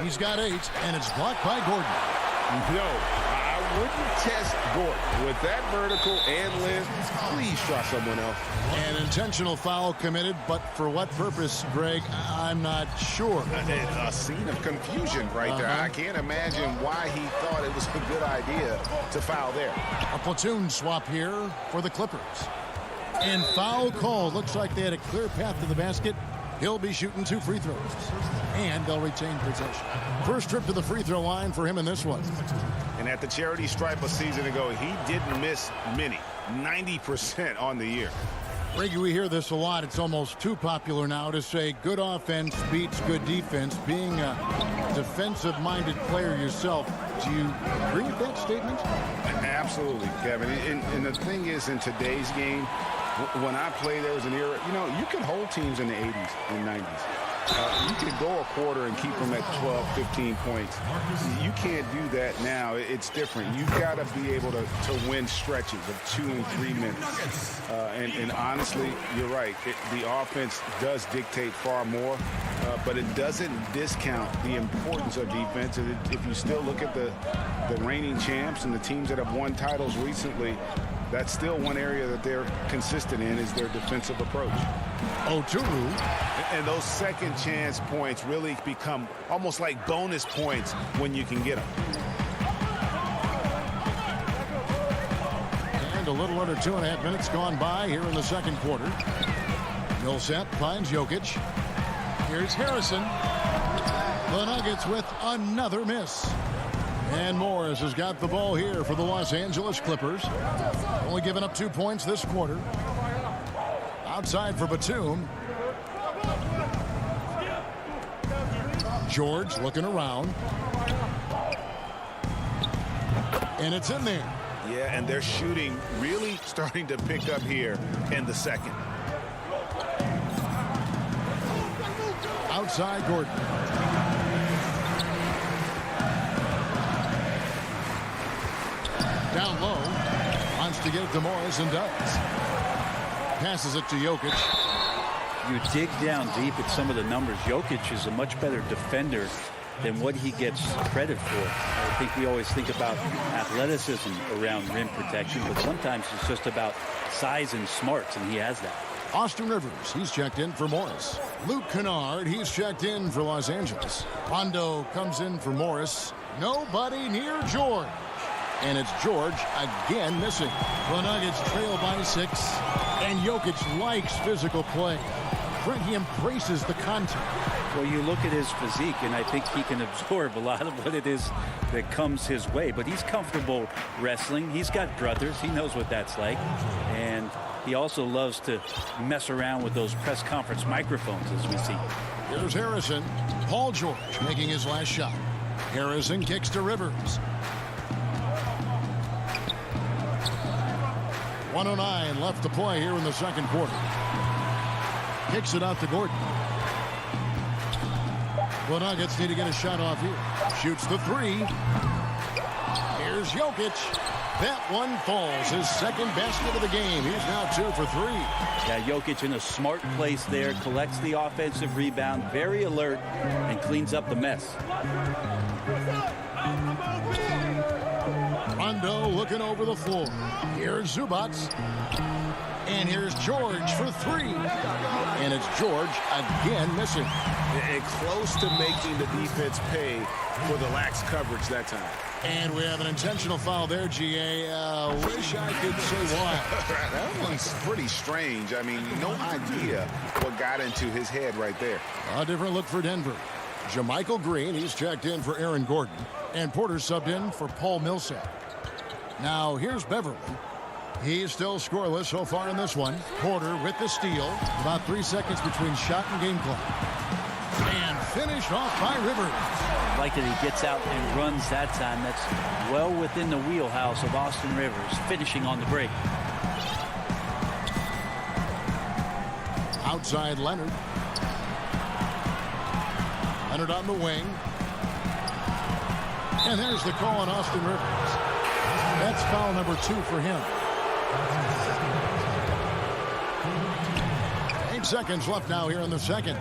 He's got 8, and it's blocked by Gordon. No, I wouldn't test Gordon. With that vertical and length, please try someone else. An intentional foul committed, but for what purpose, Greg, I'm not sure. A scene of confusion right there. I can't imagine why he thought it was a good idea to foul there. A platoon swap here for the Clippers. And foul call. Looks like they had a clear path to the basket. He'll be shooting 2 free throws. And they'll retain possession. First trip to the free throw line for him in this one. And at the charity stripe a season ago, he didn't miss many. 90% on the year. Reggie, we hear this a lot. It's almost too popular now to say good offense beats good defense. Being a defensive-minded player yourself, do you agree with that statement? Absolutely, Kevin. And the thing is, in today's game, when I played, there was an era, you could hold teams in the 80s and 90s. You could go a quarter and keep them at 12, 15 points. You can't do that now. It's different. You've got to be able to win stretches of 2 and 3 minutes. And honestly, you're right. The offense does dictate far more, but it doesn't discount the importance of defense. And if you still look at the reigning champs and the teams that have won titles recently, that's still one area that they're consistent in is their defensive approach. Oturu. And those second chance points really become almost like bonus points when you can get them. And a little under 2.5 minutes gone by here in the second quarter. Millsap finds Jokic. Here's Harrison. The Nuggets with another miss. And Morris has got the ball here for the Los Angeles Clippers. Only giving up 2 points this quarter. Outside for Batum. George looking around. And it's in there. Yeah, and their shooting really starting to pick up here in the second. Outside Gordon. Down low. Wants to get it to Morris and does. Passes it to Jokic. You dig down deep at some of the numbers. Jokic is a much better defender than what he gets credit for. I think we always think about athleticism around rim protection, but sometimes it's just about size and smarts, and he has that. Austin Rivers, he's checked in for Morris. Luke Kennard, he's checked in for Los Angeles. Rondo comes in for Morris. Nobody near George. And it's George again missing. The Nuggets trail by 6. And Jokic likes physical play. Brent, he embraces the contact. Well, you look at his physique, and I think he can absorb a lot of what it is that comes his way. But he's comfortable wrestling. He's got brothers. He knows what that's like. And he also loves to mess around with those press conference microphones, as we see. Here's Harrison. Paul George making his last shot. Harrison kicks to Rivers. 1:09 left to play here in the second quarter. Kicks it out to Gordon. The Nuggets need to get a shot off here. Shoots the 3. Here's Jokic. That one falls. His second basket of the game. He's now 2 for 3. Yeah, Jokic in a smart place there. Collects the offensive rebound. Very alert and cleans up the mess. Rondo looking over the floor. Here's Zubac. And here's George for 3. And it's George again missing. And close to making the defense pay for the lax coverage that time. And we have an intentional foul there, GA. Wish I could say why. That one's pretty strange. I mean, no idea what got into his head right there. A different look for Denver. Jermichael Green, he's checked in for Aaron Gordon. And Porter subbed in for Paul Millsap. Now, here's Beverly. He's still scoreless so far in this one. Porter with the steal. About 3 seconds between shot and game clock. And finished off by Rivers. I like that he gets out and runs that time. That's well within the wheelhouse of Austin Rivers, finishing on the break. Outside Leonard. Leonard on the wing. And there's the call on Austin Rivers. That's foul number 2 for him. 8 seconds left now here in the second.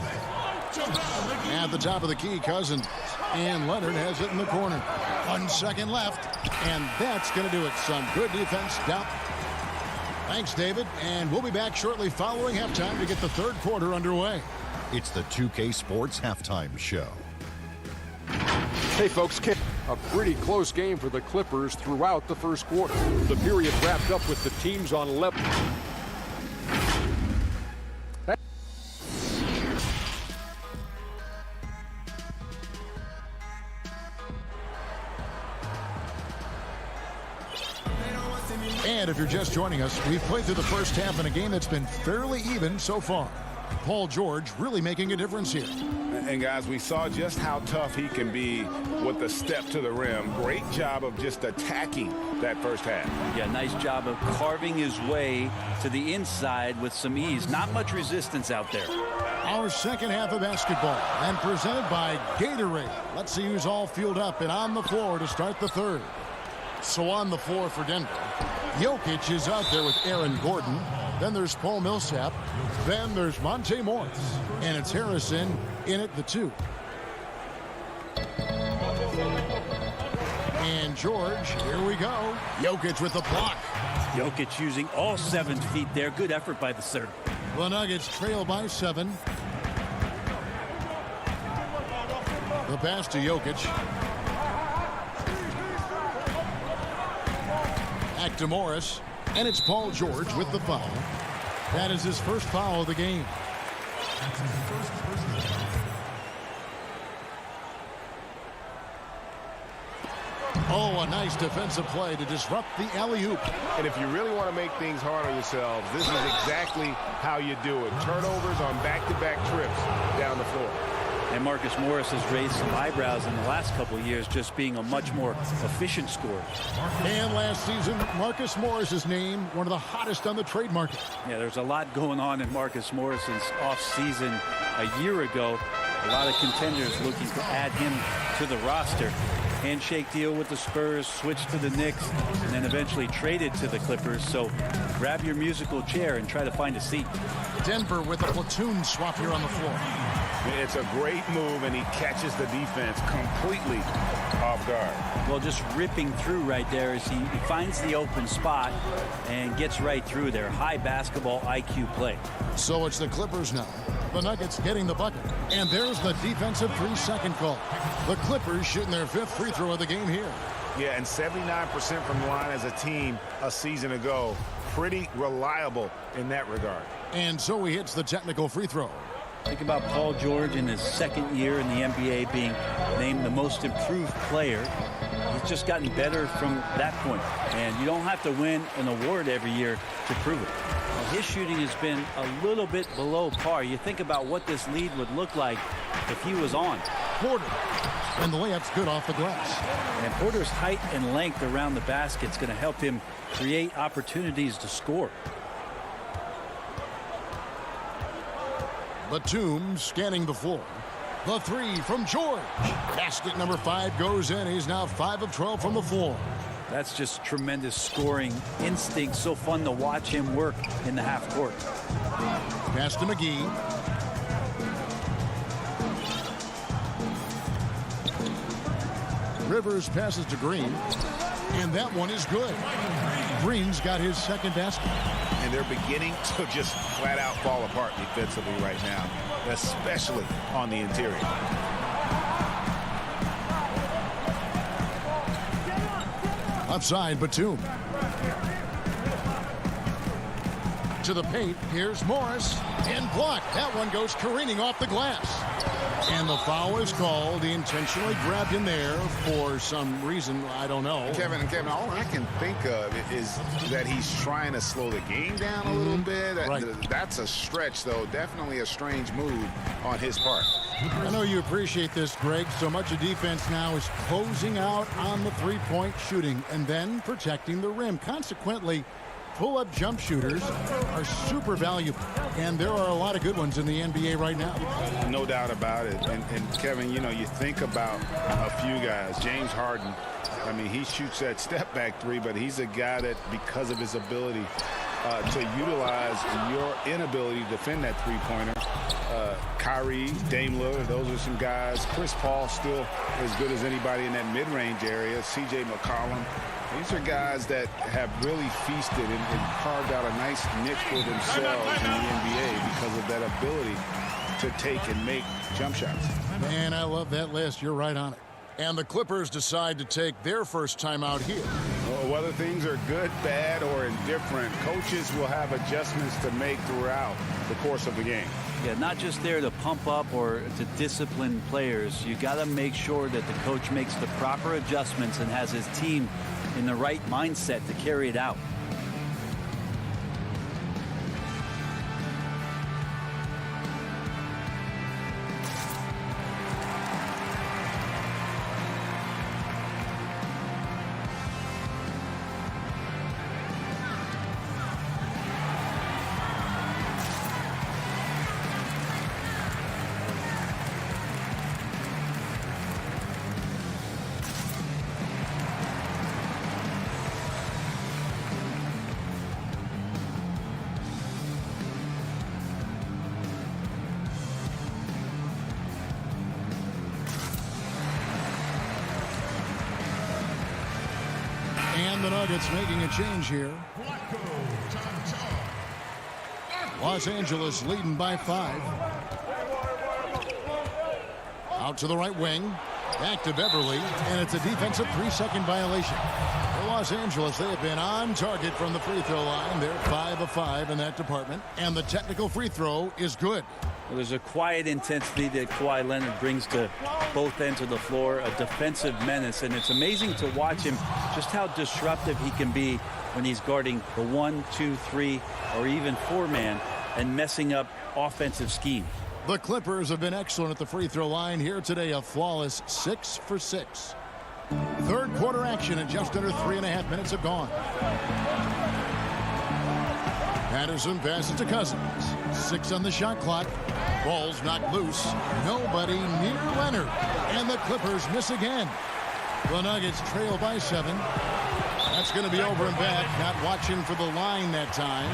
At the top of the key, Cousins. And Leonard has it in the corner. 1 second left. And that's going to do it. Some good defense down. Thanks, David. And we'll be back shortly following halftime to get the third quarter underway. It's the 2K Sports Halftime Show. Hey, folks, a pretty close game for the Clippers throughout the first quarter. The period wrapped up with the teams on level. And if you're just joining us, we've played through the first half in a game that's been fairly even so far. Paul George really making a difference here. And guys, we saw just how tough he can be with the step to the rim. Great job of just attacking that first half. Yeah, nice job of carving his way to the inside with some ease. Not much resistance out there. Our second half of basketball and presented by Gatorade. Let's see who's all fueled up and on the floor to start the third. So on the floor for Denver, Jokic is out there with Aaron Gordon. Then there's Paul Millsap. Then there's Monte Morris. And it's Harrison in at the 2. And George, here we go. Jokic with the block. Jokic using all 7 feet there. Good effort by the third. The Nuggets trail by 7. The pass to Jokic. Back to Morris. And it's Paul George with the foul. That is his first foul of the game. Oh, a nice defensive play to disrupt the alley-oop. And if you really want to make things hard on yourselves, this is exactly how you do it. Turnovers on back-to-back trips down the floor. And Marcus Morris has raised some eyebrows in the last couple of years, just being a much more efficient scorer. And last season, Marcus Morris is named one of the hottest on the trade market. Yeah, there's a lot going on in Marcus Morris's offseason a year ago. A lot of contenders looking to add him to the roster. handshake deal with the Spurs, switched to the Knicks, and then eventually traded to the Clippers. So grab your musical chair and try to find a seat. Denver with a platoon swap here on the floor. It's a great move, and he catches the defense completely off guard. Well, just ripping through right there as he finds the open spot and gets right through there. High basketball IQ play. So it's the Clippers now. The Nuggets getting the bucket. And there's the defensive 3-second call. The Clippers shooting their 5th free throw of the game here. Yeah, and 79% from the line as a team a season ago. Pretty reliable in that regard. And so he hits the technical free throw. Think about Paul George in his 2nd year in the NBA being named the most improved player. He's just gotten better from that point. And you don't have to win an award every year to prove it. Well, his shooting has been a little bit below par. You think about what this lead would look like if he was on. Porter. And the layup's good off the glass. And Porter's height and length around the basket is going to help him create opportunities to score. Batum scanning the floor. The 3 from George. Basket number 5 goes in. He's now 5 of 12 from the floor. That's just tremendous scoring instinct. So fun to watch him work in the half court. Pass to McGee. Rivers passes to Green. And that one is good. Green's got his 2nd basket. And they're beginning to just flat out fall apart defensively right now, especially on the interior. Upside Batum. To the paint. Here's Morris. And blocked. That one goes careening off the glass. And the foul is called. He intentionally grabbed him there for some reason. I don't know. Kevin, all I can think of is that he's trying to slow the game down a little bit. Right. That's a stretch, though. Definitely a strange move on his part. I know you appreciate this, Greg. So much of defense now is closing out on the 3-point shooting and then protecting the rim. Consequently, pull-up jump shooters are super valuable, and there are a lot of good ones in the NBA right now. No doubt about it. And Kevin, you know, you think about a few guys. James Harden, I mean, he shoots that step-back 3, but he's a guy that, because of his ability to utilize your inability to defend that three-pointer, Kyrie, Dame Lillard, those are some guys. Chris Paul still as good as anybody in that mid-range area. C.J. McCollum. These are guys that have really feasted and carved out a nice niche for themselves in the NBA because of that ability to take and make jump shots. Man, I love that list. You're right on it. And the Clippers decide to take their first time out here. Well, whether things are good, bad, or indifferent, coaches will have adjustments to make throughout the course of the game. Yeah, not just there to pump up or to discipline players. You got to make sure that the coach makes the proper adjustments and has his team in the right mindset to carry it out. And the Nuggets making a change here. Los Angeles leading by 5. Out to the right wing. Back to Beverly. And it's a defensive 3-second violation. For Los Angeles, they have been on target from the free throw line. They're 5 of 5 in that department. And the technical free throw is good. Well, there's a quiet intensity that Kawhi Leonard brings to both ends of the floor, a defensive menace, and it's amazing to watch him just how disruptive he can be when he's guarding the 1, 2, 3, or even 4-man and messing up offensive scheme. The Clippers have been excellent at the free throw line here today, a flawless 6 for 6. Third quarter action, and just under 3.5 minutes have gone. Patterson passes to Cousins. 6 on the shot clock. Ball's knocked loose. Nobody near Leonard. And the Clippers miss again. The Nuggets trail by 7. That's going to be over and back. Not watching for the line that time.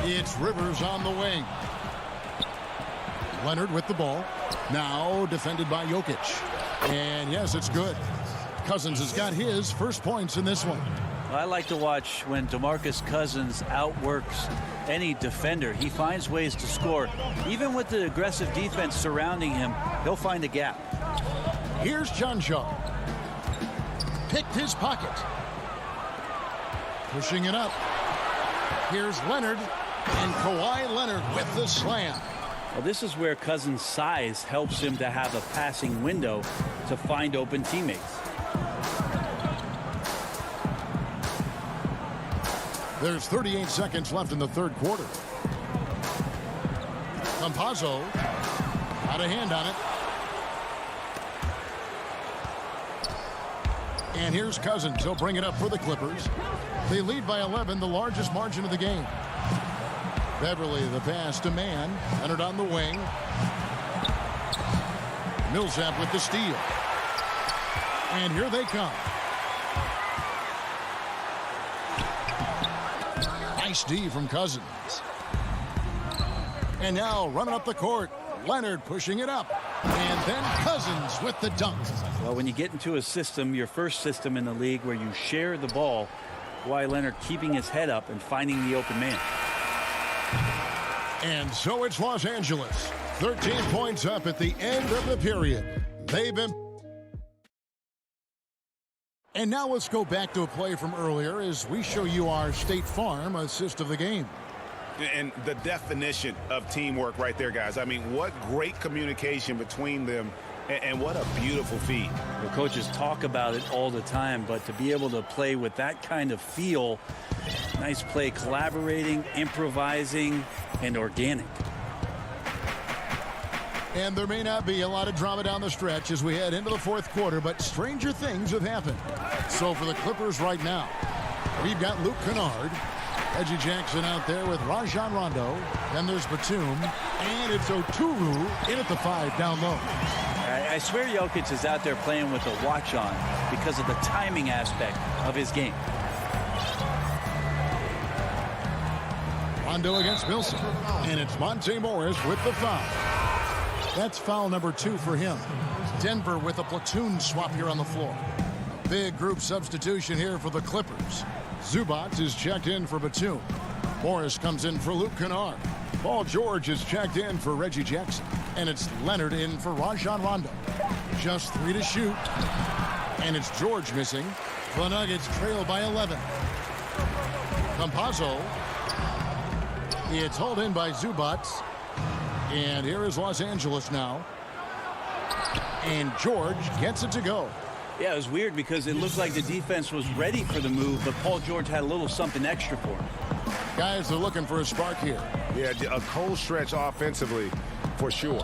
It's Rivers on the wing. Leonard with the ball. Now defended by Jokic. And yes, it's good. Cousins has got his first points in this one. I like to watch when DeMarcus Cousins outworks any defender. He finds ways to score. Even with the aggressive defense surrounding him, he'll find a gap. Here's John Shaw. Picked his pocket. Pushing it up. Here's Leonard. And Kawhi Leonard with the slam. Well, this is where Cousins' size helps him to have a passing window to find open teammates. There's 38 seconds left in the third quarter. Campazzo got a hand on it. And here's Cousins. He'll bring it up for the Clippers. They lead by 11, the largest margin of the game. Beverly the pass to Mann. Leonard on the wing. Millsap with the steal. And here they come. Nice D from Cousins. And now running up the court. Leonard pushing it up. And then Cousins with the dunk. Well, when you get into a system, your first system in the league where you share the ball, Kawhi Leonard keeping his head up and finding the open man. And so it's Los Angeles. 13 points up at the end of the period. They've been... And now let's go back to a play from earlier as we show you our State Farm assist of the game. And the definition of teamwork right there, guys. I mean, what great communication between them, and what a beautiful feat. The coaches talk about it all the time, but to be able to play with that kind of feel, nice play, collaborating, improvising, and organic. And there may not be a lot of drama down the stretch as we head into the fourth quarter, but stranger things have happened. So for the Clippers right now, we've got Luke Kennard, Reggie Jackson out there with Rajon Rondo. Then there's Batum, and it's Oturu in at the 5 down low. I swear Jokic is out there playing with a watch on because of the timing aspect of his game. Rondo against Wilson, and it's Monte Morris with the foul. That's foul number 2 for him. Denver with a platoon swap here on the floor. Big group substitution here for the Clippers. Zubac is checked in for Batum. Morris comes in for Luke Kennard. Paul George is checked in for Reggie Jackson. And it's Leonard in for Rajon Rondo. Just 3 to shoot. And it's George missing. The Nuggets trail by 11. Campazzo. It's hauled in by Zubac. And here is Los Angeles now. And George gets it to go. Yeah, it was weird because it looked like the defense was ready for the move, but Paul George had a little something extra for him. Guys are looking for a spark here. Yeah, a cold stretch offensively for sure.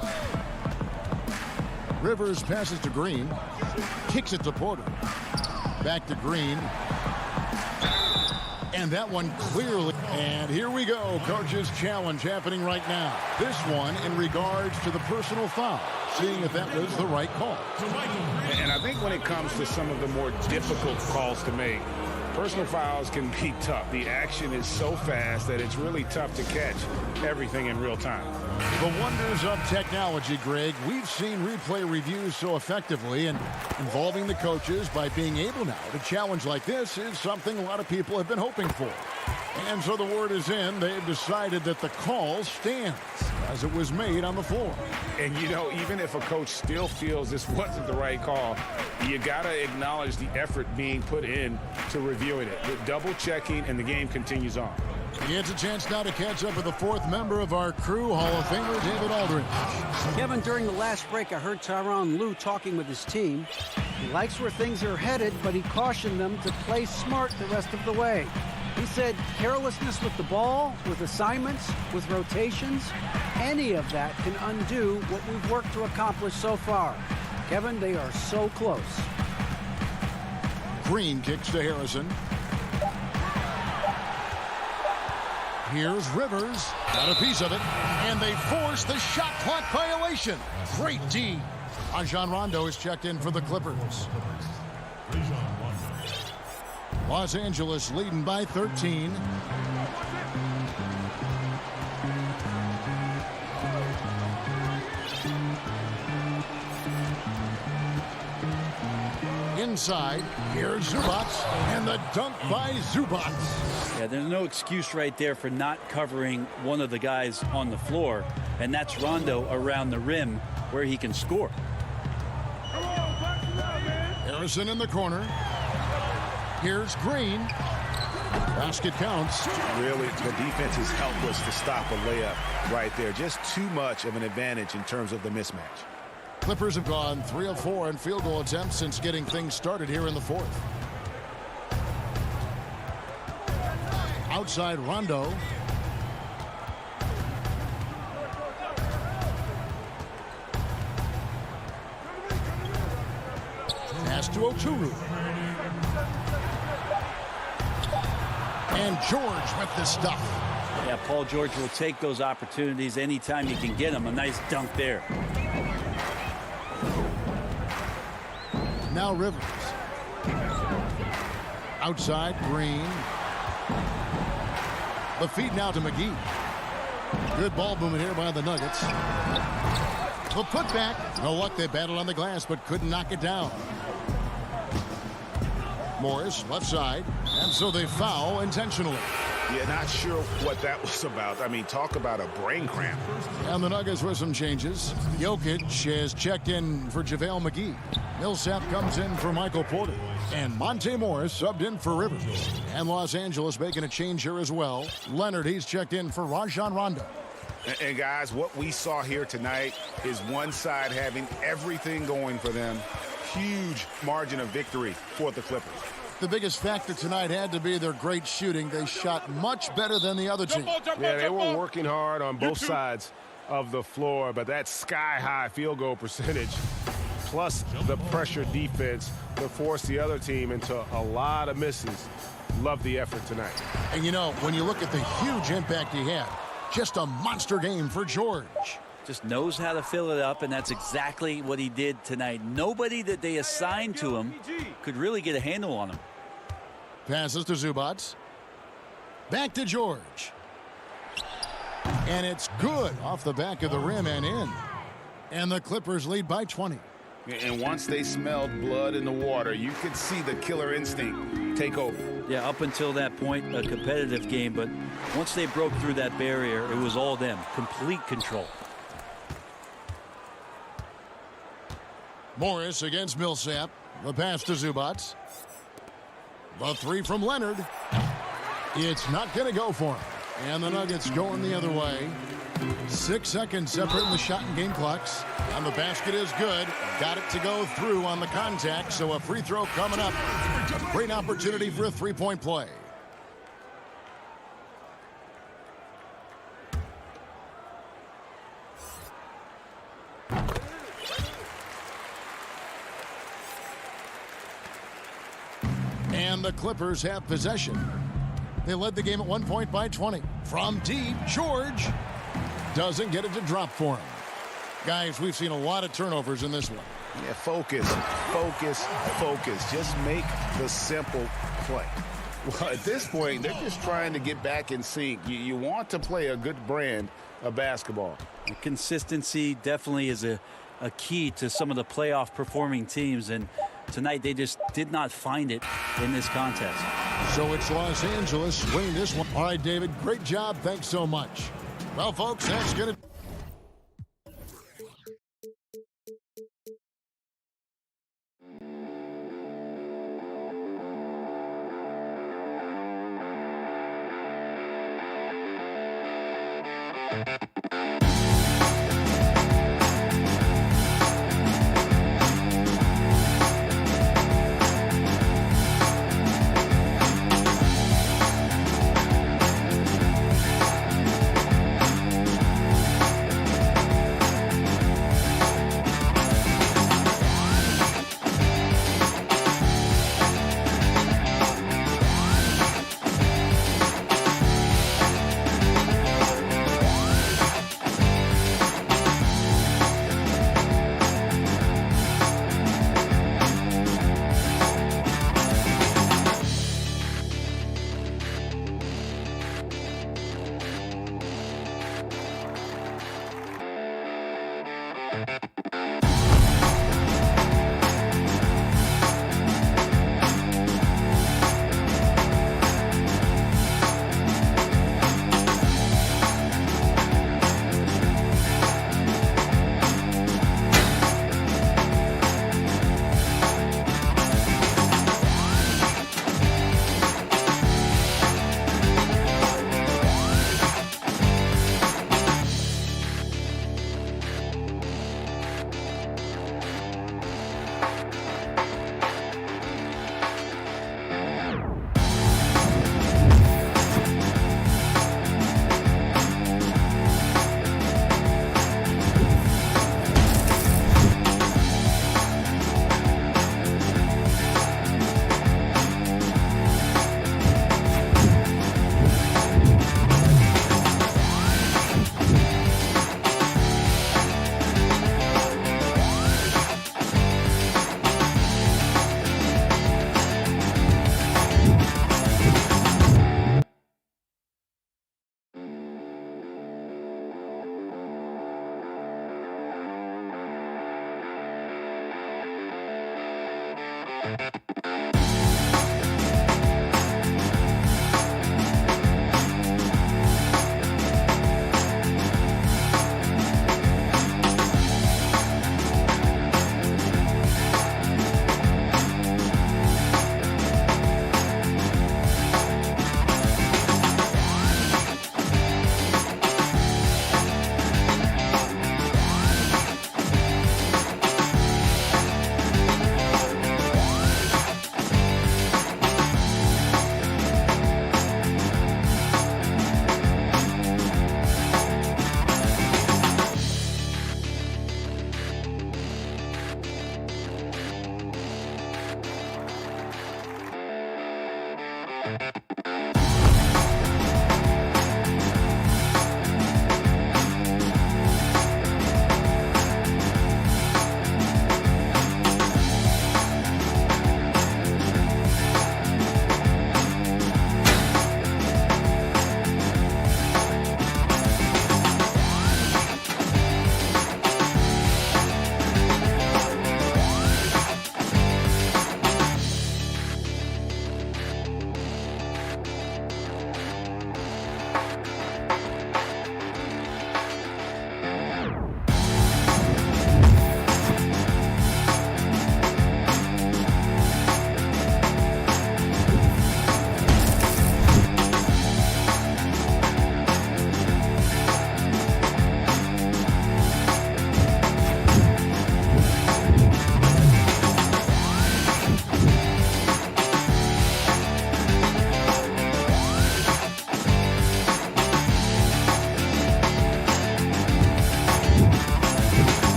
Rivers passes to Green. Kicks it to Porter. Back to Green. And that one clearly. And here we go. Coach's challenge happening right now. This one in regards to the personal foul. Seeing if that was the right call. And I think when it comes to some of the more difficult calls to make, personal fouls can be tough. The action is so fast that it's really tough to catch everything in real time. The wonders of technology, Greg. We've seen replay reviews so effectively, and involving the coaches by being able now to challenge like this is something a lot of people have been hoping for. And so the word is in. They've decided that the call stands as it was made on the floor. And, you know, even if a coach still feels this wasn't the right call, you got to acknowledge the effort being put in to reviewing it. With double checking, and the game continues on. It's a chance now to catch up with the fourth member of our crew, Hall of Famer David Aldridge. Kevin, during the last break, I heard Tyronn Lue talking with his team. He likes where things are headed, but he cautioned them to play smart the rest of the way. He said carelessness with the ball, with assignments, with rotations, any of that can undo what we've worked to accomplish so far. Kevin, they are so close. Green kicks to Harrison. Here's Rivers. Got a piece of it. And they force the shot clock violation. Great D. Rajon Rondo is checked in for the Clippers. Los Angeles leading by 13. Inside, here's Zubats, and the dunk by Zubats. Yeah, there's no excuse right there for not covering one of the guys on the floor, and that's Rondo around the rim where he can score. Harrison in the corner. Here's Green. Basket counts. Really, the defense is helpless to stop a layup right there. Just too much of an advantage in terms of the mismatch. Clippers have gone 3 of 4 in field goal attempts since getting things started here in the fourth. Outside Rondo. Pass to Oturu. And George with the stuff. Yeah, Paul George will take those opportunities anytime he can get them. A nice dunk there. Now Rivers. Outside, Green. The feed now to McGee. Good ball movement here by the Nuggets. The putback. No luck, they battled on the glass, but couldn't knock it down. Morris, left side. And so they foul intentionally. Yeah, not sure what that was about. I mean, talk about a brain cramp. And the Nuggets with some changes. Jokic has checked in for JaVale McGee. Millsap comes in for Michael Porter. And Monte Morris subbed in for Rivers. And Los Angeles making a change here as well. Leonard, he's checked in for Rajon Rondo. And guys, what we saw here tonight is one side having everything going for them. Huge margin of victory for the Clippers. The biggest factor tonight had to be their great shooting. They shot much better than the other team. Yeah, they were working hard on both sides of the floor, but that sky-high field goal percentage plus the pressure defense that forced the other team into a lot of misses. Love the effort tonight. And you know, when you look at the huge impact he had, just a monster game for George. Just knows how to fill it up, and that's exactly what he did tonight. Nobody that they assigned to him could really get a handle on him. Passes to Zubats. Back to George. And it's good off the back of the rim and in. And the Clippers lead by 20. And once they smelled blood in the water, you could see the killer instinct take over. Yeah, up until that point, a competitive game, but once they broke through that barrier, it was all them. Complete control. Morris against Millsap. The pass to Zubats. The three from Leonard. It's not going to go for him. And the Nuggets going the other way. 6 seconds separating the shot and game clocks. And the basket is good. Got it to go through on the contact. So a free throw coming up. Great opportunity for a three-point play. And the Clippers have possession. They led the game at 1 point by 20. From deep, George doesn't get it to drop for him. Guys, we've seen a lot of turnovers in this one. Yeah, focus, focus, focus. Just make the simple play. Well, at this point, they're just trying to get back in sync. You want to play a good brand of basketball. Consistency definitely is a key to some of the playoff performing teams, and tonight they just did not find it in this contest. So it's Los Angeles winning this one. All right, David, great job. Thanks so much. Well, folks, that's going to...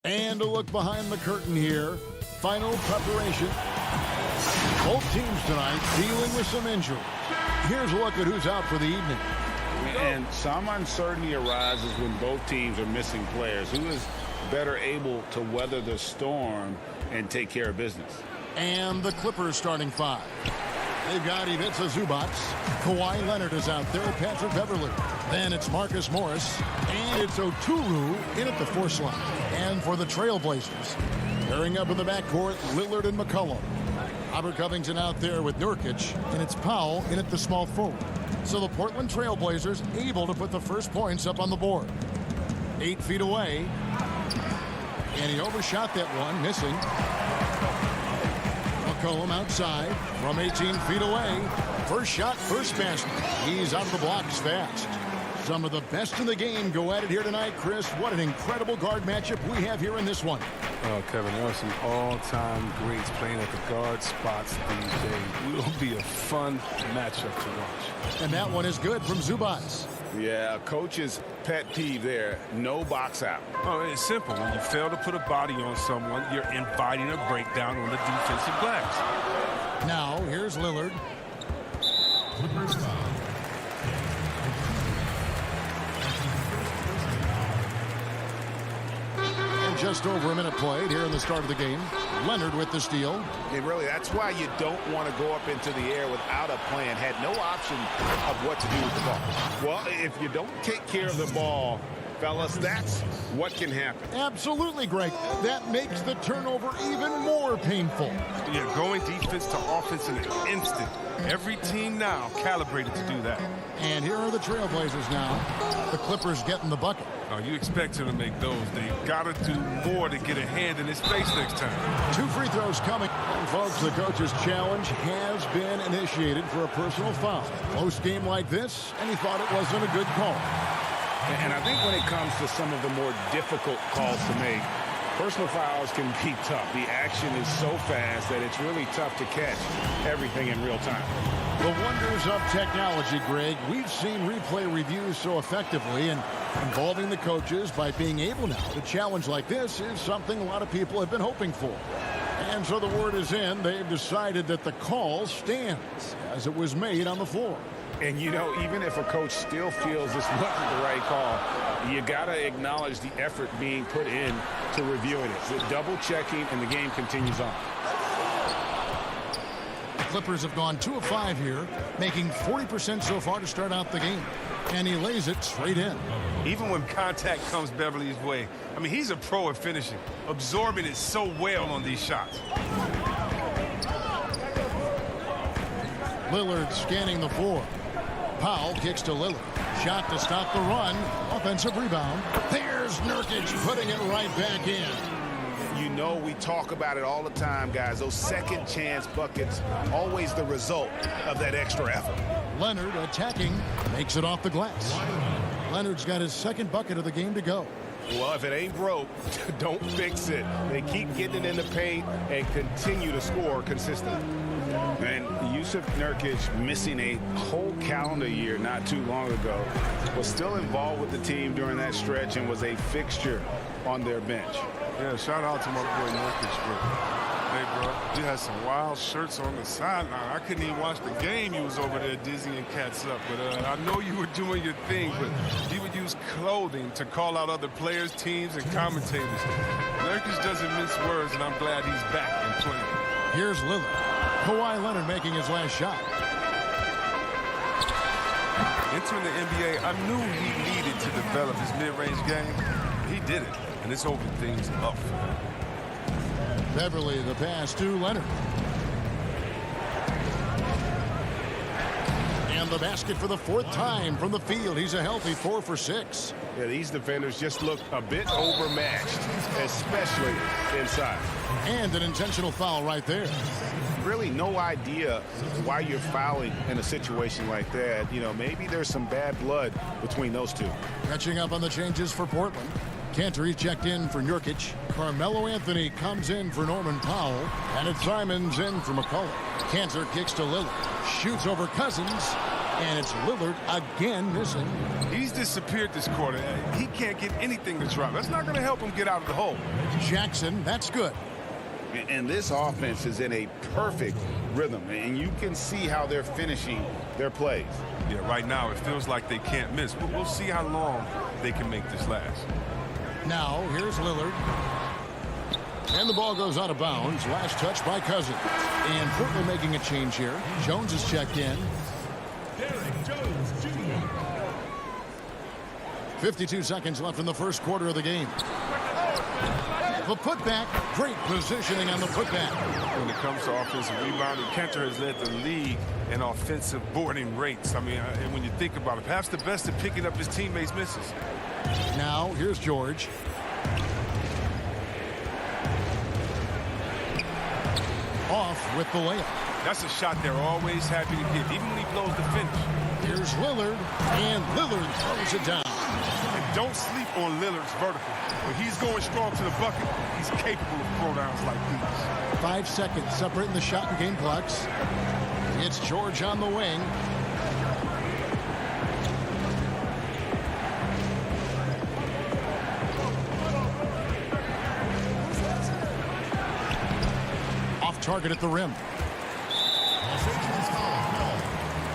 And a look behind the curtain here. Final preparation. Both teams tonight dealing with some injuries. Here's a look at who's out for the evening. And some uncertainty arises when both teams are missing players. Who is better able to weather the storm and take care of business? And the Clippers starting five. They've got Ivica Zubac. Kawhi Leonard is out there. Patrick Beverley. Then it's Marcus Morris. And it's Oturu in at the fourth slot. And for the Trailblazers, pairing up in the backcourt, Lillard and McCollum. Robert Covington out there with Nurkic. And it's Powell in at the small forward. So the Portland Trailblazers able to put the first points up on the board. 8 feet away. And he overshot that one, missing. McCollum outside from 18 feet away. First shot, first basket. He's out of the blocks fast. Some of the best in the game go at it here tonight, Chris. What an incredible guard matchup we have here in this one. Oh, Kevin, there are some all-time greats playing at the guard spots these days. Will be a fun matchup to watch. And that one is good from Zubac. Yeah, coach's pet peeve there. No box out. Oh, it's simple. When you fail to put a body on someone, you're inviting a breakdown on the defensive glass. Now, here's Lillard. Clippers foul. Just over a minute played here in the start of the game. Leonard with the steal. And really, that's why you don't want to go up into the air without a plan. Had no option of what to do with the ball. Well, if you don't take care of the ball, fellas, that's what can happen. Absolutely, Greg. That makes the turnover even more painful. Yeah, going defense to offense in an instant. Every team now calibrated to do that. And here are the Trailblazers now. The Clippers getting the bucket. Oh, you expect him to make those. They got to do more to get a hand in his face next time. 2 free throws coming. And folks, the coach's challenge has been initiated for a personal foul. Close game like this, and he thought it wasn't a good call. And I think when it comes to some of the more difficult calls to make, personal fouls can be tough. The action is so fast that it's really tough to catch everything in real time. The wonders of technology, Greg. We've seen replay reviews so effectively, and involving the coaches by being able now to challenge like this is something a lot of people have been hoping for. And so the word is in. They've decided that the call stands as it was made on the floor. And, you know, even if a coach still feels this wasn't the right call, you got to acknowledge the effort being put in to reviewing it. The double checking, and the game continues on. The Clippers have gone 2 of 5 here, making 40% so far to start out the game. And he lays it straight in. Even when contact comes Beverly's way, I mean, he's a pro at finishing, absorbing it so well on these shots. Lillard scanning the floor. Powell kicks to Lillard. Shot to stop the run. Offensive rebound. There's Nurkic putting it right back in. You know, we talk about it all the time, guys. Those second chance buckets, always the result of that extra effort. Leonard attacking, makes it off the glass. Leonard's got his second bucket of the game to go. Well, if it ain't broke, don't fix it. They keep getting it in the paint and continue to score consistently. And Yusuf Nurkic, missing a whole calendar year not too long ago, was still involved with the team during that stretch and was a fixture on their bench. Yeah, shout out to my boy Nurkic, bro. Hey, bro, you had some wild shirts on the sideline. I couldn't even watch the game. You was over there dizzying cats up. But I know you were doing your thing, but you would use clothing to call out other players, teams, and commentators. Nurkic doesn't mince words, and I'm glad he's back and playing. Here's Lillard. Kawhi Leonard making his last shot. Entering the NBA, I knew he needed to develop his mid-range game. He did it, and it's opened things up for him. Beverly, the pass to Leonard. And the basket for the 4th time from the field. He's a healthy 4 for 6. Yeah, these defenders just look a bit overmatched, especially inside. And an intentional foul right there. Really no idea why you're fouling in a situation like that. You know, maybe there's some bad blood between those two. Catching up on the changes for Portland. Cantor checked in for Nurkic. Carmelo Anthony comes in for Norman Powell. And it's Simons in for McCollum. Cantor kicks to Lillard. Shoots over Cousins. And it's Lillard again missing. He's disappeared this quarter. He can't get anything to drop. That's not going to help him get out of the hole. Jackson, that's good. And this offense is in a perfect rhythm, and you can see how they're finishing their plays. Yeah, right now it feels like they can't miss. But we'll see how long they can make this last. Now, here's Lillard. And the ball goes out of bounds. Last touch by Cousins. And Portland making a change here. Jones is checked in. 52 seconds left in the first quarter of the game. The putback, great positioning on the putback. When it comes to offensive rebounding, Cantor has led the league in offensive boarding rates. I mean, and when you think about it, perhaps the best at picking up his teammates' misses. Now, here's George. Off with the layup. That's a shot they're always happy to give, even when he blows the finish. Here's Lillard, and Lillard throws it down. And don't sleep on Lillard's vertical. When he's going strong to the bucket, he's capable of throwdowns like these. 5 seconds separating the shot and game clocks. It's George on the wing. Off target at the rim.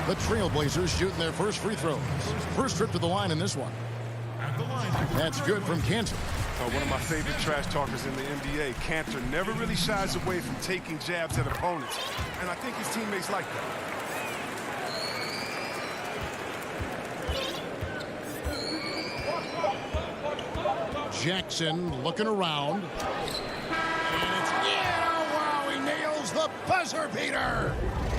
The Trailblazers shooting their first free throws. First trip to the line in this one. That's good from Cantor. One of my favorite trash talkers in the NBA, Cantor, never really shies away from taking jabs at opponents. And I think his teammates like that. Jackson looking around. And it's, wow, he nails the buzzer beater.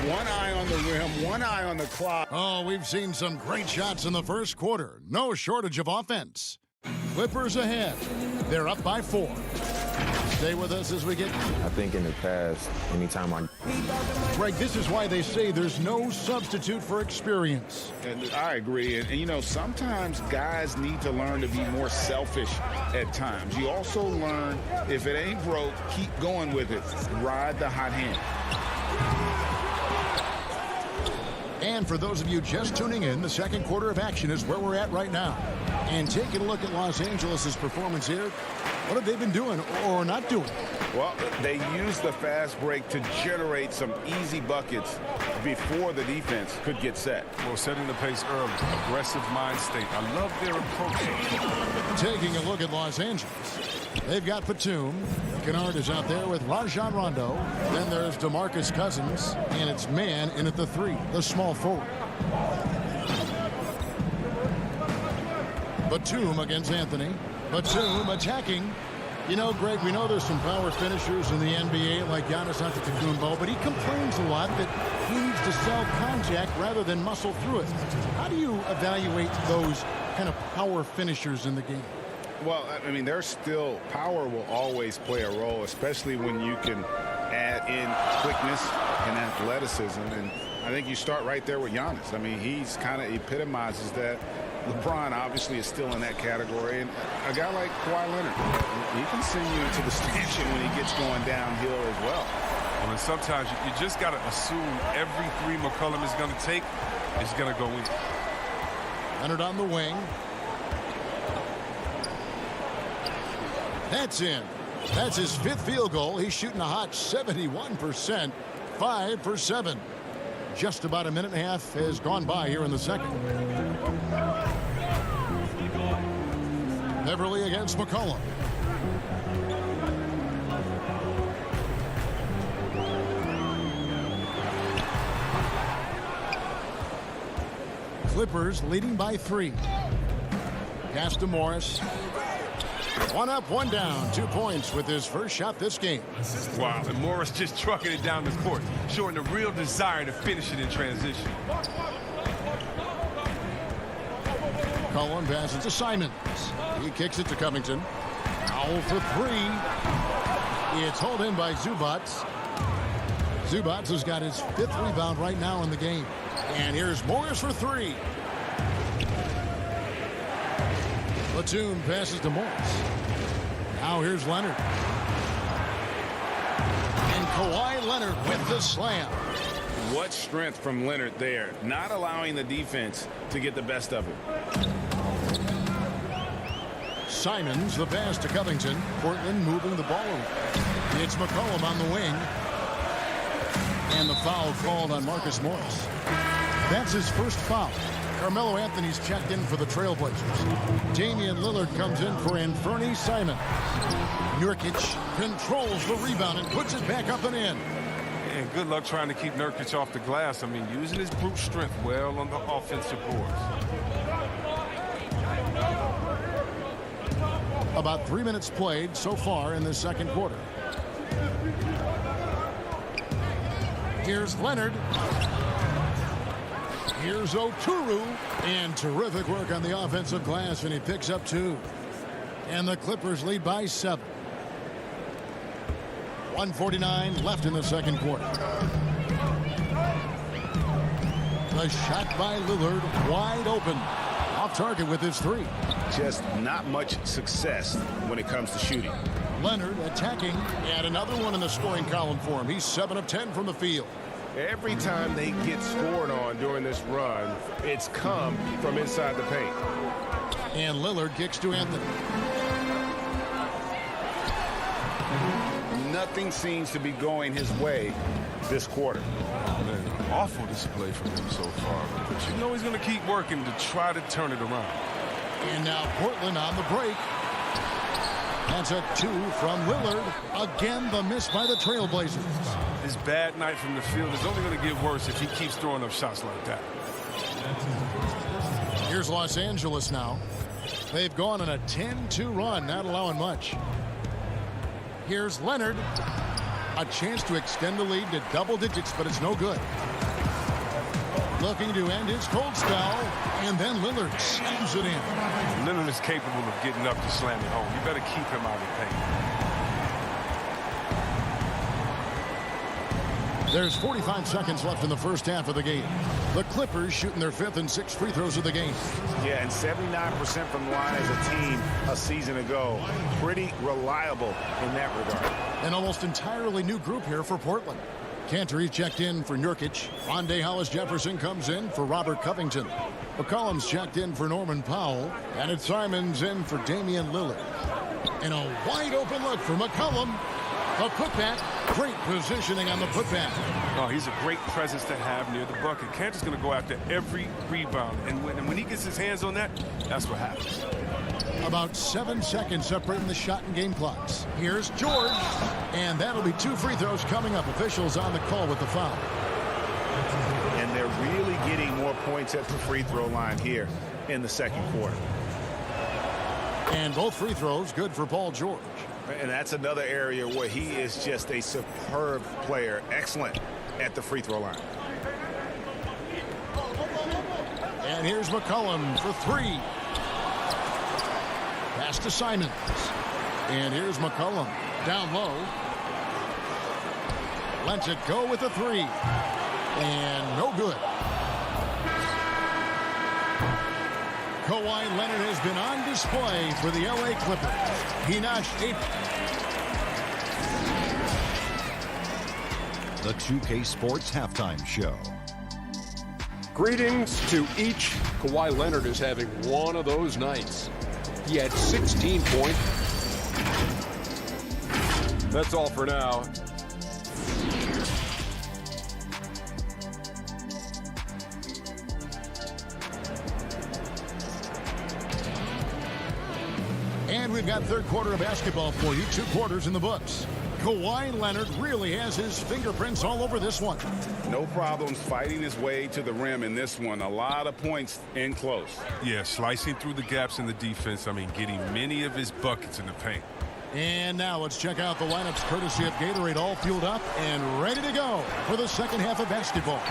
One eye on the rim, one eye on the clock. Oh, we've seen some great shots in the first quarter. No shortage of offense. Clippers ahead. They're up by 4. Stay with us as we get... I think in the past, anytime Greg, this is why they say there's no substitute for experience. And I agree. And, you know, sometimes guys need to learn to be more selfish at times. You also learn, if it ain't broke, keep going with it. Ride the hot hand. And for those of you just tuning in, the second quarter of action is where we're at right now. And taking a look at Los Angeles' performance here, what have they been doing or not doing? Well, they used the fast break to generate some easy buckets before the defense could get set. Well, setting the pace early, aggressive mind state. I love their approach. Taking a look at Los Angeles, they've got Batum. Kennard is out there with Rajon Rondo. Then there's DeMarcus Cousins, and it's Mann in at the 3, the small forward. Batum against Anthony. Batum attacking. You know, Greg, we know there's some power finishers in the NBA like Giannis Antetokounmpo, but he complains a lot that he needs to sell contact rather than muscle through it. How do you evaluate those kind of power finishers in the game? Well, I mean, there's still power will always play a role, especially when you can add in quickness and athleticism. And I think you start right there with Giannis. I mean, he's kind of epitomizes that. LeBron obviously is still in that category. And a guy like Kawhi Leonard, he can send you into the stanchion when he gets going downhill as well. Well, and sometimes you just got to assume every 3 McCollum is going to take is going to go in. Leonard on the wing. That's in. That's his 5th field goal. He's shooting a hot 71%, 5 for 7. Just about a minute and a half has gone by here in the second. Beverly against McCollum. Clippers leading by 3. Pass to Morris. 1 up, 1 down. 2 points with his first shot this game. Wow, and Morris just trucking it down the court, showing a real desire to finish it in transition. Cullen passes to Simons. He kicks it to Covington. Foul for 3. It's hauled in by Zubats. Zubats has got his 5th rebound right now in the game. And here's Morris for 3. Batum passes to Morris. Now here's Leonard. And Kawhi Leonard with the slam. What strength from Leonard there, not allowing the defense to get the best of him. Simons, the pass to Covington. Portland moving the ball around. It's McCollum on the wing. And the foul called on Marcus Morris. That's his first foul. Carmelo Anthony's checked in for the Trailblazers. Damian Lillard comes in for Anthony Simons. Nurkic controls the rebound and puts it back up and in. And good luck trying to keep Nurkic off the glass. I mean, using his brute strength well on the offensive boards. About 3 minutes played so far in the second quarter. Here's Leonard. Here's Oturu. And terrific work on the offensive glass, and he picks up 2. And the Clippers lead by 7. 1:49 left in the second quarter. The shot by Lillard, wide open. Off target with his 3. Just not much success when it comes to shooting. Leonard attacking, and another one in the scoring column for him. He's 7 of 10 from the field. Every time they get scored on during this run, it's come from inside the paint. And Lillard kicks to Anthony. Nothing seems to be going his way this quarter. Man, awful display from him so far. But you know he's going to keep working to try to turn it around. And now Portland on the break. That's a 2 from Lillard. Again, the miss by the Trailblazers. His bad night from the field is only going to get worse if he keeps throwing up shots like that. Here's Los Angeles now. They've gone on a 10-2 run, not allowing much. Here's Leonard. A chance to extend the lead to double digits, but it's no good. Looking to end his cold spell, and then Lillard slams it in. Lillard is capable of getting up to slam it home. You better keep him out of the paint. There's 45 seconds left in the first half of the game. The Clippers shooting their 5th and 6th free throws of the game. Yeah, and 79% from the line as a team a season ago. Pretty reliable in that regard. An almost entirely new group here for Portland. Cantor checked in for Nurkic. Rondé Hollis-Jefferson comes in for Robert Covington. McCollum's checked in for Norman Powell. And it's Simons in for Damian Lillard. And a wide open look for McCollum. A putback. Great positioning on the putback. Oh, he's a great presence to have near the bucket. Cantor's going to go after every rebound. And when he gets his hands on that, that's what happens. About 7 seconds separating the shot and game clocks. Here's George. And that'll be 2 free throws coming up. Officials on the call with the foul. And they're really getting more points at the free throw line here in the second quarter. And both free throws good for Paul George. And that's another area where he is just a superb player. Excellent at the free throw line. And here's McCollum for 3. Pass to Simons. And here's McCollum down low. Lets it go with a 3. And no good. Kawhi Leonard has been on display for the LA Clippers. He notched 8. The 2K Sports Halftime Show. Greetings to each. Kawhi Leonard is having one of those nights. He had 16 points. That's all for now. And we've got third quarter of basketball for you. 2 quarters in the books. Kawhi Leonard really has his fingerprints all over this one. No problems fighting his way to the rim in this one. A lot of points in close. Yeah, slicing through the gaps in the defense. I mean, getting many of his buckets in the paint. And now let's check out the lineups courtesy of Gatorade, all fueled up and ready to go for the second half of basketball.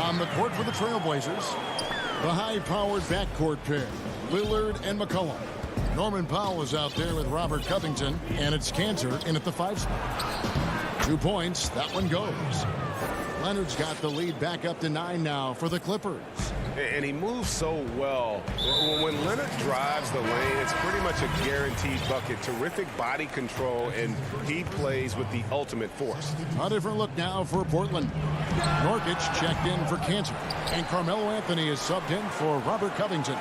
On the court for the Trailblazers, the high-powered backcourt pair, Lillard and McCollum. Norman Powell is out there with Robert Covington, and it's Cantor in at the 5 spot. 2 points, that one goes. Leonard's got the lead back up to 9 now for the Clippers. And he moves so well. When Leonard drives the lane, it's pretty much a guaranteed bucket. Terrific body control, and he plays with the ultimate force. A different look now for Portland. Nurkic checked in for Cantor, and Carmelo Anthony is subbed in for Robert Covington.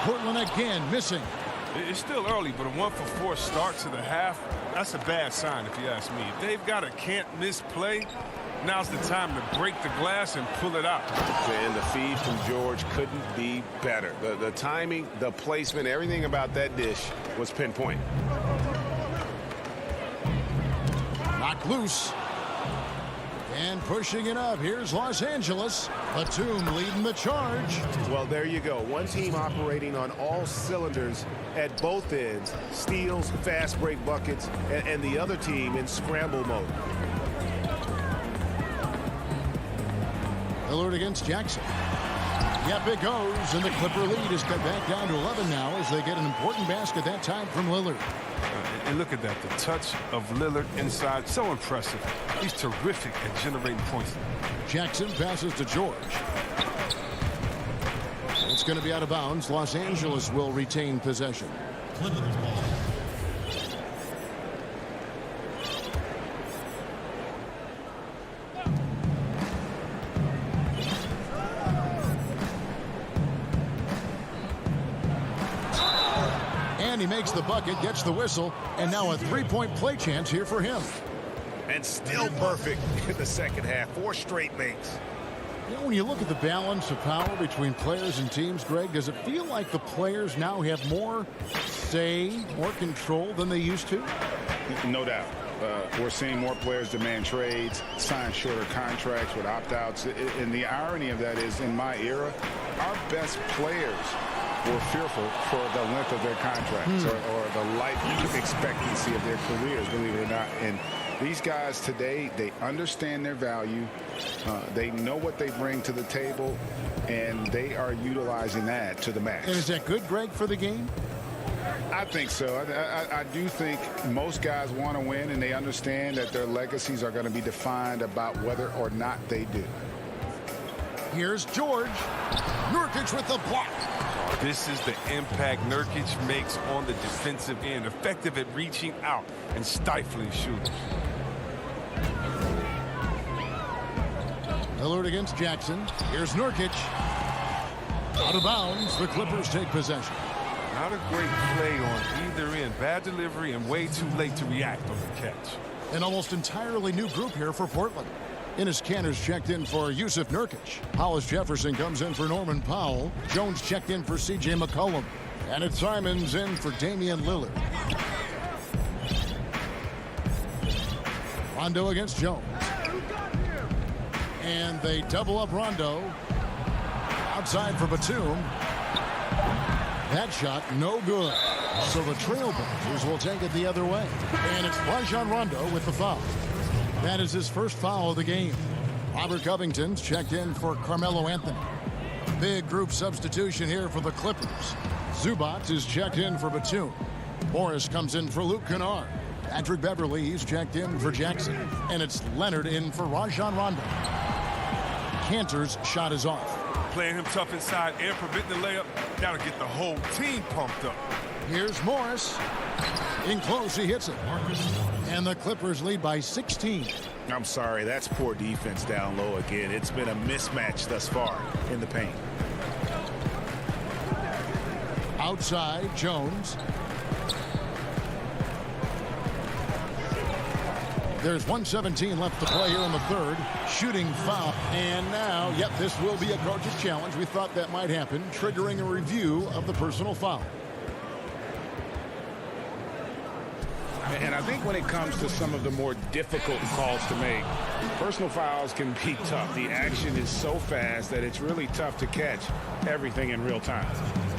Portland again missing. It's still early, but a 1-for-4 start to the half, that's a bad sign if you ask me. If they've got a can't-miss play, now's the time to break the glass and pull it out. And the feed from George couldn't be better. The timing, the placement, everything about that dish was pinpoint. Knocked loose. And pushing it up. Here's Los Angeles. Batum leading the charge. Well, there you go. One team operating on all cylinders at both ends. Steals, fast break buckets, and the other team in scramble mode. Lillard against Jackson. Yep, it goes, and the Clipper lead is cut back down to 11 now as they get an important basket that time from Lillard. And look at that, the touch of Lillard inside, so impressive. He's terrific at generating points. Jackson passes to George. It's going to be out of bounds. Los Angeles will retain possession. Clippers ball. And he makes the bucket, gets the whistle, and now a three-point play chance here for him. And still perfect in the second half. 4 straight makes. You know, when you look at the balance of power between players and teams, Greg, does it feel like the players now have more say, more control than they used to? No doubt. We're seeing more players demand trades, sign shorter contracts with opt-outs. And the irony of that is, in my era, our best players were fearful for the length of their contracts or the life expectancy of their careers, believe it or not. And these guys today, they understand their value. They know what they bring to the table, and they are utilizing that to the max. And is that good, Greg, for the game? I think so. I do think most guys want to win, and they understand that their legacies are going to be defined about whether or not they do. Here's George. Nurkic with the block. This is the impact Nurkic makes on the defensive end, effective at reaching out and stifling shooters. Lillard against Jackson. Here's Nurkic. Out of bounds. The Clippers take possession. Not a great play on either end. Bad delivery and way too late to react on the catch. An almost entirely new group here for Portland. Enes Kanter's checked in for Yusuf Nurkic. Hollis Jefferson comes in for Norman Powell. Jones checked in for C.J. McCollum. And it's Simons in for Damian Lillard. Rondo against Jones. And they double up Rondo. Outside for Batum. That shot no good. So the Trailblazers will take it the other way. And it's Rajon Rondo with the foul. That is his first foul of the game. Robert Covington's checked in for Carmelo Anthony. Big group substitution here for the Clippers. Zubac is checked in for Batum. Morris comes in for Luke Kennard. Patrick Beverly, he's checked in for Jackson. And it's Leonard in for Rajon Rondo. Cantor's shot is off. Playing him tough inside and preventing the layup. That'll get the whole team pumped up. Here's Morris. In close, he hits it. And the Clippers lead by 16. I'm sorry, that's poor defense down low again. It's been a mismatch thus far in the paint. Outside, Jones. There's 1:17 left to play here in the third. Shooting foul. And now, yep, this will be a coach's challenge. We thought that might happen, triggering a review of the personal foul. And I think when it comes to some of the more difficult calls to make, personal fouls can be tough. The action is so fast that it's really tough to catch everything in real time.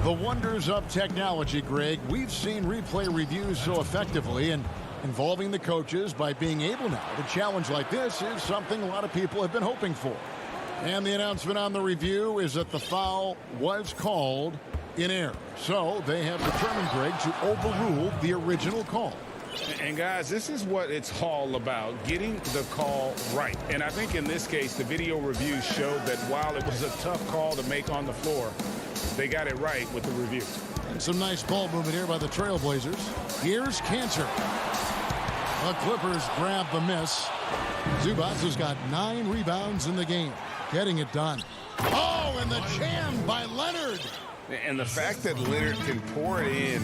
The wonders of technology, Greg. We've seen replay reviews so effectively, and involving the coaches by being able now to challenge like this is something a lot of people have been hoping for. And the announcement on the review is that the foul was called in error. So they have determined, Greg, to overrule the original call. And guys, this is what it's all about, getting the call right. And I think in this case, the video review showed that while it was a tough call to make on the floor, they got it right with the review. And some nice ball movement here by the Trailblazers. Here's Cantor. The Clippers grab the miss. Zubac has got 9 rebounds in the game, getting it done. Oh, and the jam by Leonard. And the fact that Leonard can pour it in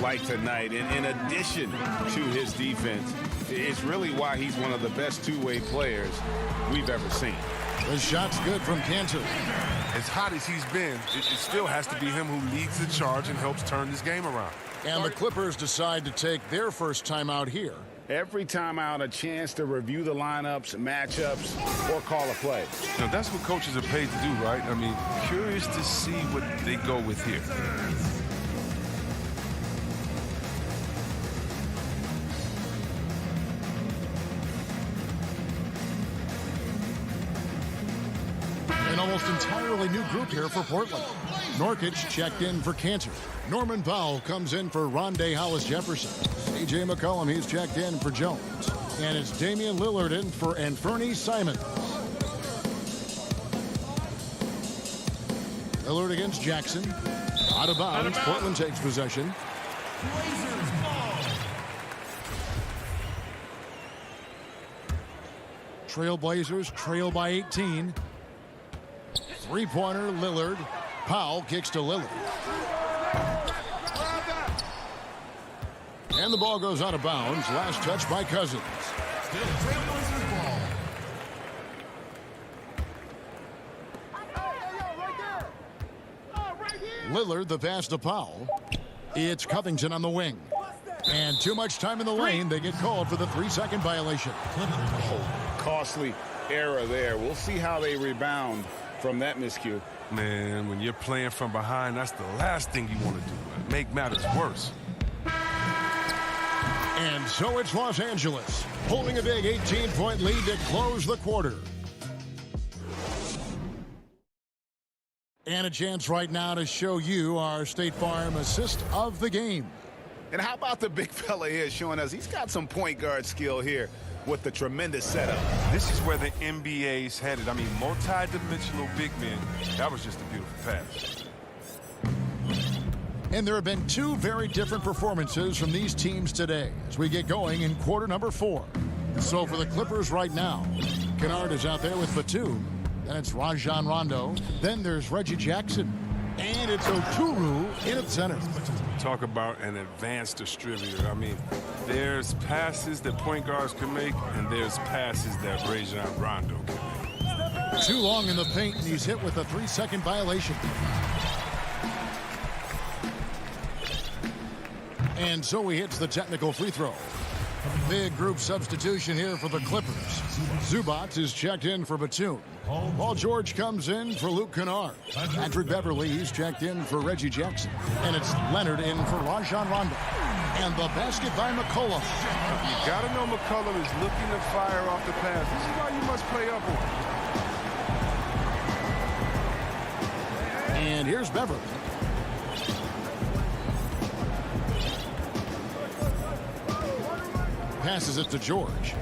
like tonight, and in addition to his defense, is really why he's one of the best two-way players we've ever seen. The shot's good from Cantor. As hot as he's been, it still has to be him who leads the charge and helps turn this game around. And the Clippers decide to take their first timeout here. Every timeout, a chance to review the lineups, matchups, or call a play. Now, that's what coaches are paid to do, right? I mean, curious to see what they go with here. An almost entirely new group here for Portland. Norkic checked in for Cantor. Norman Powell comes in for Rondé Hollis-Jefferson. C.J. McCollum, he's checked in for Jones. And it's Damian Lillard in for Anfernee Simons. Lillard against Jackson. Out of bounds. Portland takes possession. Trailblazers trail by 18. Three-pointer, Lillard. Powell kicks to Lillard. And the ball goes out of bounds. Last touch by Cousins. Still Trailblazers ball. Lillard, the pass to Powell. It's Covington on the wing. And too much time in the lane. They get called for the 3-second violation. Costly error there. We'll see how they rebound from that miscue. Man, when you're playing from behind, that's the last thing you want to do. Make matters worse. And so it's Los Angeles, holding a big 18-point lead to close the quarter. And a chance right now to show you our State Farm assist of the game. And how about the big fella here showing us he's got some point guard skill here with the tremendous setup. This is where the NBA's headed. I mean, multi-dimensional big men. That was just a beautiful pass. And there have been 2 very different performances from these teams today as we get going in quarter number 4. So for the Clippers right now, Kennard is out there with Batum. Then it's Rajon Rondo. Then there's Reggie Jackson. And it's Oturu in at center. Talk about an advanced distributor. I mean, there's passes that point guards can make, and there's passes that Rajon Rondo can make. Too long in the paint, and he's hit with a 3-second violation. And so he hits the technical free throw. Big group substitution here for the Clippers. Zubac is checked in for Batum. Paul George comes in for Luke Kennard. Patrick Beverly, he's checked in for Reggie Jackson. And it's Leonard in for Rajon Rondo. And the basket by McCollum. You got to know McCollum is looking to fire off the pass. This is why you must play up on. And here's Beverly. Passes it to George.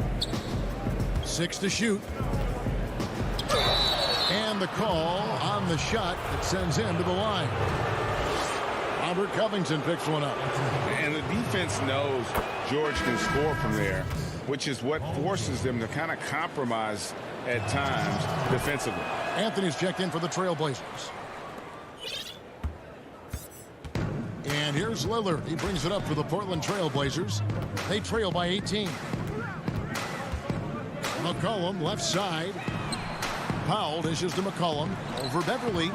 6 to shoot. And the call on the shot that sends him to the line. Robert Covington picks one up. And the defense knows George can score from there, which is what forces them to kind of compromise at times defensively. Anthony's checked in for the Trailblazers. And here's Lillard. He brings it up for the Portland Trailblazers. They trail by 18. McCollum left side. Powell dishes to McCollum. Over Beverly.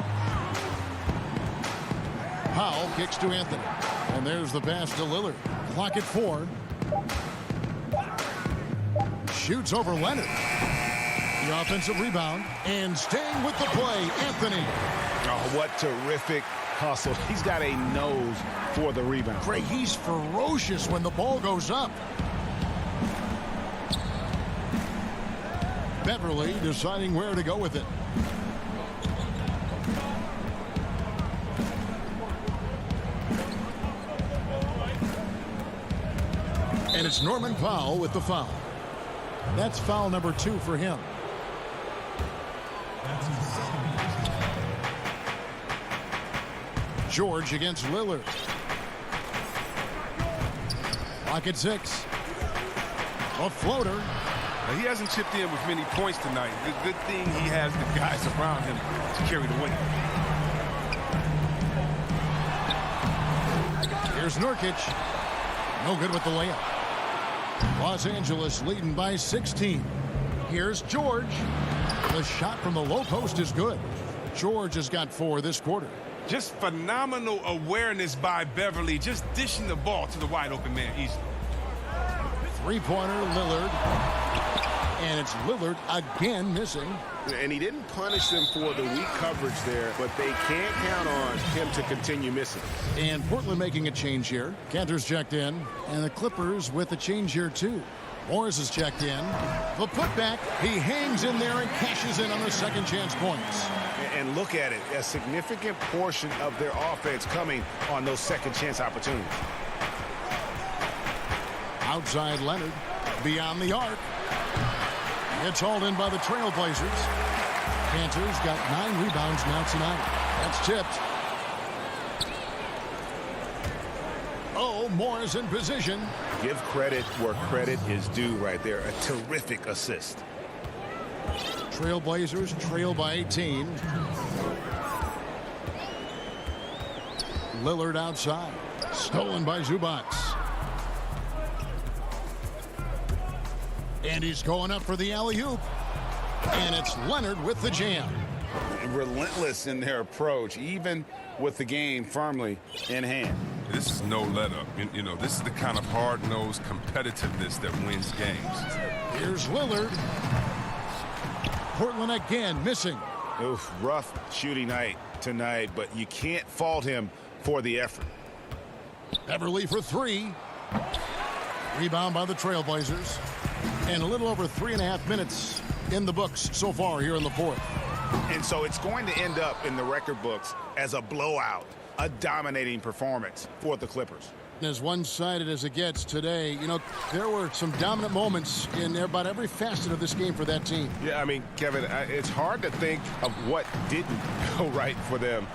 Powell kicks to Anthony. And there's the pass to Lillard. Clock at 4. Shoots over Leonard. The offensive rebound. And staying with the play, Anthony. Oh, what terrific hustle. He's got a nose for the rebound. Great. He's ferocious when the ball goes up. Beverly deciding where to go with it. And it's Norman Powell with the foul. That's foul number 2 for him. George against Lillard. Clock at 6. A floater. Now, he hasn't chipped in with many points tonight. The good thing he has the guys around him to carry the weight. Here's Nurkic. No good with the layup. Los Angeles leading by 16. Here's George. The shot from the low post is good. George has got 4 this quarter. Just phenomenal awareness by Beverly, just dishing the ball to the wide open man easily. Three-pointer, Lillard. And it's Lillard again missing. And he didn't punish them for the weak coverage there, but they can't count on him to continue missing. And Portland making a change here. Cantor's checked in, and the Clippers with a change here too. Morris is checked in. The putback, he hangs in there and cashes in on the second chance points. And look at it, a significant portion of their offense coming on those second chance opportunities. Outside Leonard, beyond the arc. It's hauled in by the Trailblazers. Cantor's got 9 rebounds now tonight. That's tipped. Oh, Morris in position. Give credit where credit is due right there. A terrific assist. Trailblazers trail by 18. Lillard outside. Stolen by Zubac. And he's going up for the alley-oop. And it's Leonard with the jam. Relentless in their approach, even with the game firmly in hand. This is no let-up. You know, this is the kind of hard-nosed competitiveness that wins games. Here's Lillard. Portland again missing. Oof, rough shooting night tonight, but you can't fault him for the effort. Beverly for 3. Rebound by the Trailblazers. And a little over 3.5 minutes in the books so far here in the fourth. And so it's going to end up in the record books as a blowout, a dominating performance for the Clippers. As one-sided as it gets today, you know, there were some dominant moments in about every facet of this game for that team. Yeah, I mean, Kevin, it's hard to think of what didn't go right for them.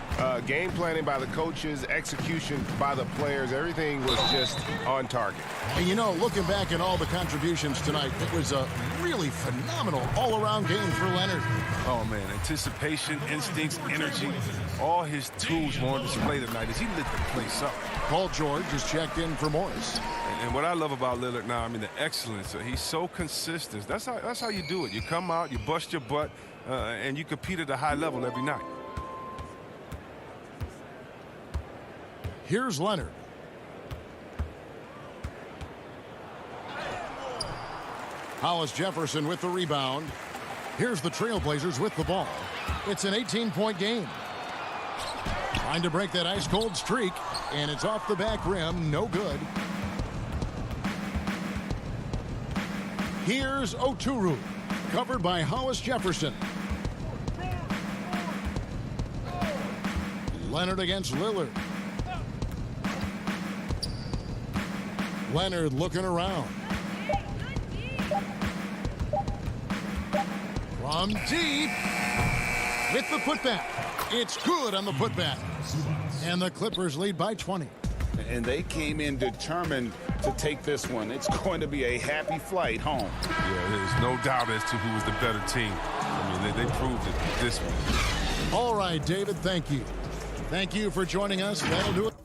Game planning by the coaches, execution by the players, everything was just on target. And, you know, looking back at all the contributions tonight, it was a really phenomenal all-around game for Leonard. Oh, man, anticipation, instincts, energy, all his tools were on display tonight as he lit the place up. Paul George is checked in for Morris. And what I love about Lillard now, I mean, the excellence. He's so consistent. That's how you do it. You come out, you bust your butt, and you compete at a high level every night. Here's Leonard. Hollis Jefferson with the rebound. Here's the Trailblazers with the ball. It's an 18-point game. Trying to break that ice-cold streak, and it's off the back rim. No good. Here's Oturu, covered by Hollis Jefferson. Leonard against Lillard. Leonard looking around. From deep with the putback. It's good on the putback. And the Clippers lead by 20. And they came in determined to take this one. It's going to be a happy flight home. Yeah, there's no doubt as to who was the better team. I mean, they proved it this one. All right, David, thank you. Thank you for joining us. That'll do it.